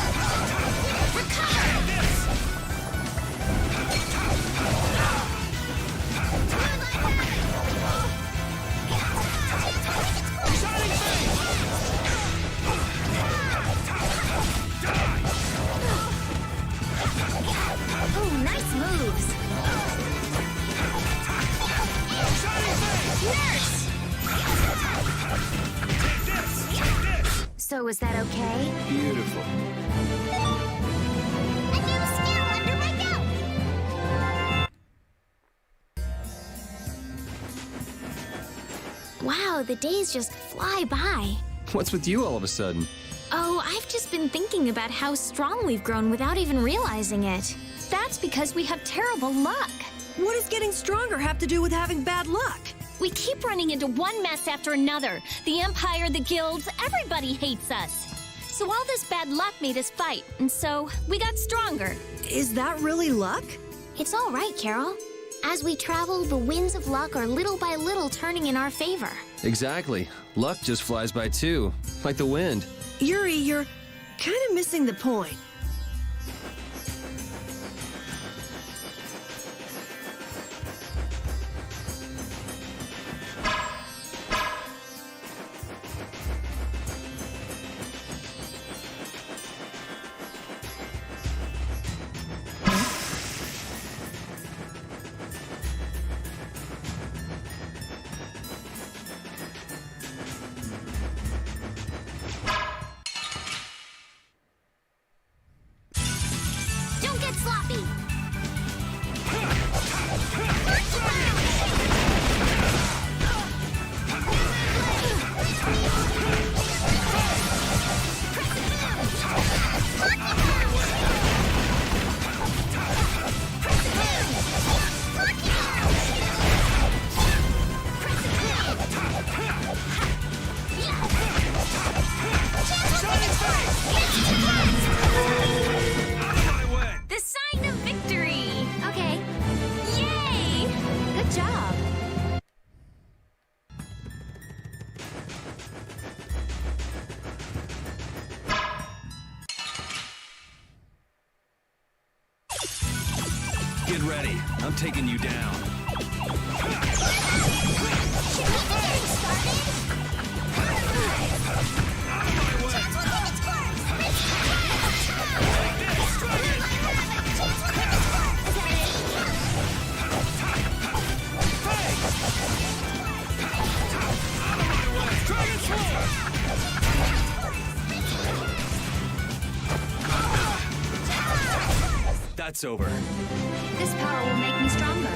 R: Shining Fang!
J: Ooh, nice moves! Nurse! So is that okay?
A: Beautiful.
J: A new skill under my belt! Wow, the days just fly by.
F: What's with you all of a sudden?
B: Oh, I've just been thinking about how strong we've grown without even realizing it. That's because we have terrible luck.
L: what does getting stronger have to do with having bad luck?
J: We keep running into one mess after another. The Empire, the guilds, everybody hates us. So all this bad luck made us fight, and so we got stronger.
L: Is that really luck?
J: It's all right, Carol. As we travel, the winds of luck are little by little turning in our favor.
K: Exactly. Luck just flies by too, like the wind.
L: Yuri, you're kind of missing the point.
J: Don't get sloppy! The sign of victory! Okay. Yay! Good job.
F: Get ready. I'm taking you down. That's over.
E: This power will make me stronger.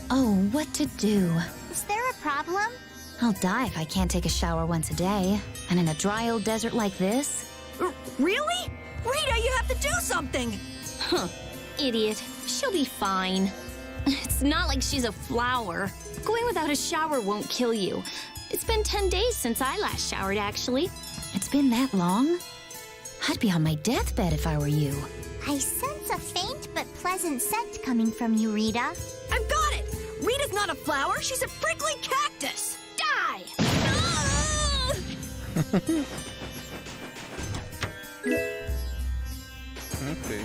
S: Oh, what to do?
J: Is there a problem?
S: I'll die if I can't take a shower once a day. And in a dry old desert like this?
L: Really? Rita, you have to do something!
J: Huh. Idiot. She'll be fine. It's not like she's a flower. Going without a shower won't kill you. It's been 10 days since I last showered, actually.
S: It's been that long? I'd be on my deathbed if I were you.
J: I sense a faint but pleasant scent coming from you, Rita.
L: I've got it! Rita's not a flower, she's a prickly cactus! Die!
A: Okay.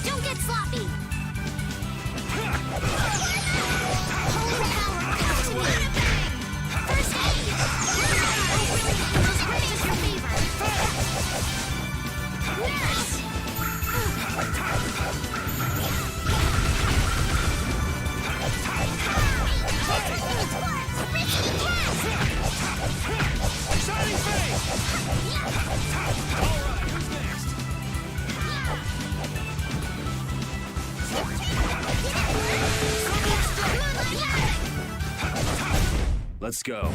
J: Don't get sloppy! Holy power, activate! First aid! Just ready as your fever! Nurse!
R: Shining face! Alright, who's next?
F: Let's go.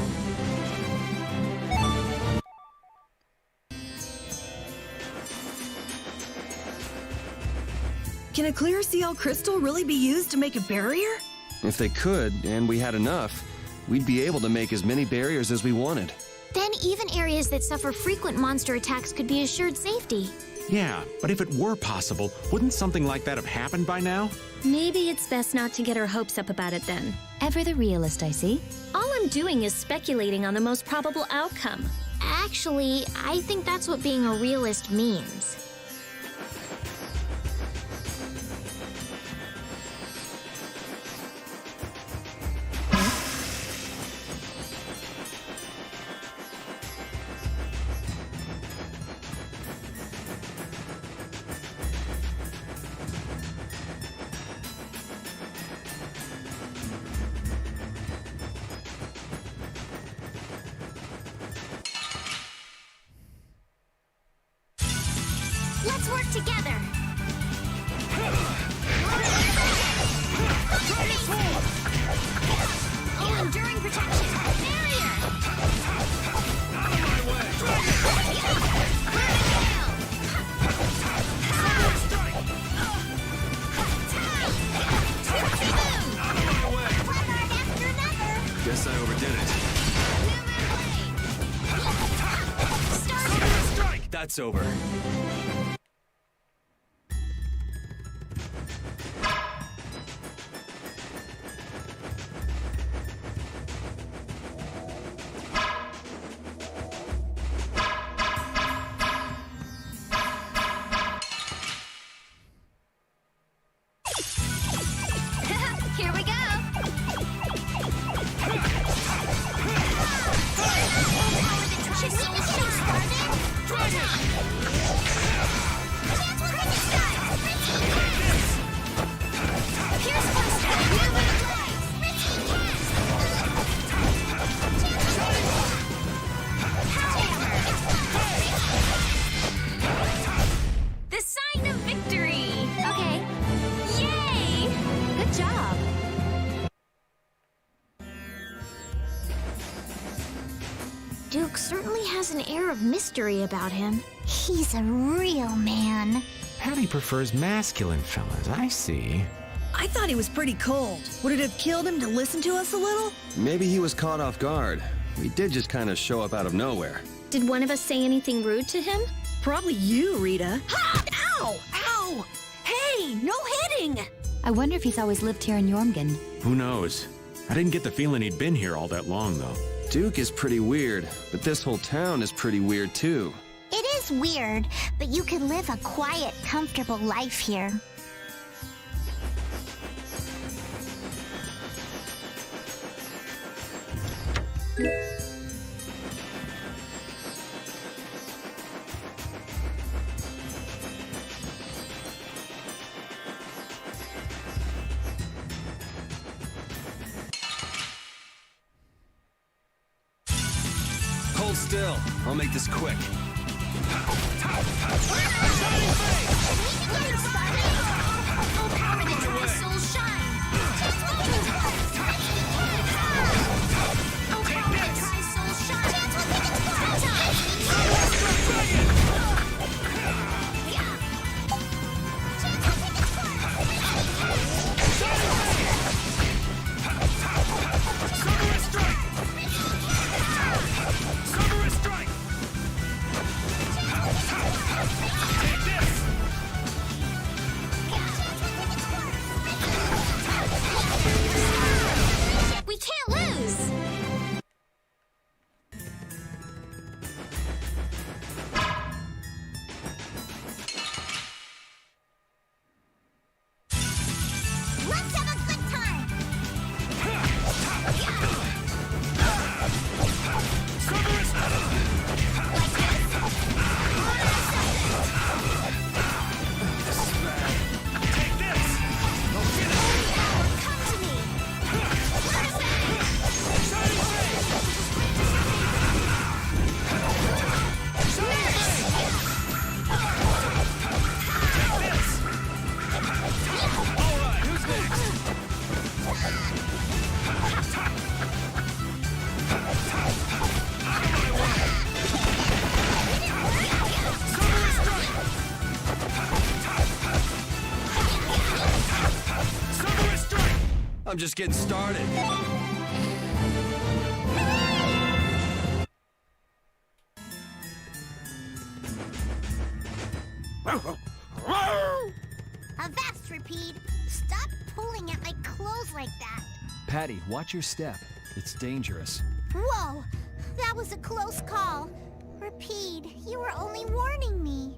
L: Can a clear CL crystal really be used to make a barrier?
K: If they could, and we had enough, we'd be able to make as many barriers as we wanted.
J: Then even areas that suffer frequent monster attacks could be assured safety.
P: Yeah, but if it were possible, wouldn't something like that have happened by now?
J: Maybe it's best not to get our hopes up about it then.
S: Ever the realist, I see.
J: All I'm doing is speculating on the most probable outcome. Actually, I think that's what being a realist means. Let's work together. Oh, enduring protection. Barrier. Out of my way.
K: Guess I overdid it. That's over.
J: Here we go. Should we be getting started? Dragon! Here's the sign of victory! Okay. Yay! Good job. Duke certainly has an air of mystery about him.
S: He's a real man.
P: Patty prefers masculine fellas, I see.
L: I thought he was pretty cold. Would it have killed him to listen to us a little?
K: Maybe he was caught off guard. We did just kind of show up out of nowhere.
J: Did one of us say anything rude to him?
L: Probably you, Rita. Ha! Ow! Ow! Hey, no hitting!
S: I wonder if he's always lived here in Jormungand.
P: Who knows? I didn't get the feeling he'd been here all that long, though.
K: Duke is pretty weird, but this whole town is pretty weird, too.
S: It is weird, but you could live a quiet, comfortable life here.
K: Hold still. I'll make this quick.
J: We can't lose! Let's have a good time!
R: Take this!
J: Come to me!
K: I'm just getting started.
T: like that.
F: Patty, watch your step. It's dangerous.
T: Whoa! That was a close call. Repeat, you were only warning me.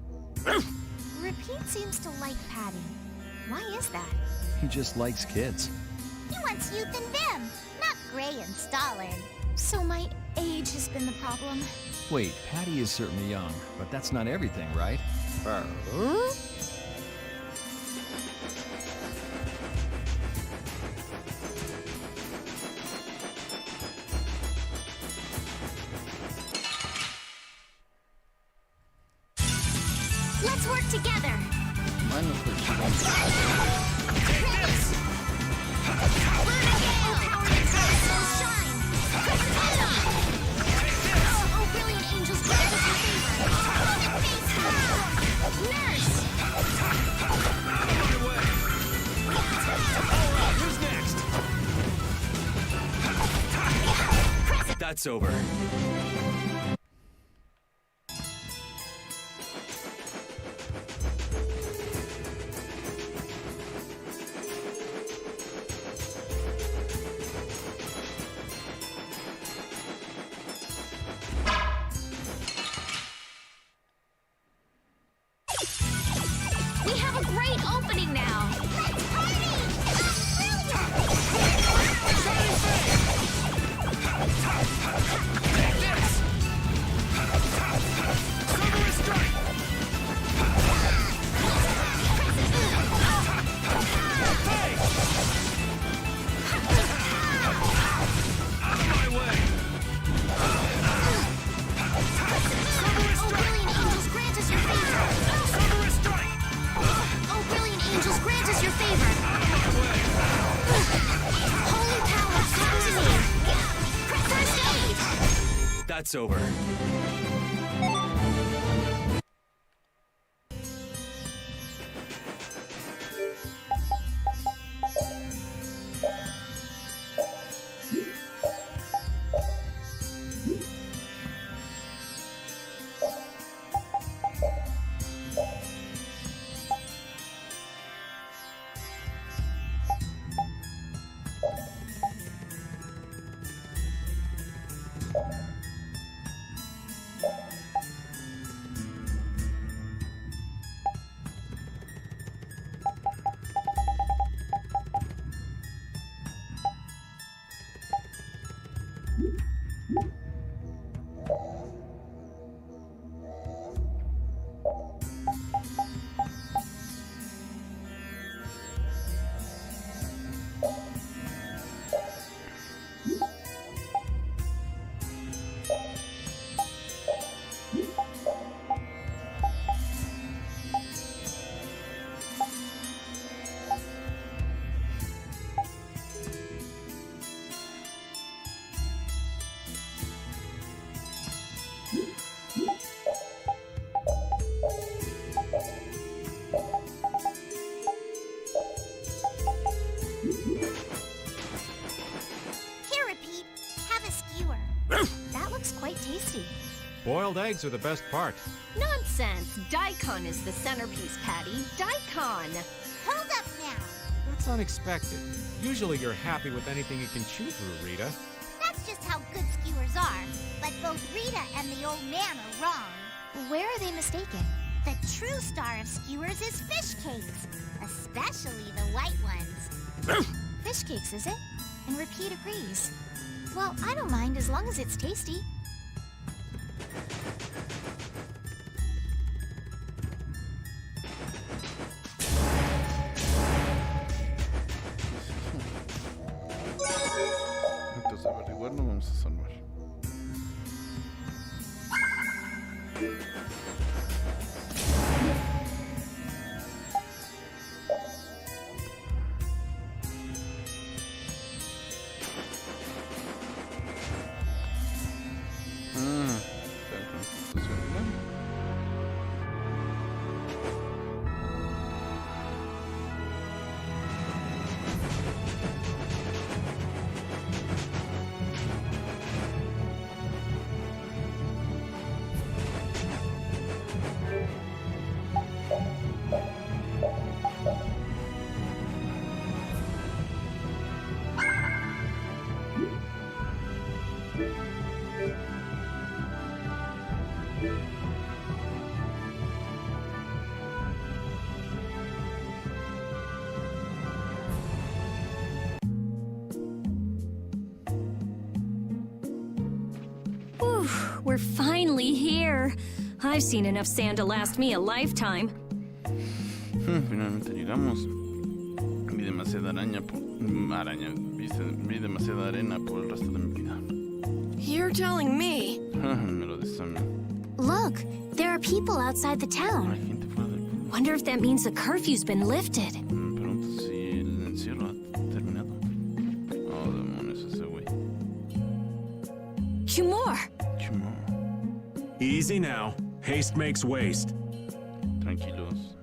B: Repeat seems to like Patty. Why is that?
F: He just likes kids.
T: He wants youth and vim, not Gray and Stalin.
B: So my age has been the problem.
F: Wait, Patty is certainly young, but that's not everything, right?
T: Let's work together.
K: That's over.
J: We have a great opening now.
T: Let's party!
K: That's over.
P: Boiled eggs are the best part.
B: Nonsense! Daikon is the centerpiece, Patty. Daikon!
T: Hold up now!
P: That's unexpected. Usually you're happy with anything you can chew through, Rita.
T: That's just how good skewers are. But both Rita and the old man are wrong.
B: Where are they mistaken?
T: The true star of skewers is fish cakes. Especially the white ones.
B: Fish cakes, is it? And Repeat agrees. Well, I don't mind as long as it's tasty.
A: Antes de averiguarlo, vamos a salvar.
B: we're finally here. I've seen enough sand to last me a lifetime.
A: Finalmente llegamos. Vi demasiada vi demasiada arena por el resto de mi vida.
L: You're telling me.
A: Me lo dice a mí.
J: Look, there are people outside the town.
B: Wonder if that means the curfew's been lifted.
A: Me pregunto si el encierro ha terminado. Oh, demonios, ese güey.
B: Chumor!
P: Easy now. Haste makes waste.
A: Tranquilos.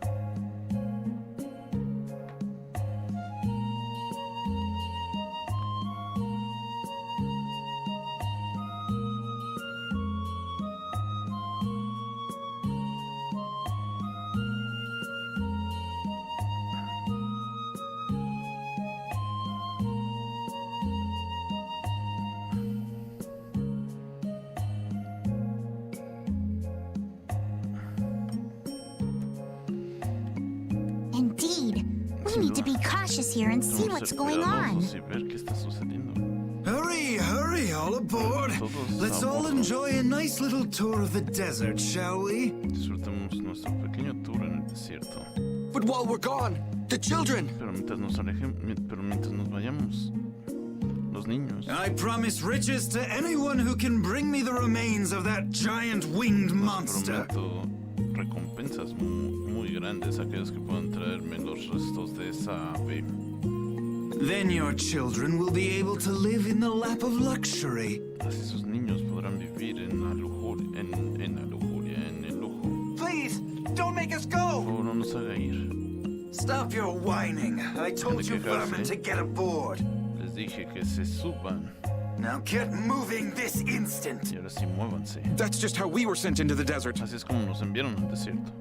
T: We need to be cautious here and see what's going on.
U: Hurry, hurry, all aboard. Let's all enjoy a nice little tour of the desert, shall we?
A: Disfrutemos nuestro pequeño tour en el desierto.
V: But while we're gone, the children.
A: Pero mientras nos vayamos, los niños.
U: I promise riches to anyone who can bring me the remains of that giant winged monster.
A: Prometo recompensas muy grandes a aquellos que puedan traerme los restos de esa ave.
U: Then your children will be able to live in the lap of luxury.
A: Así sus niños podrán vivir en la lujuria, en el lujo.
U: Please, don't make us go.
A: Por favor, no nos haga ir.
U: Stop your whining. I told you vermin to get aboard.
A: Les dije que se suban.
U: Now get moving this instant.
A: Y ahora sí, muévanse.
Q: That's just how we were sent into the desert.
A: Así es como nos enviaron al desierto.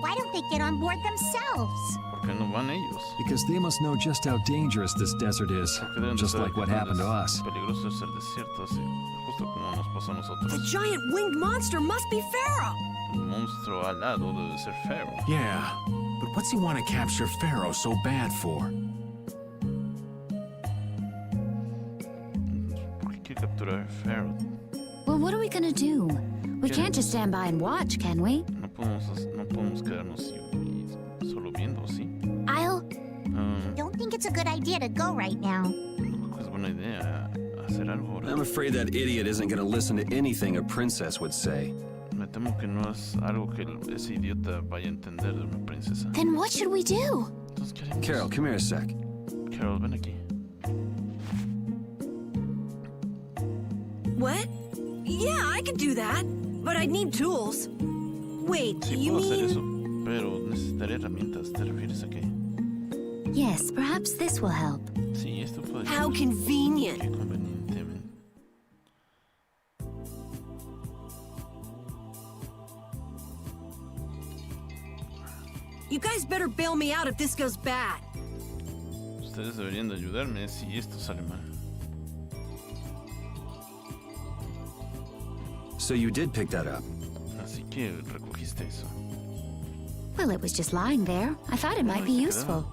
T: Why don't they get on board themselves?
A: ¿Por qué no van ellos?
F: Because they must know just how dangerous this desert is, just like what happened to us.
A: Peligroso es el desierto, así, justo como nos pasó a nosotros.
L: The giant winged monster must be Phaeroh.
A: El monstruo alado debe ser Phaeroh.
H: Yeah, but what's he want to capture Phaeroh so bad for?
A: ¿Por qué quiere capturar Phaeroh?
S: Well, what are we gonna do? We can't just stand by and watch, can we?
A: No podemos quedarnos solo viendo, ¿sí?
T: Don't think it's a good idea to go right now.
A: No creo que es buena idea hacer algo ahora.
K: I'm afraid that idiot isn't going to listen to anything a princess would say.
A: Me temo que no es algo que ese idiota vaya a entender de una princesa.
J: Then what should we do?
A: Entonces, ¿qué haremos?
K: Carol, come here a sec.
A: Carol, ven aquí.
L: What? Yeah, I could do that, but I'd need tools. Wait,
A: Sí,
L: you
A: puedo hacer
L: mean...
A: eso, pero necesitaré herramientas. ¿Te refieres a qué?
S: Yes, perhaps this will help.
A: Sí, esto puede
L: How
A: ser.
L: convenient.
A: Qué conveniente.
L: You guys better bail me out if this goes bad.
A: Ustedes deberían de ayudarme si esto sale mal.
K: So you did pick that up.
A: Así que recogiste eso.
S: Well, it was just lying there. I thought it might be useful.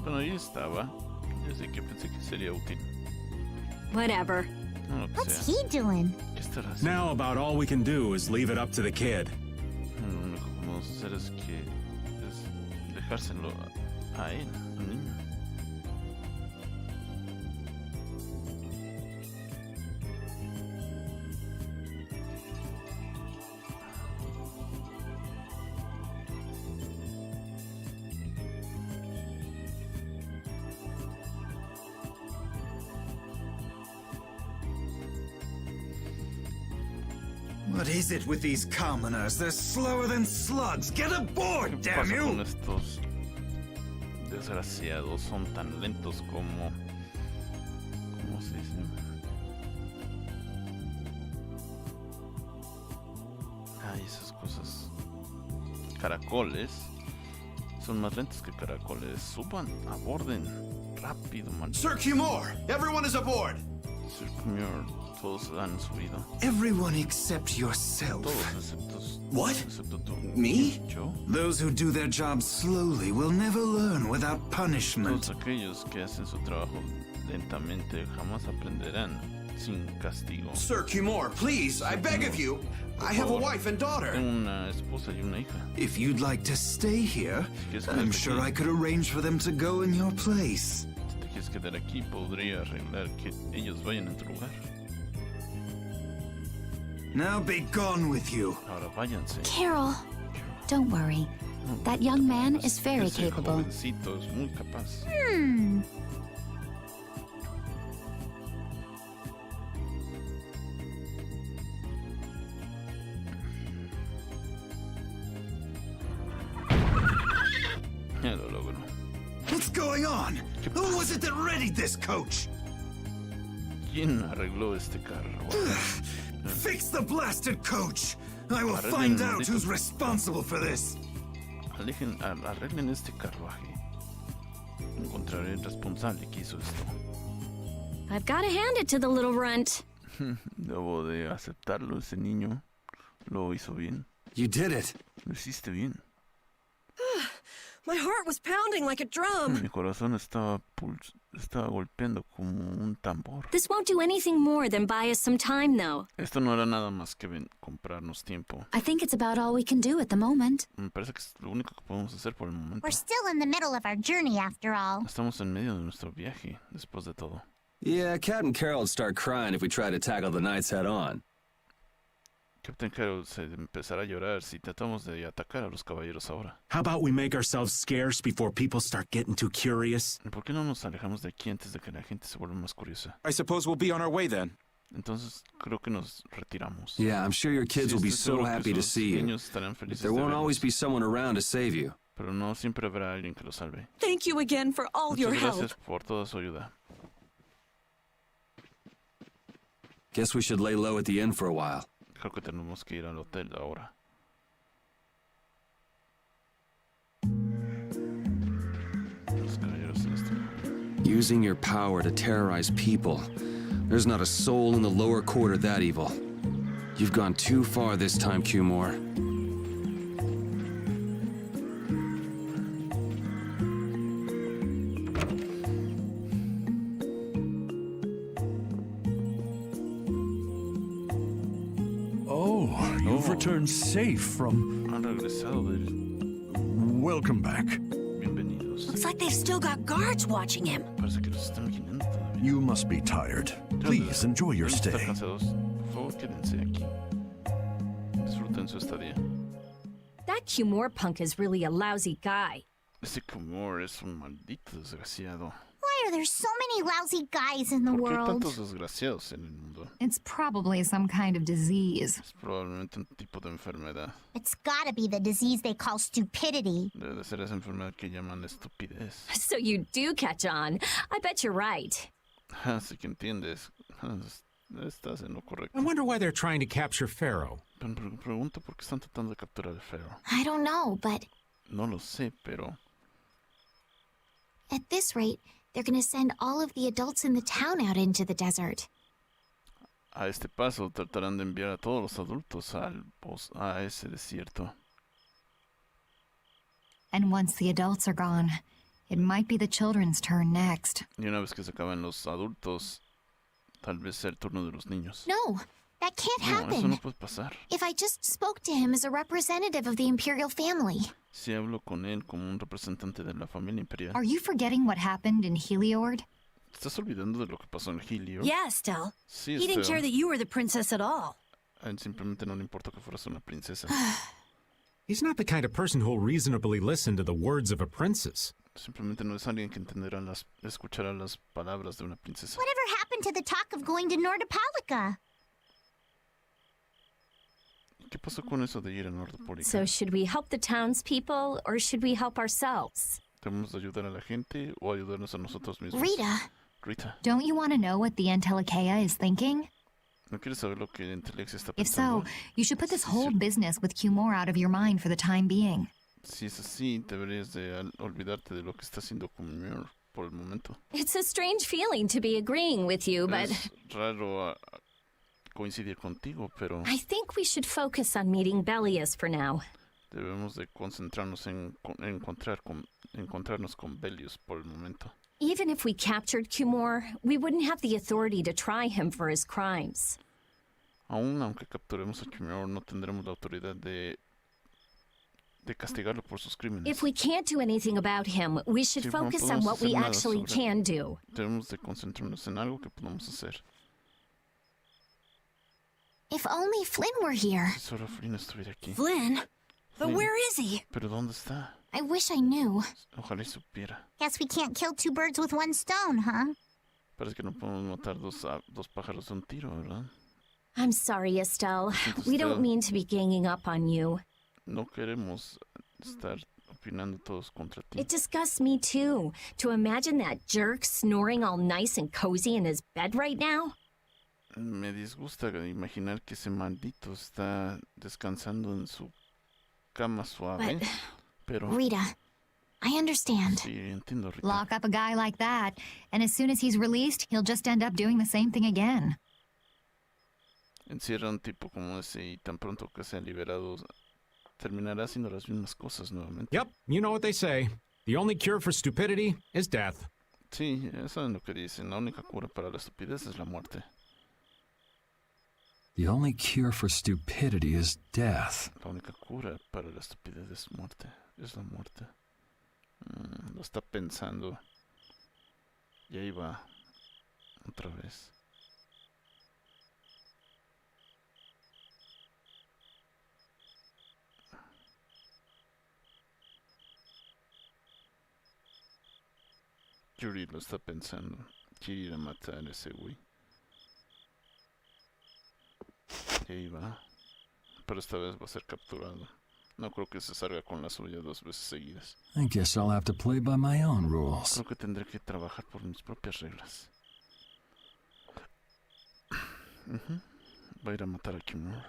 A: Bueno, ahí estaba. Así que pensé que sería útil.
B: Whatever.
A: No lo que
T: What's
A: sea.
T: he doing?
A: ¿Qué estará haciendo?
P: Now about all we can do is leave it up to the kid.
A: Lo único que podemos hacer es dejárselo a él, al niño.
U: What is it with these commoners? They're slower than slugs. Get aboard,
A: ¿Qué
U: damn
A: pasa
U: you!
A: con estos desgraciados? Son tan lentos como... ¿Cómo se dice? Ay, esas cosas... Caracoles. Son más lentos que caracoles. Suban, aborden. Rápido, man.
U: Sir Cumore, everyone is aboard!
A: Sir Cumore, todos han subido.
U: Everyone except yourself.
A: Todos
U: What?
A: excepto tú.
U: Me?
A: ¿Yo?
U: Those who do their jobs slowly will never learn without punishment.
A: Todos aquellos que hacen su trabajo lentamente jamás aprenderán sin castigo.
V: Sir Cumore, please, I beg of you. I have a wife and daughter.
A: Tengo una esposa y una hija.
U: If you'd like to stay here, I'm sure I could arrange for them to go in your place.
A: Si te quieres quedar aquí, podría arreglar que ellos vayan en tu lugar.
U: Now be gone with you.
A: Ahora váyanse.
S: Carol, don't worry. That young man is very
A: Ese
S: capable.
A: jovencito es muy capaz. Ya lo logró.
U: What's going on? Who was it that readied this coach?
A: ¿Quién arregló este carro?
U: Fix the blasted coach. I will find out who's responsible for this.
A: Arreglen este carruaje. Encontraré el responsable que hizo esto.
J: I've got to hand it to the little runt.
A: Debo de aceptarlo, ese niño lo hizo bien.
F: You did it.
A: Lo hiciste bien.
L: My heart was pounding like a drum.
A: Mi corazón estaba golpeando como un tambor.
J: This won't do anything more than buy us some time, though.
A: Esto no era nada más que comprarnos tiempo.
S: I think it's about all we can do at the moment.
A: Me parece que es lo único que podemos hacer por el momento.
T: We're still in the middle of our journey after all.
A: Estamos en medio de nuestro viaje, después de todo.
F: Yeah, Captain Carroll would start crying if we tried to tackle the knights head on.
A: Captain Carroll se empezará a llorar si tratamos de atacar a los caballeros ahora.
H: How about we make ourselves scarce before people start getting too curious?
A: ¿Por qué no nos alejamos de aquí antes de que la gente se vuelva más curiosa?
Q: I suppose we'll be on our way then.
A: Entonces creo que nos retiramos.
F: Yeah, I'm sure your kids will be so happy to see you. But there won't always be someone around to save you.
A: Pero no siempre habrá alguien que lo salve.
L: Thank you again for all your help.
A: Muchas gracias por toda su ayuda.
F: Guess we should lay low at the inn for a while.
A: Creo que tenemos que ir al hotel ahora. Los caballeros en este.
K: Using your power to terrorize people. There's not a soul in the lower quarter that evil. You've gone too far this time, Cumore.
G: You've returned safe from...
A: Han regresado
G: Welcome back.
A: Bienvenidos.
L: Looks like they've still got guards watching him.
A: Parece que los están vigilando todavía.
G: You must be tired. Please enjoy your stay.
A: Están cansados. Por favor, quédense aquí. Disfruten su estadía.
B: That Cumore punk is really a lousy guy.
A: Ese Cumore es un maldito desgraciado.
T: Why are there so many lousy guys in the
A: ¿Por qué
T: world?
A: tantos desgraciados en el mundo?
E: It's probably some kind of disease.
A: Es probablemente un tipo de enfermedad.
T: It's gotta be the disease they call stupidity.
A: Debe de ser esa enfermedad que llaman estupidez.
B: So you do catch on. I bet you're right.
A: Así que entiendes. Estás en lo correcto.
P: I wonder why they're trying to capture Phaeroh.
A: Pregunto por qué están tratando de capturar a Phaeroh.
S: I don't know, but
A: No lo sé, pero
S: at this rate, they're gonna send all of the adults in the town out into the desert.
A: a este paso tratarán de enviar a todos los adultos a ese desierto.
E: And once the adults are gone, it might be the children's turn next.
A: Y una vez que se acaben los adultos, tal vez sea el turno de los niños.
S: No, that can't
A: No, eso
S: happen.
A: no puede pasar.
S: If I just spoke to him as a representative of the imperial family.
A: Si hablo con él como un representante de la familia imperial.
E: Are you forgetting what happened in Heliord?
A: ¿Estás olvidando de lo que pasó en Helio?
L: Yeah, Estelle.
A: Sí,
L: He didn't
A: Estelle.
L: care that you were the princess at all.
A: A él simplemente no le importó que fueras una princesa.
P: He's not the kind of person who'll reasonably listen to the words of a princess.
A: Simplemente no es alguien que escuchará las palabras de una princesa.
T: Whatever happened to the talk of going to Nordopolica?
A: ¿Qué pasó con eso de ir a Nordopólica?
B: So should we help the townspeople or should we help ourselves?
A: ¿Debemos de ayudar a la gente o ayudarnos a nosotros mismos? Rita.
E: Don't you want to know what the Entelekea is thinking?
A: ¿No quieres saber lo que Intelexia está
E: If
A: pensando?
E: so, you should put this whole business with Cumore out of your mind for the time being.
A: Si es así, deberías de olvidarte de lo que está haciendo con Muir por el momento.
B: It's a strange feeling to be agreeing with you, but
A: Es raro coincidir contigo, pero
B: I think we should focus on meeting Bellius for now.
A: debemos de concentrarnos en encontrar con encontrarnos con Belius por el momento.
B: Even if we captured Cumore, we wouldn't have the authority to try him for his crimes.
A: Aún aunque capturemos a Cumore, no tendremos la autoridad de castigarlo por sus crímenes.
B: If we can't do anything about him, we should focus on what we actually can do.
A: Debemos de concentrarnos en algo que podamos hacer.
S: If only Flynn were here.
A: Si solo Flynn estuviera aquí.
L: Flynn? But where is he?
A: ¿Pero dónde está?
S: I wish I knew.
A: Ojalá y supiera.
T: Guess we can't kill two birds with one stone, huh?
A: Parece que no podemos matar dos pájaros de un tiro, ¿verdad?
B: I'm sorry, Estelle. We don't mean to be ganging up on you.
A: No queremos estar opinando todos contra ti.
B: It disgusts me too, to imagine that jerk snoring all nice and cozy in his bed right now.
A: Me disgusta imaginar que ese maldito está descansando en su cama suave. Pero
S: Rita, I understand.
A: Sí, entiendo, Rita.
E: Lock up a guy like that, and as soon as he's released, he'll just end up doing the same thing again.
A: Encierra a un tipo como ese y tan pronto que sea liberado, terminará haciendo las mismas cosas nuevamente.
P: Yep, you know what they say. The only cure for stupidity is death.
A: Sí, eso es lo que dicen. La única cura para la estupidez es la muerte.
F: The only cure for stupidity is death.
A: La única cura para la estupidez es muerte. Es la muerte. Lo está pensando. Y ahí va. Otra vez. Yuri lo está pensando. Quiere ir a matar a ese güey. Y ahí va. Pero esta vez va a ser capturado. No creo que se salga con la suya 2 veces seguidas.
F: I guess I'll have to play by my own rules.
A: Creo que tendré que trabajar por mis propias reglas. Va a ir a matar a Cumore.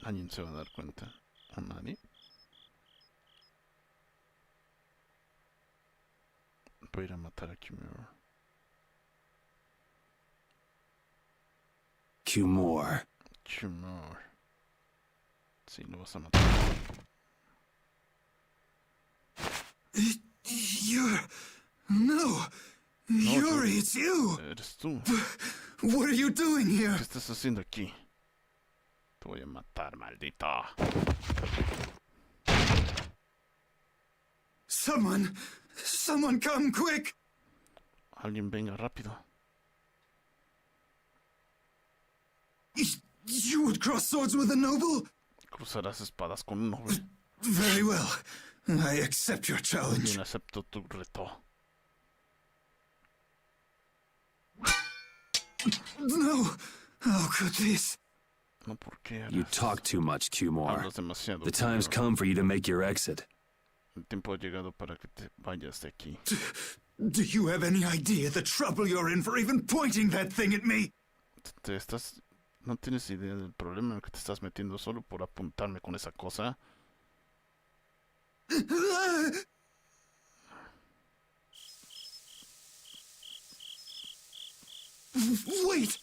A: ¿Alguien se va a dar cuenta? ¿O nadie? Va a ir a matar a Cumore.
K: Cumore.
A: Cumore. Sí, lo vas a matar.
U: No. Yuri, it's you.
A: Eres tú.
U: What are you doing here?
A: ¿Qué estás haciendo aquí? Te voy a matar, maldito.
U: Someone come quick.
A: Alguien venga rápido.
U: You would cross swords with a noble?
A: Cruzarás espadas con un noble.
U: Very well. I accept your challenge.
A: Bien, acepto tu reto.
U: No. How could this?
A: No, ¿por qué?
K: You talk too much, Cumore.
A: Hablas demasiado.
K: The time's come for you to make your exit.
A: El tiempo ha llegado para que te vayas de aquí.
U: Do you have any idea the trouble you're in for even pointing that thing at me?
A: ¿No tienes idea del problema en el que te estás metiendo solo por apuntarme con esa cosa?
U: Wait!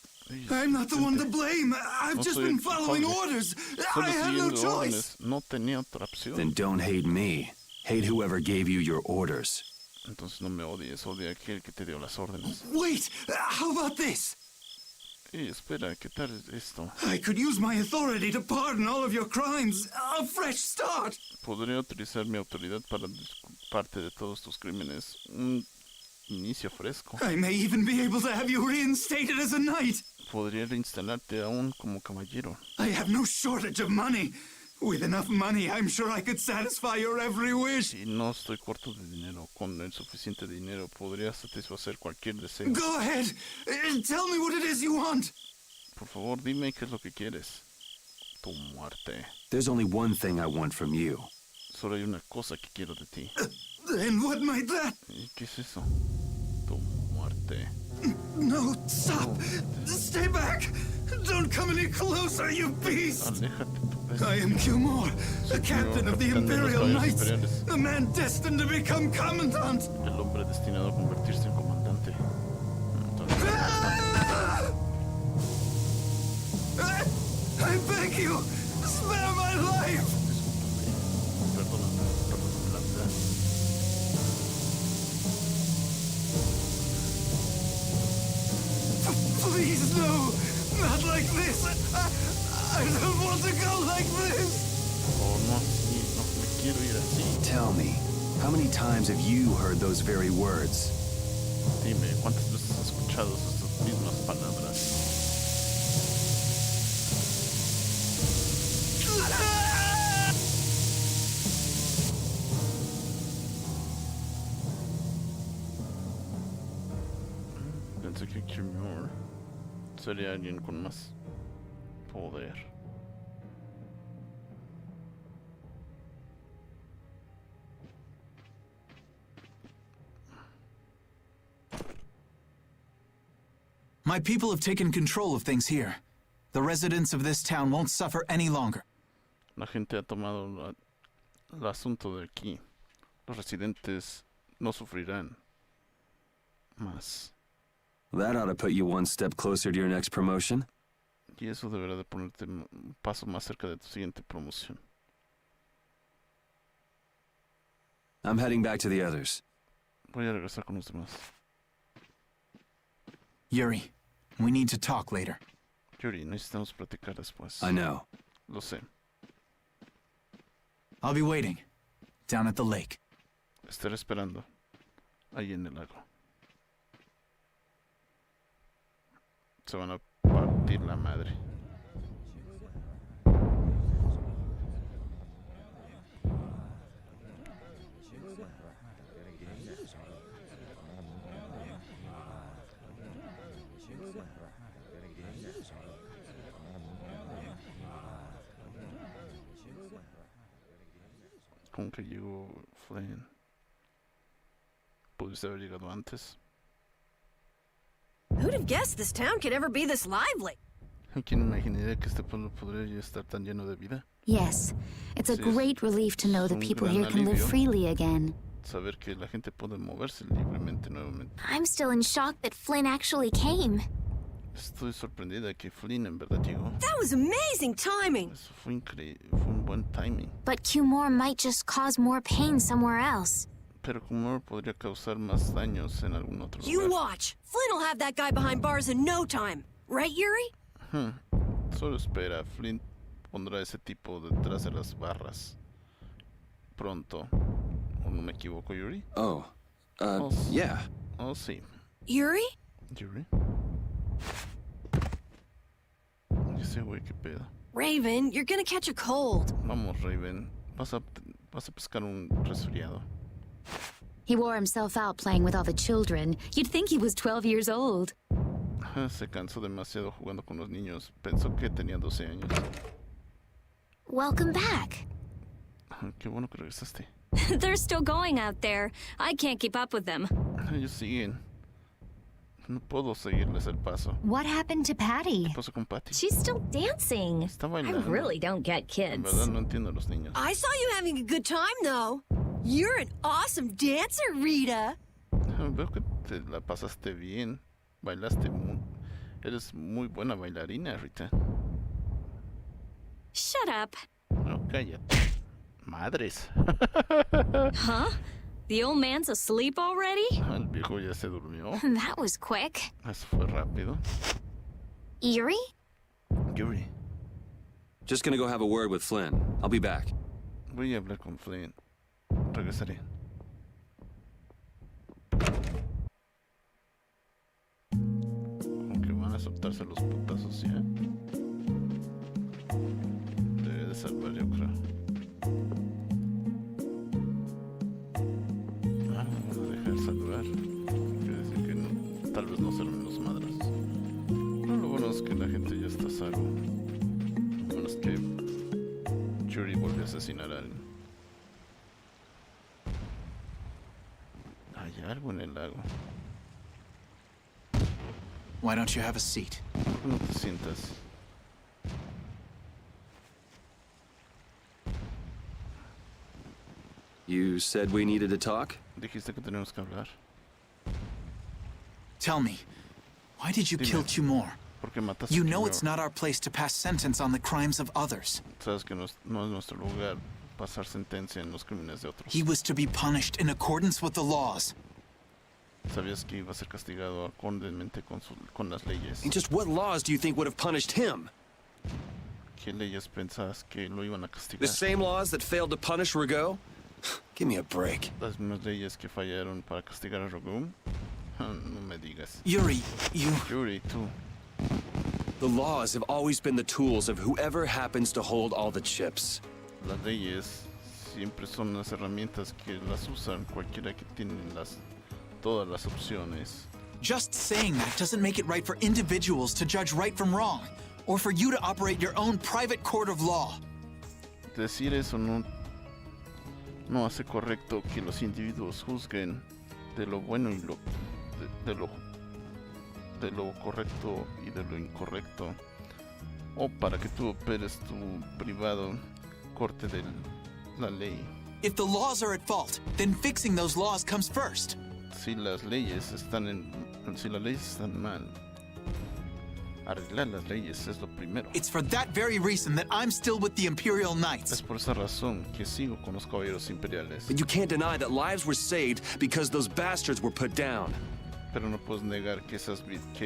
U: I'm not the one to blame. I've just been following orders. I have no choice.
A: No tenía otra opción.
K: Then don't hate me. Hate whoever gave you your orders.
A: Entonces no me odies, odia a aquel que te dio las órdenes.
U: Wait! How about this?
A: Espera, ¿qué tal esto?
U: I could use my authority to pardon all of your crimes. A fresh start.
A: Podría utilizar mi autoridad para disculparte de todos tus crímenes. Un inicio fresco.
U: I may even be able to have you reinstated as a knight.
A: Podría reinstalarte aún como caballero.
U: I have no shortage of money. With enough money, I'm sure I could satisfy your every wish.
A: Y no estoy corto de dinero. Con el suficiente dinero podría satisfacer cualquier deseo.
U: Go ahead. Tell me what it is you want.
A: Por favor, dime qué es lo que quieres. Tu muerte.
K: There's only one thing I want from you.
A: Solo hay una cosa que quiero de ti.
U: And what might that?
A: ¿Y qué es eso? Tu muerte.
U: No, stop. Stay back. Don't come any closer, you beast.
A: Aléjate, tu
U: I am Cumore, the captain of the Imperial Knights, the man destined to become commandant.
A: El hombre destinado a convertirse en comandante.
U: I beg you, spare my life. like this. I don't want to go like this.
A: Oh, no, sí, no me quiero ir así.
F: Tell me, how many times have you heard those very words?
A: Dime, ¿cuántas veces has escuchado estas mismas palabras? Pensé que Kimur sería alguien con más poder.
U: My people have taken control of things here. The residents of this town won't suffer any longer.
A: La gente ha tomado el asunto de aquí. Los residentes no sufrirán más.
F: That ought to put you one step closer to your next promotion.
A: Y eso deberá de ponerte un paso más cerca de tu siguiente promoción.
F: I'm heading back to the others.
A: Voy a regresar con los demás.
U: Yuri, we need to talk later.
A: Yuri, necesitamos platicar después.
F: I know.
A: Lo sé.
U: I'll be waiting, down at the lake.
A: Estaré esperando, ahí en el lago. Se van a partir la madre. ¿Cómo que llegó Flynn? ¿Pudiste haber llegado antes?
L: Who'd have guessed this town could ever be this lively?
A: ¿Quién imaginaría que este pueblo podría estar tan lleno de vida?
D: Yes, it's a great relief to know the people here can live freely again.
A: Saber que la gente puede moverse libremente nuevamente.
S: I'm still in shock that Flynn actually came.
A: Estoy sorprendida que Flynn en verdad llegó.
L: That was amazing timing.
A: Eso fue increíble, fue un buen timing.
S: But Cumore might just cause more pain somewhere else.
A: Pero Cumore podría causar más daños en algún otro lugar.
L: You watch. Flynn will have that guy behind bars in no time. Right, Yuri?
A: Solo espera, Flynn pondrá ese tipo detrás de las barras. Pronto. ¿O no me equivoco, Yuri?
F: Yeah.
A: Oh, sí.
L: Yuri?
A: Yuri. Ese güey, qué pedo.
L: Raven, you're gonna catch a cold.
A: Vamos, Raven. Vas a pescar un resfriado.
E: He wore himself out playing with all the children. You'd think he was 12 years old.
A: Se cansó demasiado jugando con los niños. Pensó que tenía 12 años.
S: Welcome back.
A: Qué bueno que regresaste.
J: They're still going out there. I can't keep up with them.
A: Ellos siguen. No puedo seguirles el paso.
E: What happened to Patty?
A: ¿Qué pasó con Patty?
J: She's still dancing.
A: Está
J: I
A: bailando.
J: really don't get
A: En
J: kids.
A: verdad no entiendo a los niños.
L: I saw you having a good time, though. You're an awesome dancer, Rita.
A: Veo que te la pasaste bien. Bailaste muy... Eres muy buena bailarina, Rita.
J: Shut up.
A: No, cállate. Madres.
J: Huh? The old man's asleep already?
A: El viejo ya se durmió.
S: That was quick.
A: Eso fue rápido.
S: Yuri?
A: Yuri.
K: Just gonna go have a word with Flynn. I'll be back.
A: Voy a hablar con Flynn. Regresaré. Como que van a soltarse los putazos, ¿ya? Debe de salvar, yo creo. Van a dejar salvar. Quiere decir que no, tal vez no se los madras. Pero lo bueno es que la gente ya está salvo. Lo bueno es que Yuri volvió a asesinar a alguien. Hay algo en el lago.
U: Why don't you have a seat?
A: ¿Por qué no te sientas?
K: You said we needed to talk?
A: Dijiste que tenemos que hablar.
U: Tell me, why did you kill Cumore?
A: ¿Por qué mataste
U: You
A: a
U: know
A: Cumore?
U: it's not our place to pass sentence on the crimes of others.
A: Sabes que no es nuestro lugar pasar sentencia en los crímenes de otros.
U: He was to be punished in accordance with the laws.
A: Sabías que iba a ser castigado acordemente con las leyes.
K: And just what laws do you think would have punished him?
A: ¿Qué leyes pensabas que lo iban a castigar?
K: The same laws that failed to punish Rago? Give me a break.
A: Las mismas leyes que fallaron para castigar a Rago. No me digas.
U: Yuri,
A: Yuri, tú.
K: The laws have always been the tools of whoever happens to hold all the chips.
A: Las leyes siempre son las herramientas que las usan cualquiera que tiene todas las opciones.
U: just saying that doesn't make it right for individuals to judge right from wrong, or for you to operate your own private court of law.
A: Decir eso no hace correcto que los individuos juzguen de lo bueno y de lo correcto y de lo incorrecto, o para que tú operes tu privado corte de la ley.
U: If the laws are at fault, then fixing those laws comes first.
A: Si las leyes están mal, arreglar las leyes es lo primero.
U: It's for that very reason that I'm still with the Imperial Knights.
A: Es por esa razón que sigo con los caballeros imperiales.
K: But you can't deny that lives were saved because those bastards were put down.
A: Pero no puedes negar que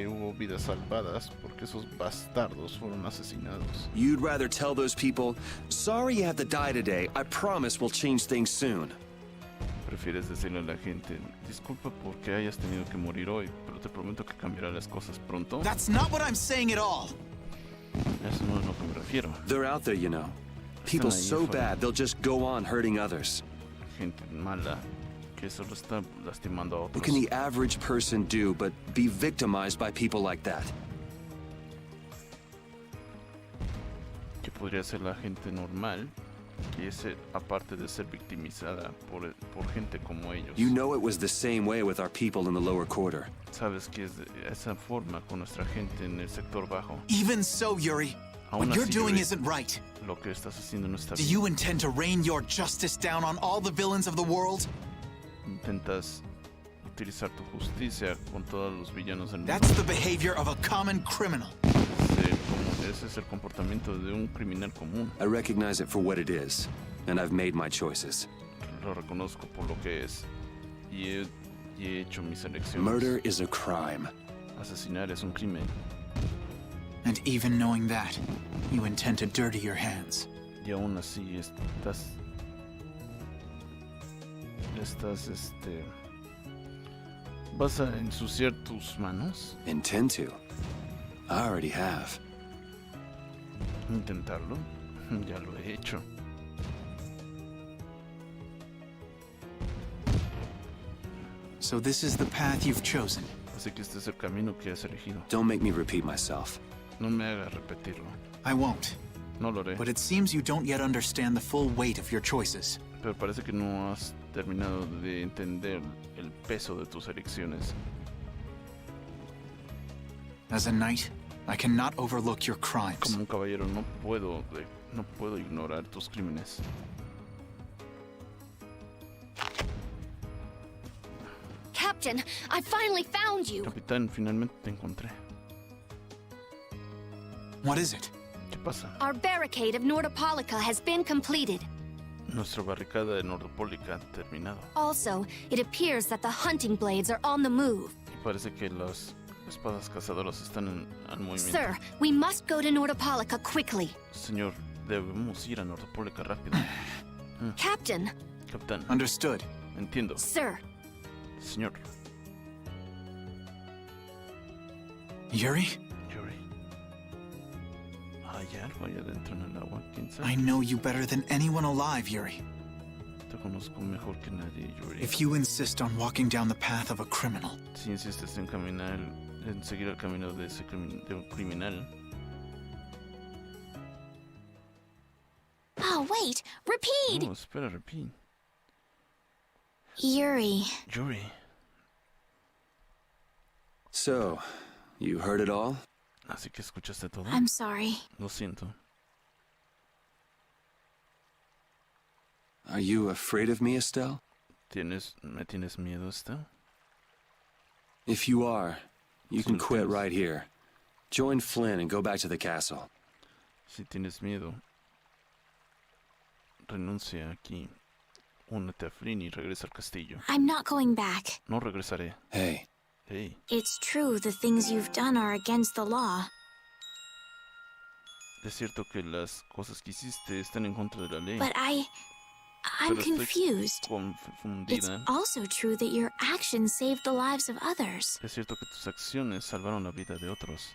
A: hubo vidas salvadas porque esos bastardos fueron asesinados.
K: You'd rather tell those people, sorry you have to die today, I promise we'll change things soon.
A: Prefieres decirle a la gente, disculpa porque hayas tenido que morir hoy, pero te prometo que cambiará las cosas pronto.
U: That's not what I'm saying at all.
A: Eso no es lo que me refiero.
K: They're out there, you know. People so bad, they'll just go on hurting others.
A: Gente mala que solo está lastimando a otros.
K: What can the average person do but be victimized by people like that?
A: ¿Qué podría ser la gente normal? Que es aparte de ser victimizada por gente como ellos.
K: You know it was the same way with our people in the lower quarter.
A: Sabes que es de esa forma con nuestra gente en el sector bajo.
U: Even so, Yuri, what you're doing isn't right.
A: Lo que estás haciendo no está
U: Do
A: bien.
U: you intend to rain your justice down on all the villains of the world?
A: Intentas utilizar tu justicia con todos los villanos del mundo.
U: That's the behavior of a common criminal.
A: Ese es el comportamiento de un criminal común.
K: I recognize it for what it is, and I've made my choices.
A: Lo reconozco por lo que es y he hecho mis elecciones.
K: Murder is a crime.
A: Asesinar es un crimen.
U: And even knowing that, you intend to dirty your hands.
A: Y aún así ¿vas a ensuciar tus manos?
K: Intend to. I already have.
A: ¿Intentarlo? Ya lo he hecho.
U: So this is the path you've chosen.
A: Así que este es el camino que has elegido.
K: Don't make me repeat myself.
A: No me hagas repetirlo.
U: I won't.
A: No lo haré.
U: But it seems you don't yet understand the full weight of your choices.
A: Pero parece que no has terminado de entender el peso de tus elecciones.
U: As a knight, I cannot overlook your crimes.
A: Como un caballero no puedo ignorar tus crímenes.
J: Captain, I finally found you.
A: Capitán, finalmente te encontré.
U: What is it?
A: ¿Qué pasa?
J: Our barricade of Nordopolica has been completed.
A: Nuestra barricada de Nordopólica ha terminado.
J: Also, it appears that the hunting blades are on the move.
A: Y parece que las espadas cazadoras están en movimiento.
J: Sir, we must go to Nordopolica quickly.
A: Señor, debemos ir a Nordopólica rápido.
J: Captain.
A: Capitán.
U: Understood.
A: Entiendo.
J: Sir.
A: Señor.
U: Yuri?
A: ¿Hay algo allá adentro en el agua? ¿Quién sabe?
U: I know you better than anyone alive, Yuri.
A: Te conozco mejor que nadie, Yuri.
U: If you insist on walking down the path of a criminal,
A: si insistes en seguir el camino de un criminal.
S: Oh, wait! Repeat!
A: No, espera, repeat.
S: Yuri.
K: So, you heard it all?
A: Así que escuchaste todo.
S: I'm sorry.
A: Lo siento.
K: Are you afraid of me, Estelle?
A: ¿Me tienes miedo, Estelle?
K: If you are, you can quit right here. Join Flynn and go back to the castle.
A: Si tienes miedo, renuncia aquí únete a Flynn y regresa al castillo.
D: I'm not going back.
A: No regresaré.
K: Hey.
A: Hey.
D: It's true the things you've done are against the law.
A: Es cierto que las cosas que hiciste están en contra de la ley.
D: But I'm confused. It's
A: Confundida.
D: also true that your actions saved the lives of others.
A: Es cierto que tus acciones salvaron la vida de otros.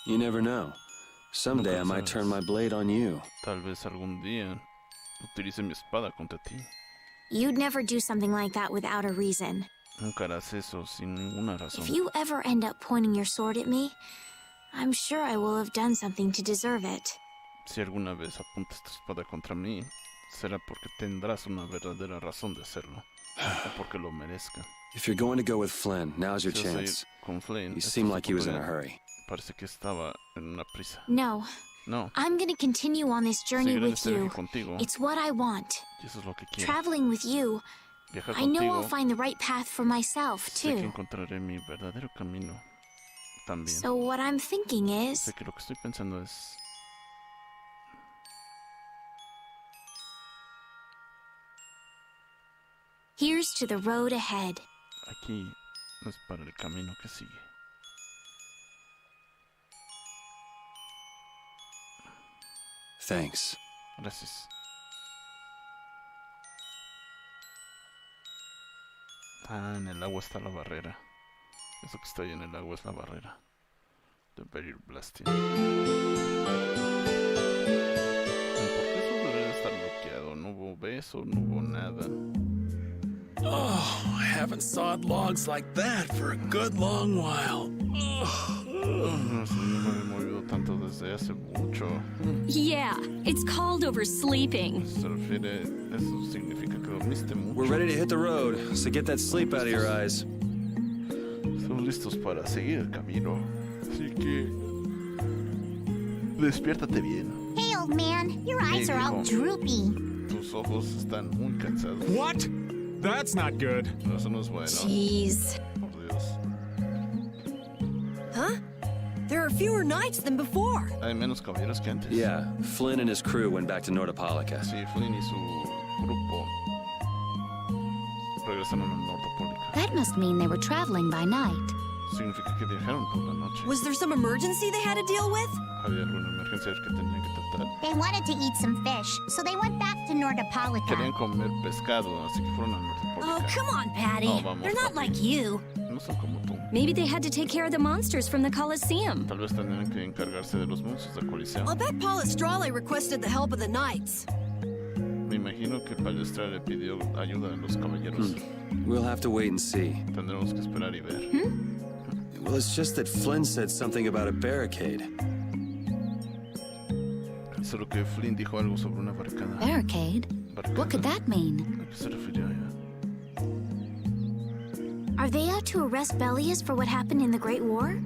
K: You never know. Someday I might turn my blade on you.
A: Tal vez algún día utilice mi espada contra ti.
D: You'd never do something like that without a reason.
A: Nunca harás eso sin ninguna razón.
D: If you ever end up pointing your sword at me, I'm sure I will have done something to deserve it.
A: Si alguna vez apuntas tu espada contra mí, será porque tendrás una verdadera razón de hacerlo. O porque lo merezca.
K: If you're going to go with Flynn, now's your
A: Si vas a ir
K: chance.
A: con Flynn,
K: You
A: esta
K: seem
A: es tu
K: like he was in a
A: oportunidad.
K: hurry.
A: Parece que estaba en una prisa.
D: No.
A: No.
D: I'm gonna continue on this journey
A: Seguiré en
D: with
A: este viaje
D: you.
A: contigo.
D: It's what I want.
A: Y eso es lo que quiero.
D: Traveling with you,
A: Viajar
D: I know I'll
A: contigo.
D: find the right path for myself,
A: Sé que
D: too.
A: encontraré mi verdadero camino también.
D: So what I'm thinking is,
A: Sé que lo que estoy pensando es...
D: here's to the road ahead.
A: Aquí es para el camino que sigue.
K: Thanks.
A: Gracias. Ah, en el agua está la barrera. Eso que está ahí en el agua es la barrera. The Barrier Blasting. ¿Por qué eso debería estar bloqueado? No hubo beso, no hubo nada.
H: Oh, I haven't sawed logs like that for a good long while.
A: No sé, no me había movido tanto desde hace mucho.
I: Yeah, it's called oversleeping.
A: Se refiere, eso significa que dormiste mucho.
K: We're ready to hit the road, so get that sleep out of your eyes.
A: Estamos listos para seguir el camino. Así que... despiértate bien.
T: Hey, old man, your eyes are all droopy.
A: Tus ojos están muy cansados.
P: What? That's not good.
A: No, eso no es bueno.
L: Jeez.
A: Por Dios.
L: Huh? There are fewer knights than before.
A: Hay menos caballeros que antes.
K: Yeah, Flynn and his crew went back to Nordopolica.
A: Sí, Flynn y su grupo regresaron a Nordopolica.
S: That must mean they were traveling by night.
A: Significa que viajaron por la noche.
L: Was there some emergency they had to deal with?
A: Había alguna emergencia que tenían que tratar.
T: They wanted to eat some fish, so they went back to Nordopolica.
A: Querían comer pescado, así que fueron a Nordopolica.
L: Oh, come on, Patty.
A: No, vamos,
L: They're not
A: papi.
L: like you.
A: No son como tú.
I: Maybe they had to take care of the monsters from the Colosseum.
A: Tal vez tenían que encargarse de los monstruos del Coliseo.
L: I'll bet Palestrale requested the help of the knights.
A: Me imagino que Palestra le pidió ayuda a los caballeros.
K: We'll have to wait and see.
A: Tendremos que esperar y ver.
K: Well, it's just that Flynn said something about a barricade.
A: Solo que Flynn dijo algo sobre una barricada.
S: Barricade? What could that mean?
A: ¿A qué se refiere ella?
D: Are they out to arrest Bellius for what happened in the Great War?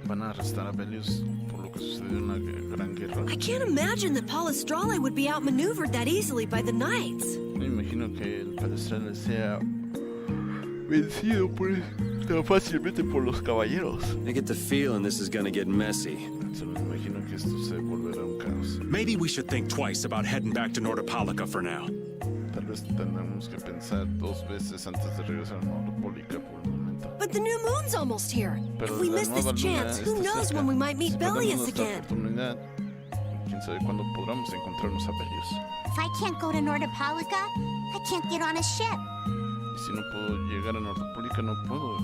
A: Van a arrestar a Bellius por lo que sucedió en la Gran Guerra.
L: I can't imagine that Palestrale would be outmaneuvered that easily by the knights.
A: Me imagino que el Palestrale sea vencido tan fácilmente por los caballeros.
K: I get the feeling this is gonna get messy.
A: Solo me imagino que esto se volverá un caos.
P: Maybe we should think twice about heading back to Nordopolica for now.
A: Tal vez tendremos que pensar dos veces antes de regresar a Nordopolica por el momento.
L: But the new moon's almost here.
A: Pero
L: If we
A: la
L: miss
A: nueva
L: this
A: luna
L: chance, who
A: está
L: knows
A: cerca.
L: when we might meet
A: Si perdemos
L: Bellius
A: nuestra
L: again?
A: oportunidad, quién sabe cuándo podremos encontrarnos a Bellius.
T: If I can't go to Nordopolica, I can't get on a ship.
A: Y si no puedo llegar a Nordopolica, no puedo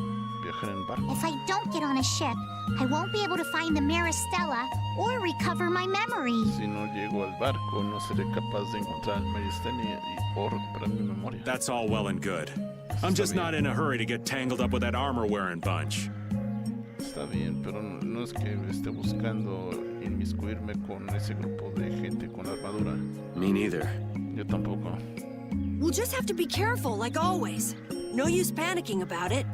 A: viajar en barco.
T: If I don't get on a ship, I won't be able to find the Maristella or recover my memory.
A: Si no llego al barco, no seré capaz de encontrar el Maristella o recuperar mi memoria.
P: That's all well and good. I'm just not in a hurry to get tangled up with that armor-wearing bunch.
A: Está bien, pero no es que esté buscando inmiscuirme con ese grupo de gente con armadura.
K: Me neither.
A: Yo tampoco.
L: We'll just have to be careful, like always. No use panicking about it.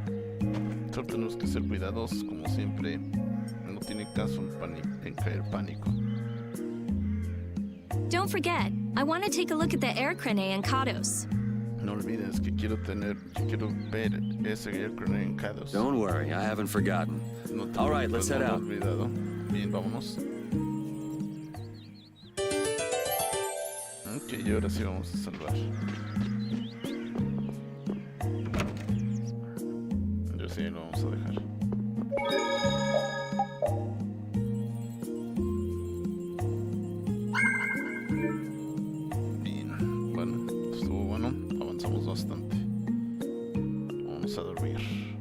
A: Solo tenemos que ser cuidadosos, como siempre. No tiene caso en caer pánico.
I: Don't forget, I want to take a look at the air crane and Kados.
A: No olvides que quiero ver ese aircraft en Kados.
K: Don't worry, I haven't forgotten. All right, let's head out.
A: Olvidado. Bien, vámonos. Ok, y ahora sí vamos a salvar. Yo sí lo vamos a dejar. Bien, bueno, estuvo bueno. Avanzamos bastante. Vamos a dormir.